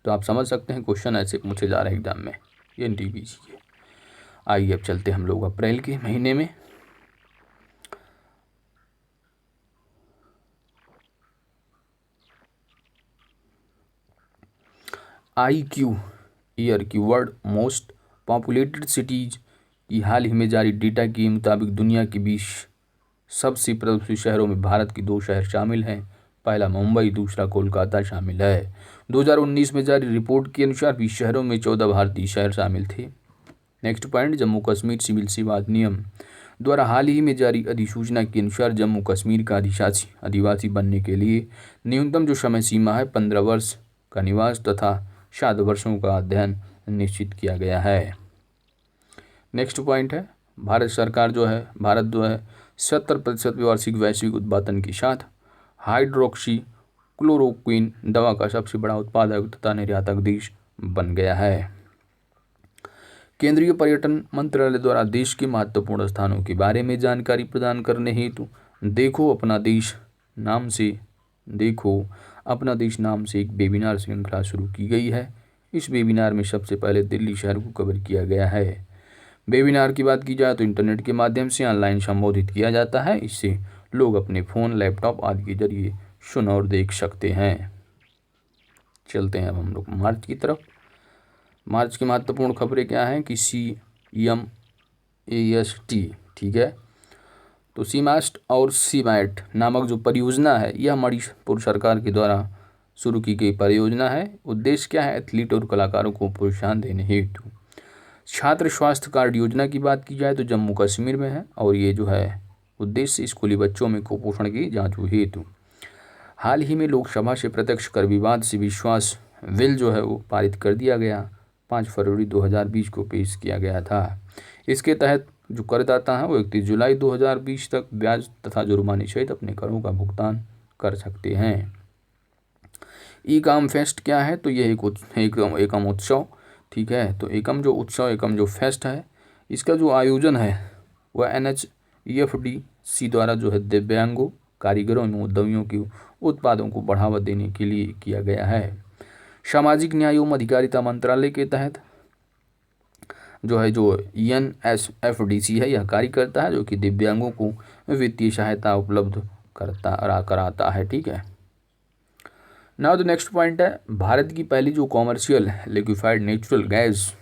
तो आप समझ सकते हैं क्वेश्चन ऐसे पूछे जा रहे हैं एग्जाम में, ये एनटीपीसी के। आइए अब चलते हम लोग अप्रैल के महीने में। IQ ईयर की वर्ल्ड मोस्ट पॉपुलेटेड सिटीज की हाल ही में जारी डेटा के मुताबिक दुनिया के 20 सबसे प्रदूषित शहरों में भारत के 2 शहर शामिल हैं। पहला मुंबई, दूसरा कोलकाता शामिल है। 2019 में जारी रिपोर्ट के अनुसार 20 शहरों में 14 भारतीय शहर शामिल थे। Next point, Jammu Kashmir civil सेवा अधिनियम द्वारा हाल ही में जारी अधिसूचना के अनुसार जम्मू कश्मीर का आदिवासी बनने के लिए न्यूनतम जो समय सीमा है 15 वर्ष का निवास तथा 7 वर्षों का अध्ययन निश्चित किया गया है। नेक्स्ट पॉइंट है, भारत जो है 70% वार्षिक वैश्विक उत्पादन के साथ हाइड्रोक्सी क्लोरोक्विन दवा का सबसे बड़ा उत्पादक तथा निर्यातक देश बन गया है। केंद्रीय पर्यटन मंत्रालय द्वारा देश के महत्वपूर्ण स्थानों के बारे में जानकारी प्रदान करने हेतु देखो अपना देश नाम से एक वेबिनार श्रृंखला शुरू की गई है। इस वेबिनार में सबसे पहले दिल्ली शहर को कवर किया गया है। वेबिनार की बात की जाए तो इंटरनेट के माध्यम से ऑनलाइन संबोधित किया जाता है। इससे लोग अपने फ़ोन, लैपटॉप आदि के जरिए सुन और देख सकते हैं। चलते हैं अब हम लोग मार्च की तरफ। मार्च की महत्वपूर्ण खबरें क्या हैं कि CMAST, ठीक है। तो सीमास्ट और सीमैट नामक जो परियोजना है, यह मणिपुर सरकार के द्वारा शुरू की गई परियोजना है। उद्देश्य क्या है, एथलीट और कलाकारों को प्रोत्साहन देने हेतु। छात्र स्वास्थ्य कार्ड योजना की बात की जाए तो जम्मू कश्मीर में है और ये जो है उद्देश्य स्कूली बच्चों में कुपोषण की जांच हेतु। हाल ही में लोकसभा से प्रत्यक्ष कर विवाद से विश्वास बिल जो है वो पारित कर दिया गया। 5 फरवरी 2020 को पेश किया गया था। इसके तहत जो करदाता हैं वो 31 जुलाई 2020 तक ब्याज तथा जुर्माने सहित अपने करों का भुगतान कर सकते हैं। ई-काम फेस्ट क्या है, तो यह एकम उत्सव, ठीक है। तो एकम जो फेस्ट है, इसका जो आयोजन है वह NHEFDC द्वारा जो है दिव्यांगों, कारीगरों एवं उद्यमियों के उत्पादों को बढ़ावा देने के लिए किया गया है। सामाजिक न्याय एवं अधिकारिता मंत्रालय के तहत जो NSFDC है, यह कार्य करता है जो कि दिव्यांगों को वित्तीय सहायता उपलब्ध कराता है, ठीक है। नाउ द नेक्स्ट पॉइंट है, भारत की पहली जो commercial liquefied natural gas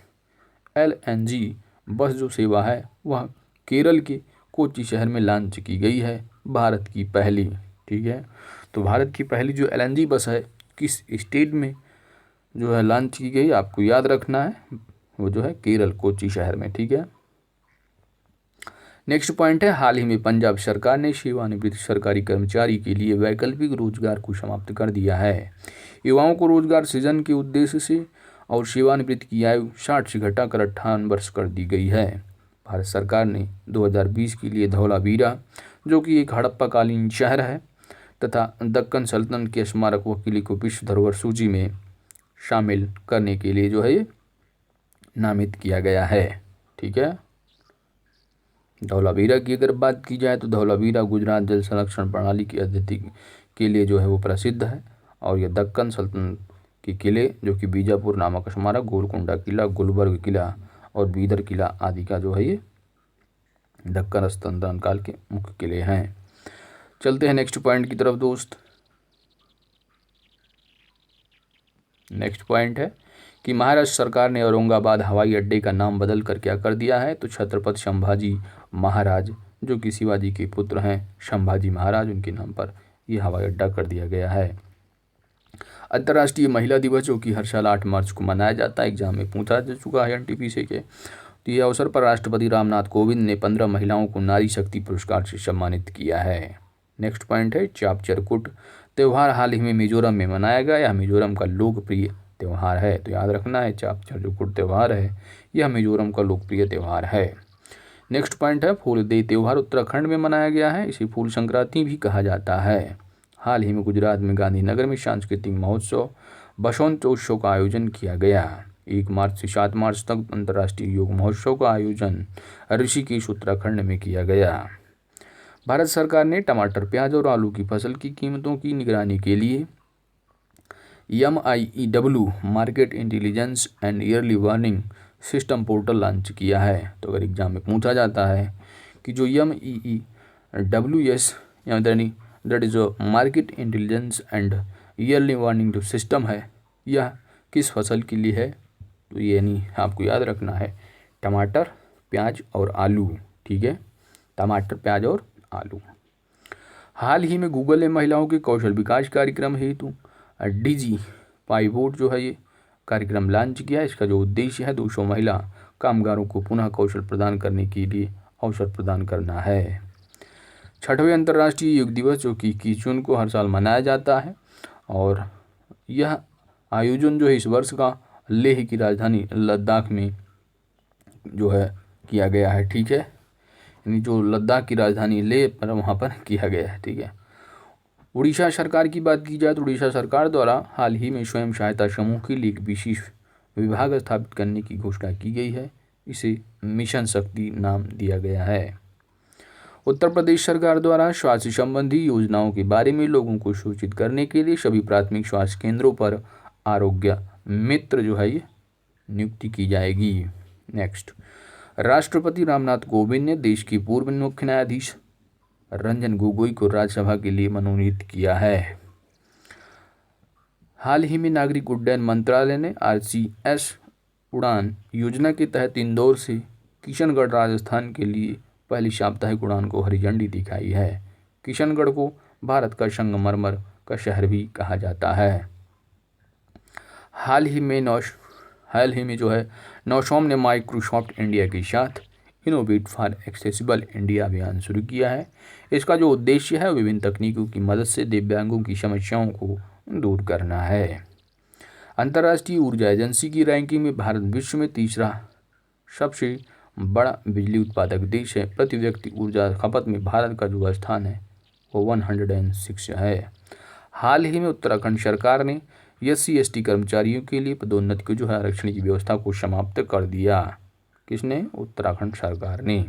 LNG बस जो सेवा है वह केरल के कोच्चि शहर में लॉन्च की गई है। भारत की पहली, ठीक है। तो भारत की पहली जो LNG बस है किस स्टेट में जो है लॉन्च की गई, आपको याद रखना है, वो जो है केरल कोच्चि शहर में, ठीक है। नेक्स्ट पॉइंट है, हाल ही में पंजाब सरकार ने सेवानिवृत्त सरकारी कर्मचारी के लिए वैकल्पिक रोजगार को समाप्त कर दिया है। युवाओं को रोजगार सृजन के उद्देश्य से और सेवानिवृत्त की आयु 60 से घटाकर 58 वर्ष कर दी गई है। भारत सरकार ने 2020 के लिए धौलावीरा जो कि एक हड़प्पाकालीन शहर है तथा दक्कन सल्तनत के स्मारक व किले को विश्व धरोहर सूची में शामिल करने के लिए जो है ये नामित किया गया है, ठीक है। धौलावीरा की अगर बात की जाए तो धौलावीरा गुजरात जल संरक्षण प्रणाली की अद्वितीय के लिए जो है वो प्रसिद्ध है और यह दक्कन सल्तनत के किले जो कि बीजापुर नामक स्मारक, गोलकुंडा किला, गुलबर्ग किला और बीदर किला आदि का जो है ये दक्कन सल्तनत काल के मुख्य किले हैं। चलते हैं नेक्स्ट पॉइंट की तरफ दोस्त। नेक्स्ट पॉइंट है कि महाराष्ट्र सरकार ने औरंगाबाद हवाई अड्डे का नाम बदल कर क्या कर दिया है, तो छत्रपति संभाजी महाराज जो कि शिवाजी के पुत्र हैं संभाजी महाराज, उनके नाम पर यह हवाई अड्डा कर दिया गया है। अंतर्राष्ट्रीय महिला दिवस जो कि हर साल 8 मार्च को मनाया जाता है, एग्जाम में पूछा जा चुका है एनटीपीसी के। तो ये अवसर पर राष्ट्रपति रामनाथ कोविंद ने 15 महिलाओं को नारी शक्ति पुरस्कार से सम्मानित किया है। नेक्स्ट पॉइंट है चापचरकुट त्यौहार हाल ही में मिजोरम में मनाया गया। यह मिजोरम का लोकप्रिय त्यौहार है, तो याद रखना है चापचरकुट त्यौहार है यह मिजोरम का लोकप्रिय त्यौहार है। नेक्स्ट पॉइंट है फूलदेई त्यौहार उत्तराखंड में मनाया गया है, इसे फूल संक्रांति भी कहा जाता है। हाल ही में गुजरात में गांधीनगर में सांस्कृतिक महोत्सव बसंतोत्सव का आयोजन किया गया। 1 मार्च से 7 मार्च तक अंतर्राष्ट्रीय योग महोत्सव का आयोजन ऋषिकेश उत्तराखंड में किया गया। भारत सरकार ने टमाटर, प्याज और आलू की फसल की कीमतों की निगरानी के लिए MIEW market intelligence and yearly warning system portal launch किया है। तो अगर एग्जाम में पूछा जाता है कि जो MEEWS यानी that is market intelligence and yearly warning जो सिस्टम है यह किस फसल के लिए है, तो ये नहीं आपको याद रखना है टमाटर, प्याज और आलू। ठीक है, टमाटर, प्याज और आलू। हाल ही में गूगल ने महिलाओं के कौशल विकास कार्यक्रम हेतु DG पाइवोट जो है ये कार्यक्रम लॉन्च किया है। इसका जो उद्देश्य है 200 महिला कामगारों को पुनः कौशल प्रदान करने के लिए अवसर प्रदान करना है। 6वें अंतर्राष्ट्रीय योग दिवस जो कि 21 जून को हर साल मनाया जाता है और यह आयोजन जो है इस वर्ष का लेह की राजधानी लद्दाख में जो है किया गया है। ठीक है, यानी जो लद्दाख की राजधानी लेह पर वहाँ पर किया गया है। ठीक है, उड़ीसा सरकार की बात की जाए तो उड़ीसा सरकार द्वारा हाल ही में स्वयं सहायता समूह के लिए एक विशेष विभाग स्थापित करने की घोषणा की गई है। इसे मिशन शक्ति नाम दिया गया है। उत्तर प्रदेश सरकार द्वारा स्वास्थ्य संबंधी योजनाओं के बारे में लोगों को सूचित करने के लिए सभी प्राथमिक स्वास्थ्य केंद्रों पर आरोग्य मित्र जो है ये नियुक्ति की जाएगी। नेक्स्ट, राष्ट्रपति रामनाथ कोविंद ने देश के पूर्व मुख्य न्यायाधीश रंजन गोगोई को राज्यसभा के लिए मनोनीत किया है। हाल ही में नागरिक उड्डयन मंत्रालय ने RCS उड़ान योजना के तहत इंदौर से किशनगढ़ राजस्थान के लिए पहली साप्ताहिक उड़ान को हरी झंडी दिखाई है। किशनगढ़ को भारत का संगमरमर का शहर भी कहा जाता है। हाल ही में जो है नौशोम ने माइक्रोसॉफ्ट इंडिया के साथ इनोवेट फॉर एक्सेसिबल इंडिया अभियान शुरू किया है। इसका जो उद्देश्य है विभिन्न तकनीकों की मदद से दिव्यांगों की समस्याओं को दूर करना है। अंतर्राष्ट्रीय ऊर्जा एजेंसी की रैंकिंग में भारत विश्व में तीसरा सबसे बड़ा बिजली उत्पादक देश है। प्रति व्यक्ति ऊर्जा खपत में भारत का जो स्थान है वो 106 है। हाल ही में उत्तराखंड सरकार ने SC/ST कर्मचारियों के लिए पदोन्नति को जो है आरक्षण की व्यवस्था को समाप्त कर दिया। किसने? उत्तराखंड सरकार ने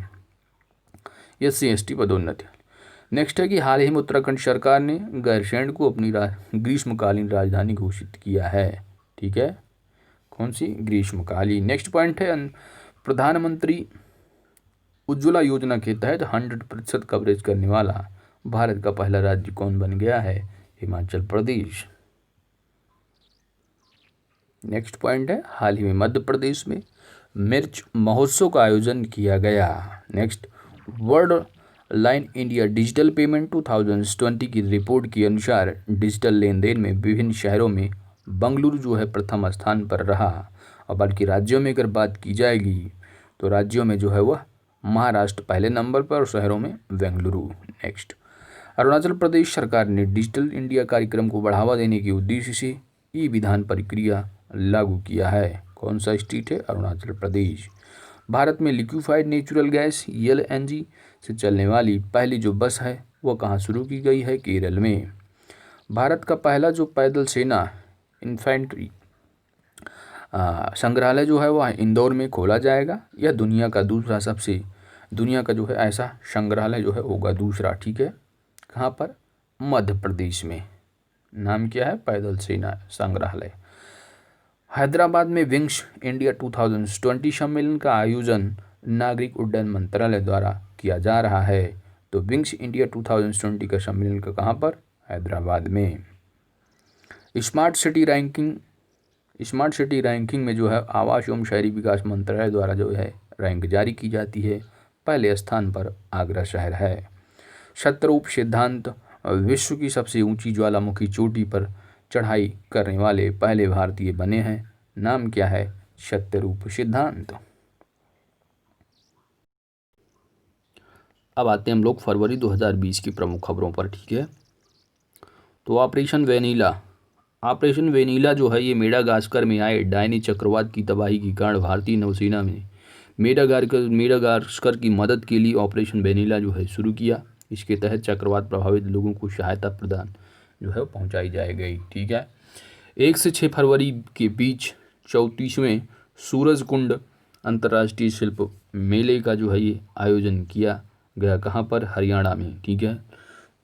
SC/ST पदोन्नति। नेक्स्ट है कि हाल ही में उत्तराखंड सरकार ने गैरसैंण को अपनी ग्रीष्मकालीन राजधानी घोषित किया है। ठीक है, कौन सी? ग्रीष्मकालीन। नेक्स्ट पॉइंट है प्रधानमंत्री उज्ज्वला योजना के तहत 100% कवरेज करने वाला भारत का पहला राज्य कौन बन गया है? हिमाचल प्रदेश। नेक्स्ट पॉइंट है हाल ही में मध्य प्रदेश में मिर्च महोत्सव का आयोजन किया गया। Next, world line India digital payment 2020 की रिपोर्ट के अनुसार डिजिटल लेन देन में विभिन्न शहरों में बंगलुरु जो है प्रथम स्थान पर रहा। और बल्कि राज्यों में अगर बात की जाएगी तो राज्यों में जो है वह महाराष्ट्र पहले नंबर पर और शहरों में बेंगलुरु। नेक्स्ट, अरुणाचल प्रदेश सरकार ने डिजिटल इंडिया कार्यक्रम को बढ़ावा देने के उद्देश्य से ई-विधान प्रक्रिया लागू किया है। कौन सा स्टेट है? अरुणाचल प्रदेश। भारत में लिक्विफाइड नेचुरल गैस LNG से चलने वाली पहली जो बस है वह कहाँ शुरू की गई है? केरल में। भारत का पहला जो पैदल सेना इन्फेंट्री संग्रहालय जो है वह इंदौर में खोला जाएगा। यह दुनिया का जो है ऐसा संग्रहालय जो है होगा दूसरा। ठीक है, कहाँ पर? मध्य प्रदेश में। नाम क्या है? पैदल सेना संग्रहालय। हैदराबाद में विंग्स इंडिया 2020 सम्मेलन का आयोजन नागरिक उड्डयन मंत्रालय द्वारा किया जा रहा है। तो विंग्स इंडिया 2020 का सम्मेलन का कहाँ पर? हैदराबाद में। स्मार्ट सिटी रैंकिंग में जो है आवास एवं शहरी विकास मंत्रालय द्वारा जो है रैंक जारी की जाती है। पहले स्थान पर आगरा शहर है। शतरूप सिद्धांत विश्व की सबसे ऊंची ज्वालामुखी चोटी पर चढ़ाई करने वाले पहले भारतीय बने हैं। नाम क्या है? सत्यरूप सिद्धांत। अब आते हैं हम लोग फरवरी 2020 की प्रमुख खबरों पर। ठीक है, तो ऑपरेशन वेनिला जो है ये मेडागास्कर में आए डायनी चक्रवात की तबाही के कारण भारतीय नौसेना में मेडागास्कर की मदद के लिए ऑपरेशन वेनिला जो है शुरू किया। इसके तहत चक्रवात प्रभावित लोगों को सहायता प्रदान जो है पहुंचाई जाएगी। ठीक है, 1 से 6 फरवरी के बीच 34वें सूरजकुंड अंतर्राष्ट्रीय शिल्प मेले का जो है ये आयोजन किया गया। कहाँ पर? हरियाणा में। ठीक है,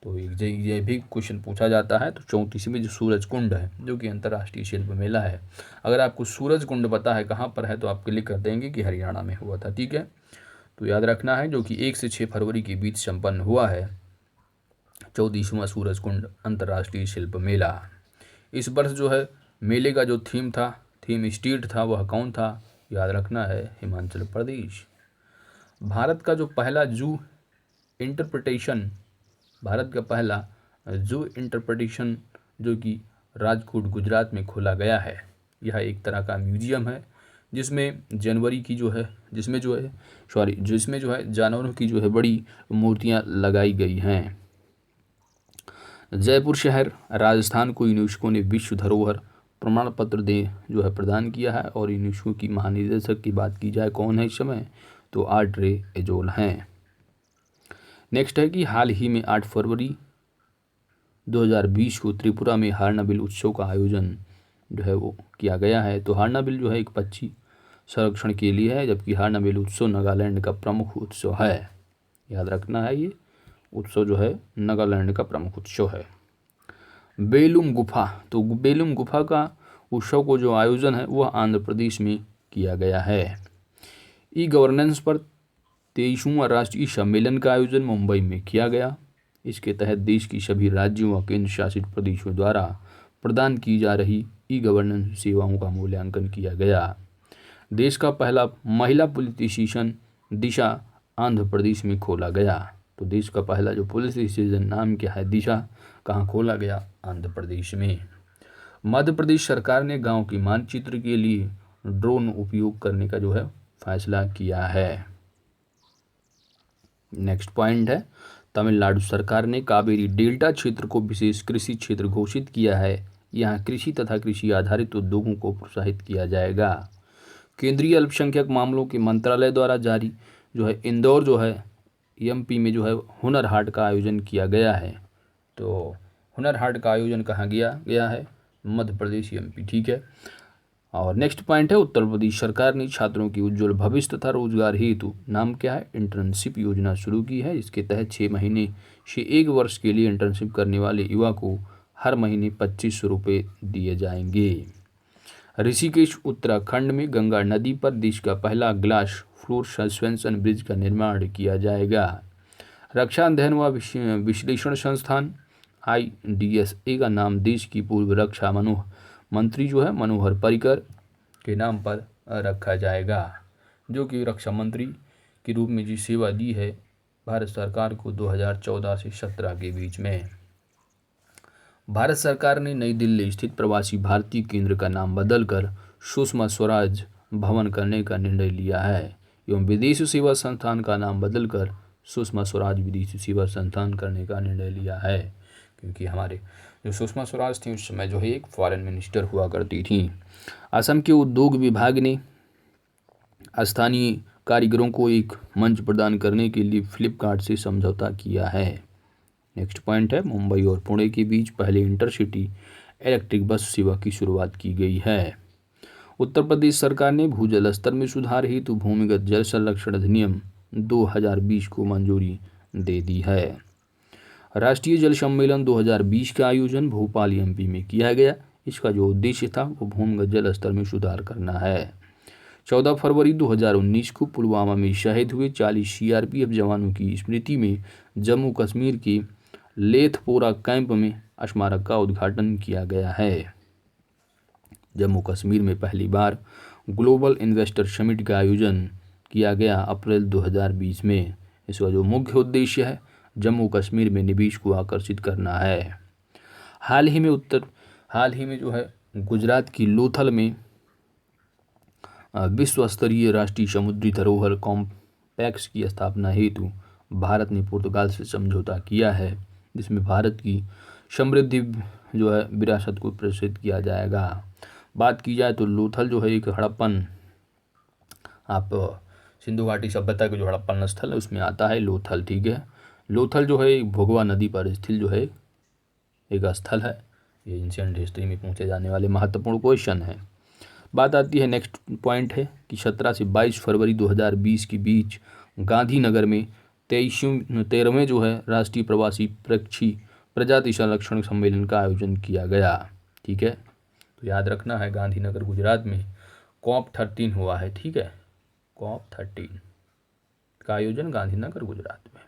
तो ये भी क्वेश्चन पूछा जाता है। तो 34वें जो सूरजकुंड है जो कि अंतर्राष्ट्रीय शिल्प मेला है, अगर आपको सूरजकुंड पता है कहाँ पर है तो आप क्लिक कर देंगे कि हरियाणा में हुआ था। ठीक है, तो याद रखना है, जो कि 1 से 6 फरवरी के बीच संपन्न हुआ है 34वां सूरजकुंड अंतर्राष्ट्रीय शिल्प मेला। इस वर्ष जो है मेले का जो थीम स्टेट था वह कौन था? याद रखना है, हिमाचल प्रदेश। भारत का पहला जू इंटरप्रिटेशन जो कि राजकोट गुजरात में खोला गया है। यह एक तरह का म्यूजियम है जिसमें जानवरों की जो है बड़ी मूर्तियां लगाई गई हैं। जयपुर शहर राजस्थान को यूनेस्को ने विश्व धरोहर प्रमाण पत्र प्रदान किया है। और यूनेस्को की महानिदेशक की बात की जाए कौन है इस समय, तो ऑड्रे एजोल हैं। नेक्स्ट है कि हाल ही में 8 फरवरी 2020 को त्रिपुरा में हार्नबिल उत्सव का आयोजन जो है वो किया गया है। तो हार्नबिल जो है एक पक्षी संरक्षण के लिए है, जबकि हार्नबिल उत्सव नागालैंड का प्रमुख उत्सव है। याद रखना है, ये उत्सव जो है नागालैंड का प्रमुख उत्सव है। बेलूम गुफा, तो बेलूम गुफा का उत्सव को जो आयोजन है वह आंध्र प्रदेश में किया गया है। ई गवर्नेंस पर 23वां राष्ट्रीय सम्मेलन का आयोजन मुंबई में किया गया। इसके तहत देश की सभी राज्यों व केंद्र शासित प्रदेशों द्वारा प्रदान की जा रही ई गवर्नेंस सेवाओं का मूल्यांकन किया गया। देश का पहला महिला पुलिस स्टेशन दिशा आंध्र प्रदेश में खोला गया। तो देश का पहला जो पुलिस स्टेशन नाम क्या है? दिशा। कहाँ खोला गया? आंध्र प्रदेश में। मध्य प्रदेश सरकार ने गांव की मानचित्र के लिए ड्रोन उपयोग करने का जो है फैसला किया है। नेक्स्ट पॉइंट है, तमिलनाडु सरकार ने कावेरी डेल्टा क्षेत्र को विशेष कृषि क्षेत्र घोषित किया है। यहाँ कृषि तथा कृषि आधारित उद्योगों को प्रोत्साहित किया जाएगा। केंद्रीय अल्पसंख्यक मामलों के मंत्रालय द्वारा जारी जो है इंदौर जो है एमपी में जो है हुनर हाट का आयोजन किया गया है। तो हुनर हाट का आयोजन कहाँ गया है? मध्य प्रदेश एमपी। ठीक है, और नेक्स्ट पॉइंट है, उत्तर प्रदेश सरकार ने छात्रों की उज्जवल भविष्य तथा रोजगार हेतु नाम क्या है? इंटर्नशिप योजना शुरू की है। इसके तहत 6 महीने से 1 वर्ष के लिए इंटर्नशिप करने वाले युवा को हर महीने 2500 रुपये दिए जाएंगे। ऋषिकेश उत्तराखंड में गंगा नदी पर देश का पहला ग्लास फ्लोर सस्पेंशन ब्रिज का निर्माण किया जाएगा। रक्षा अध्ययन व विश्लेषण संस्थान IDSA का नाम देश की पूर्व रक्षा मंत्री जो है मनोहर पर्रिकर के नाम पर रखा जाएगा, जो कि रक्षा मंत्री के रूप में जी सेवा दी है भारत सरकार को 2014 से 17 के बीच में। भारत सरकार ने नई दिल्ली स्थित प्रवासी भारतीय केंद्र का नाम बदलकर सुषमा स्वराज भवन करने का निर्णय लिया है एवं विदेश सेवा संस्थान का नाम बदलकर सुषमा स्वराज विदेश सेवा संस्थान करने का निर्णय लिया है, क्योंकि हमारे जो सुषमा स्वराज थी उस समय जो है एक फॉरेन मिनिस्टर हुआ करती थी। असम के उद्योग विभाग ने स्थानीय कारीगरों को एक मंच प्रदान करने के लिए फ्लिपकार्ट से समझौता किया है। नेक्स्ट पॉइंट है, मुंबई और पुणे के बीच पहले इंटरसिटी इलेक्ट्रिक बस सेवा की शुरुआत की गई है। उत्तर प्रदेश सरकार ने भूजल स्तर में सुधार हेतु भूमिगत जल संरक्षण अधिनियम 2020 को मंजूरी दे दी है। राष्ट्रीय जल सम्मेलन 2020 का आयोजन भोपाल एमपी में किया गया। इसका जो उद्देश्य था वो भूमिगत जल स्तर में सुधार करना है। 14 फरवरी 2019 को पुलवामा में शहीद हुए 40 CRPF जवानों की स्मृति में जम्मू कश्मीर के लेथपोरा कैंप में स्मारक का उद्घाटन किया गया है। जम्मू कश्मीर में पहली बार ग्लोबल इन्वेस्टर समिट का आयोजन किया गया अप्रैल 2020 में। इसका जो मुख्य उद्देश्य है जम्मू कश्मीर में निवेश को आकर्षित करना है। हाल ही में हाल ही में जो है गुजरात की लोथल में विश्व स्तरीय राष्ट्रीय समुद्री धरोहर कॉम्प्लेक्स की स्थापना हेतु भारत ने पुर्तगाल से समझौता किया है, जिसमें भारत की समृद्धि जो है विरासत को प्रदर्शित किया जाएगा। बात की जाए तो लोथल जो है एक हड़प्पन, आप सिंधु घाटी सभ्यता के जो हड़प्पन स्थल है उसमें आता है लोथल। ठीक है, लोथल जो है एक भोगवा नदी पर स्थित जो है एक स्थल है। ये एंशिएंट हिस्ट्री में पूछे जाने वाले महत्वपूर्ण क्वेश्चन है। बात आती है, नेक्स्ट पॉइंट है कि 17 से 22 फरवरी 2020 के बीच गांधीनगर में 13वें जो है राष्ट्रीय प्रवासी पक्षी प्रजाति संरक्षण सम्मेलन का आयोजन किया गया। ठीक है, तो याद रखना है गांधीनगर गुजरात में COP13 हुआ है। ठीक है, COP13 का आयोजन गांधीनगर गुजरात में।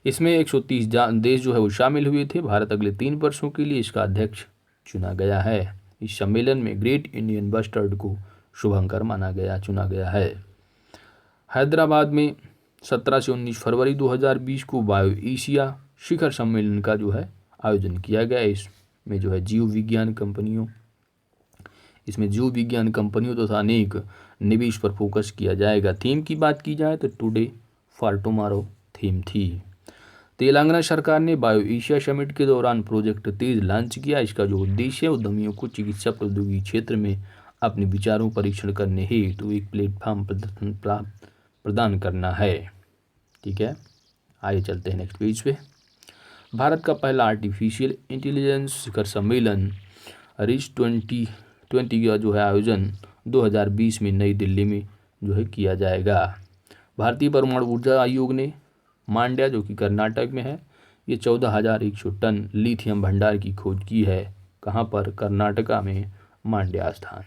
इसमें 130 देश जो है वो शामिल हुए थे। भारत अगले 3 वर्षों के लिए इसका अध्यक्ष चुना गया है। इस सम्मेलन में ग्रेट इंडियन बस्टर्ड को शुभंकर चुना गया है। हैदराबाद में 17 से 19 फरवरी 2020 को बायो एशिया शिखर सम्मेलन का जो है आयोजन किया गया। इसमें जो है जीव विज्ञान कंपनियों तथा अनेक निवेश पर फोकस किया जाएगा। थीम की बात की जाए तो टुडे फॉर टुमारो थीम थी। तेलंगाना सरकार ने बायो एशिया समिट के दौरान प्रोजेक्ट तेज लॉन्च किया। इसका जो उद्देश्य है उद्यमियों को चिकित्सा प्रौद्योगिकी क्षेत्र में अपने विचारों परीक्षण करने हेतु एक प्लेटफॉर्म प्रदान करना है। ठीक है, आगे चलते हैं नेक्स्ट पेज पे। भारत का पहला आर्टिफिशियल इंटेलिजेंस शिखर सम्मेलन रिच 2020 का जो है आयोजन 2020 में नई दिल्ली में जो है किया जाएगा। भारतीय परमाणु ऊर्जा आयोग ने मांड्या जो कि कर्नाटक में है, ये 14,100 टन लिथियम भंडार की खोज की है। कहाँ पर? कर्नाटका में मांड्या स्थान।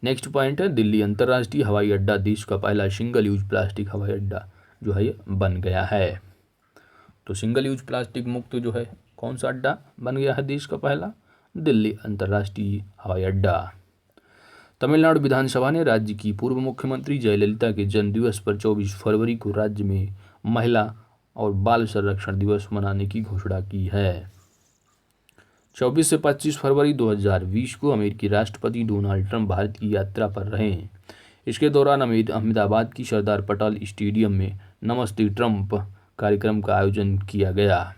नेक्स्ट पॉइंट है, दिल्ली अंतर्राष्ट्रीय हवाई अड्डा देश का पहला सिंगल यूज प्लास्टिक हवाई अड्डा जो है ये बन गया है। तो सिंगल यूज प्लास्टिक मुक्त जो है कौन सा अड्डा बन गया है देश का पहला? दिल्ली अंतर्राष्ट्रीय हवाई अड्डा। तमिलनाडु विधानसभा ने राज्य की पूर्व मुख्यमंत्री जयललिता के जन्मदिवस पर 24 फरवरी को राज्य में महिला और बाल संरक्षण दिवस मनाने की घोषणा की है। 24 से 25 फरवरी 2020 को अमेरिकी राष्ट्रपति डोनाल्ड ट्रंप भारत की यात्रा पर रहे। इसके दौरान अहमदाबाद की सरदार पटेल स्टेडियम में नमस्ते ट्रंप कार्यक्रम का आयोजन किया गया।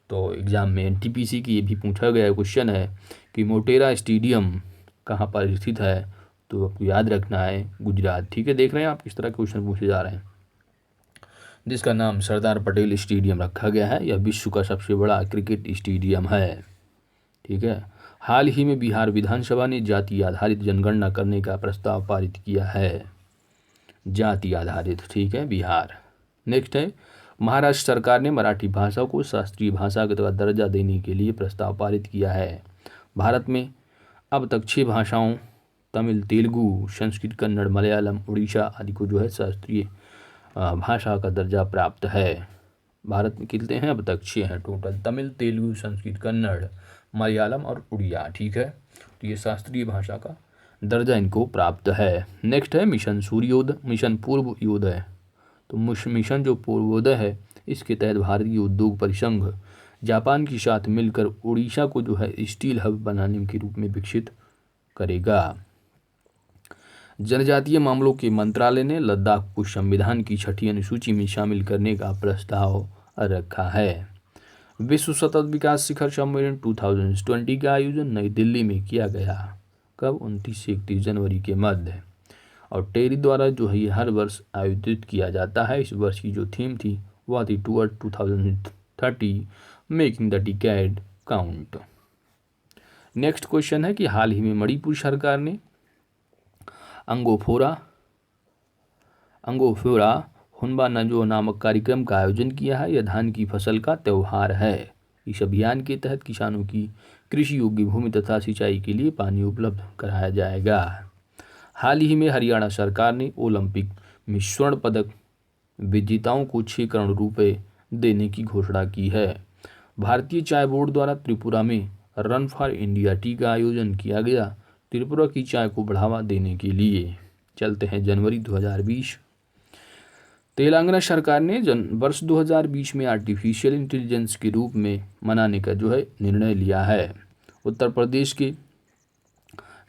तो एग्जाम में NTPC की ये भी पूछा गया क्वेश्चन है कि मोटेरा स्टेडियम कहाँ पर स्थित है, तो आपको याद रखना है गुजरात। ठीक है, देख रहे हैं आप किस तरह के क्वेश्चन पूछे जा रहे हैं, जिसका नाम सरदार पटेल स्टेडियम रखा गया है। यह विश्व का सबसे बड़ा क्रिकेट स्टेडियम है। ठीक है, हाल ही में बिहार विधानसभा ने जाति आधारित जनगणना करने का प्रस्ताव पारित किया है। जाति आधारित, ठीक है, बिहार। नेक्स्ट है, महाराष्ट्र सरकार ने मराठी भाषा को शास्त्रीय भाषा का दर्जा देने के लिए प्रस्ताव पारित किया है। भारत में अब तक 6 भाषाओं तमिल, तेलुगु, संस्कृत, कन्नड़, मलयालम, उड़ीसा आदि को जो है शास्त्रीय भाषा का दर्जा प्राप्त है। भारत में कितने हैं? अब तक 6 हैं टोटल, तमिल, तेलुगु, संस्कृत, कन्नड़, मलयालम और उड़िया। ठीक है, तो ये शास्त्रीय भाषा का दर्जा इनको प्राप्त है। नेक्स्ट है मिशन सूर्योदय, मिशन पूर्वोदय। तो मिशन जो पूर्वोदय है इसके तहत भारतीय उद्योग परिसंघ जापान के साथ मिलकर उड़ीसा को जो है स्टील हब बनाने के रूप में विकसित करेगा। जनजातीय मामलों के मंत्रालय ने लद्दाख को संविधान की 6ठी अनुसूची में शामिल करने का प्रस्ताव रखा है। विश्व सतत विकास शिखर सम्मेलन 2020 का आयोजन नई दिल्ली में किया गया। कब? 29 से 31 जनवरी के मध्य। और टेरी द्वारा जो है ये हर वर्ष आयोजित किया जाता है। इस वर्ष की जो थीम थी वह थी toward 2030 making the decade count. Next question है कि हाल ही में मणिपुर सरकार ने अंगोफोरा हुनबा नजो नामक कार्यक्रम का आयोजन किया है। यह धान की फसल का त्यौहार है। इस अभियान के तहत किसानों की कृषि योग्य भूमि तथा सिंचाई के लिए पानी उपलब्ध कराया जाएगा। हाल ही में हरियाणा सरकार ने ओलंपिक में स्वर्ण पदक विजेताओं को 6 करोड़ रुपए देने की घोषणा की है। भारतीय चाय बोर्ड द्वारा त्रिपुरा में रन फॉर इंडिया टी का आयोजन किया गया, त्रिपुरा की चाय को बढ़ावा देने के लिए। चलते हैं जनवरी 2020। तेलंगाना सरकार ने वर्ष 2020 में आर्टिफिशियल इंटेलिजेंस के रूप में मनाने का जो है निर्णय लिया है। उत्तर प्रदेश के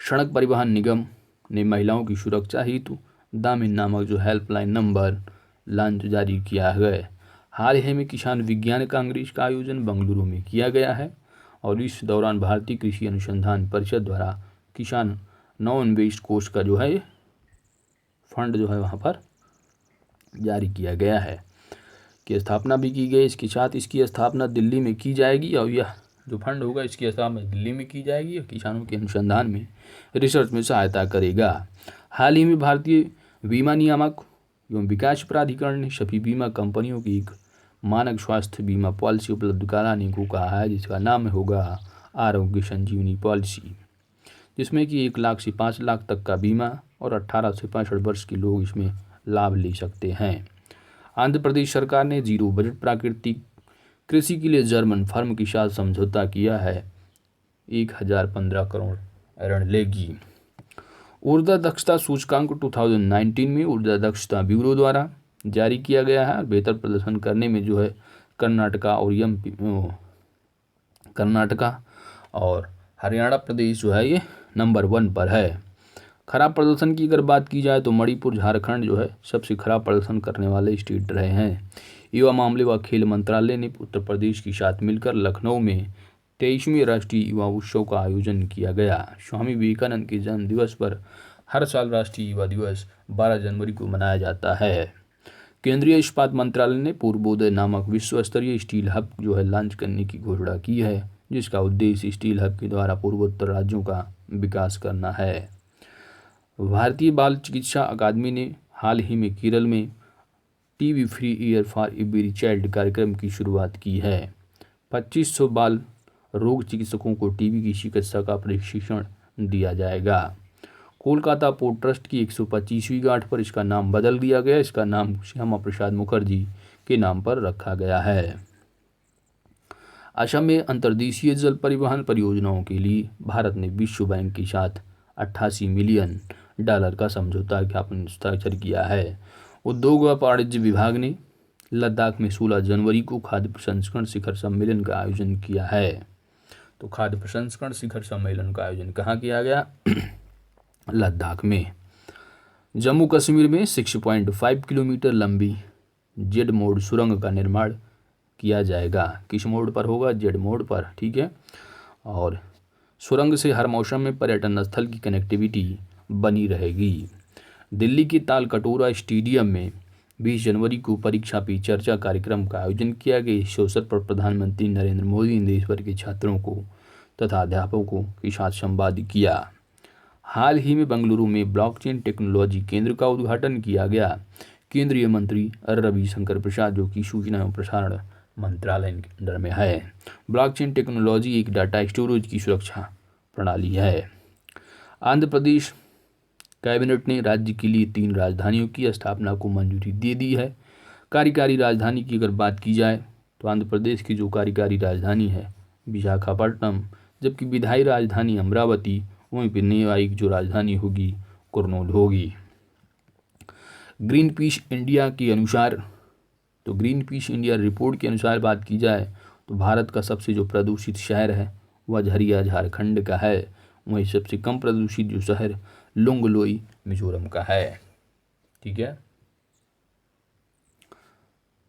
सड़क परिवहन निगम ने महिलाओं की सुरक्षा हेतु दामिन नामक जो हेल्पलाइन नंबर लॉन्च जारी किया है। हाल ही में किसान विज्ञान कांग्रेस का आयोजन बेंगलुरु में किया गया है और इस दौरान भारतीय कृषि अनुसंधान परिषद द्वारा किसान नवोन्मेष कोष का जो है फंड जो है वहाँ पर जारी किया गया है की स्थापना भी की गई। इसके साथ इसकी स्थापना दिल्ली में की जाएगी और यह जो फंड होगा इसकी स्थापना दिल्ली में की जाएगी और किसानों के अनुसंधान में रिसर्च में सहायता करेगा। हाल ही में भारतीय बीमा नियामक एवं विकास प्राधिकरण ने सभी बीमा कंपनियों की एक मानक स्वास्थ्य बीमा पॉलिसी उपलब्ध कराने को कहा है, जिसका नाम होगा आरोग्य संजीवनी पॉलिसी, जिसमें कि 1 लाख से 5 लाख तक का बीमा और 18 से 65 वर्ष के लोग इसमें लाभ ले सकते हैं। आंध्र प्रदेश सरकार ने जीरो बजट प्राकृतिक कृषि के लिए जर्मन फर्म के साथ समझौता किया है, 1015 करोड़ ऋण लेगी। ऊर्जा दक्षता सूचकांक 2019 में ऊर्जा दक्षता ब्यूरो द्वारा जारी किया गया है। बेहतर प्रदर्शन करने में जो है कर्नाटका और हरियाणा प्रदेश जो है ये नंबर 1 पर है। खराब प्रदर्शन की अगर बात की जाए तो मणिपुर झारखंड जो है सबसे खराब प्रदर्शन करने वाले स्टेट रहे हैं। युवा मामले व खेल मंत्रालय ने उत्तर प्रदेश के साथ मिलकर लखनऊ में 23वें राष्ट्रीय युवा उत्सव का आयोजन किया गया। स्वामी विवेकानंद के जन्म दिवस पर हर साल राष्ट्रीय युवा दिवस 12 जनवरी को मनाया जाता है। केंद्रीय इस्पात मंत्रालय ने पूर्वोदय नामक विश्व स्तरीय स्टील हब जो है लॉन्च करने की घोषणा की है, जिसका उद्देश्य स्टील हब के द्वारा पूर्वोत्तर राज्यों का विकास करना है। भारतीय बाल चिकित्सा अकादमी ने हाल ही में केरल में TB free year for every child कार्यक्रम की शुरुआत की है। 2500 बाल रोग चिकित्सकों को टीबी की चिकित्सा का प्रशिक्षण दिया जाएगा। कोलकाता पोर्ट ट्रस्ट की 125वीं गांठ पर इसका नाम बदल दिया गया। इसका नाम श्यामा प्रसाद मुखर्जी के नाम पर रखा गया है। असम में अंतर्देशीय जल परिवहन परियोजनाओं के लिए भारत ने विश्व बैंक के साथ $88 मिलियन का समझौता ज्ञापन हस्ताक्षर किया है। उद्योग व वाणिज्य विभाग ने लद्दाख में 16 जनवरी को खाद्य प्रसंस्करण शिखर सम्मेलन का आयोजन किया है। तो खाद्य प्रसंस्करण शिखर सम्मेलन का आयोजन कहाँ किया गया? लद्दाख में। जम्मू कश्मीर में 6.5 किलोमीटर लंबी जेड मोड सुरंग का निर्माण किया जाएगा। किस मोड पर होगा? जेड मोड पर, ठीक है। और सुरंग से हर मौसम में पर्यटन स्थल की कनेक्टिविटी बनी रहेगी। दिल्ली के ताल कटोरा स्टेडियम में 20 जनवरी को परीक्षा पे चर्चा कार्यक्रम का आयोजन किया गया। इस अवसर पर प्रधानमंत्री नरेंद्र मोदी ने देश भर के छात्रों को तथा अध्यापकों के साथ संवाद किया। हाल ही में बेंगलुरु में ब्लॉकचेन टेक्नोलॉजी केंद्र का उद्घाटन किया गया। केंद्रीय मंत्री रविशंकर प्रसाद, जो कि सूचना एवं प्रसारण मंत्रालय के अंडर में है। ब्लॉकचेन टेक्नोलॉजी एक डाटा स्टोरेज की सुरक्षा प्रणाली है। आंध्र प्रदेश कैबिनेट ने राज्य के लिए 3 राजधानियों की स्थापना को मंजूरी दे दी है। कार्यकारी राजधानी की अगर बात की जाए तो आंध्र प्रदेश की जो कार्यकारी राजधानी है विशाखापट्टनम, जबकि विधायी राजधानी अमरावती, वहीं पर न्यायिक जो राजधानी होगी कुर्नूल होगी। ग्रीन पीस इंडिया के अनुसार, तो ग्रीन पीस इंडिया रिपोर्ट के अनुसार बात की जाए तो भारत का सबसे जो प्रदूषित शहर है वह झरिया झारखंड का है। वहीं सबसे कम प्रदूषित जो शहर लुंगलोई मिजोरम का है, ठीक है।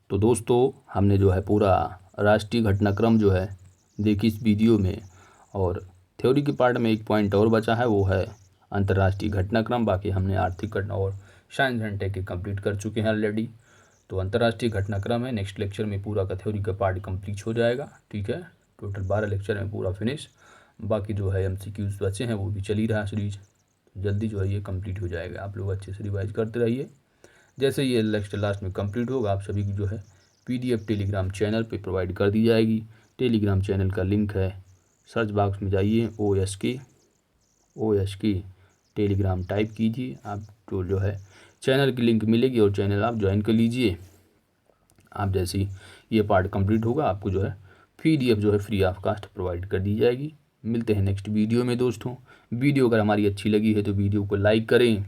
तो दोस्तों हमने जो है पूरा राष्ट्रीय घटनाक्रम जो है देखी इस वीडियो में, और थ्योरी के पार्ट में एक पॉइंट और बचा है, वो है अंतर्राष्ट्रीय घटनाक्रम। बाकी हमने आर्थिक घटना और साइंस एंड टेक कंप्लीट कर चुके हैं ऑलरेडी। तो अंतर्राष्ट्रीय घटनाक्रम है, नेक्स्ट लेक्चर में पूरा का थ्योरी का पार्ट कंप्लीट हो जाएगा, ठीक है। टोटल 12 लेक्चर में पूरा फिनिश। बाकी जो है MCQs बचे हैं वो भी चल ही रहा सीरीज, जल्दी जो है ये कंप्लीट हो जाएगा। आप लोग अच्छे से रिवाइज करते रहिए। जैसे ये लेक्चर लास्ट में कंप्लीट होगा आप सभी की जो है PDF टेलीग्राम चैनल पे प्रोवाइड कर दी जाएगी। टेलीग्राम चैनल का लिंक है, सर्च बॉक्स में जाइए OSK टेलीग्राम टाइप कीजिए, आपको जो है चैनल की लिंक मिलेगी और चैनल आप ज्वाइन कर लीजिए। आप जैसे ये पार्ट कंप्लीट होगा आपको जो है PDF जो है फ्री ऑफ कास्ट प्रोवाइड कर दी जाएगी। मिलते हैं नेक्स्ट वीडियो में दोस्तों। वीडियो अगर हमारी अच्छी लगी है तो वीडियो को लाइक करें,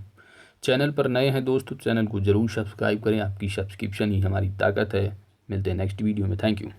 चैनल पर नए हैं दोस्त तो चैनल को ज़रूर सब्सक्राइब करें, आपकी सब्सक्रिप्शन ही हमारी ताकत है। मिलते हैं नेक्स्ट वीडियो में। Thank you.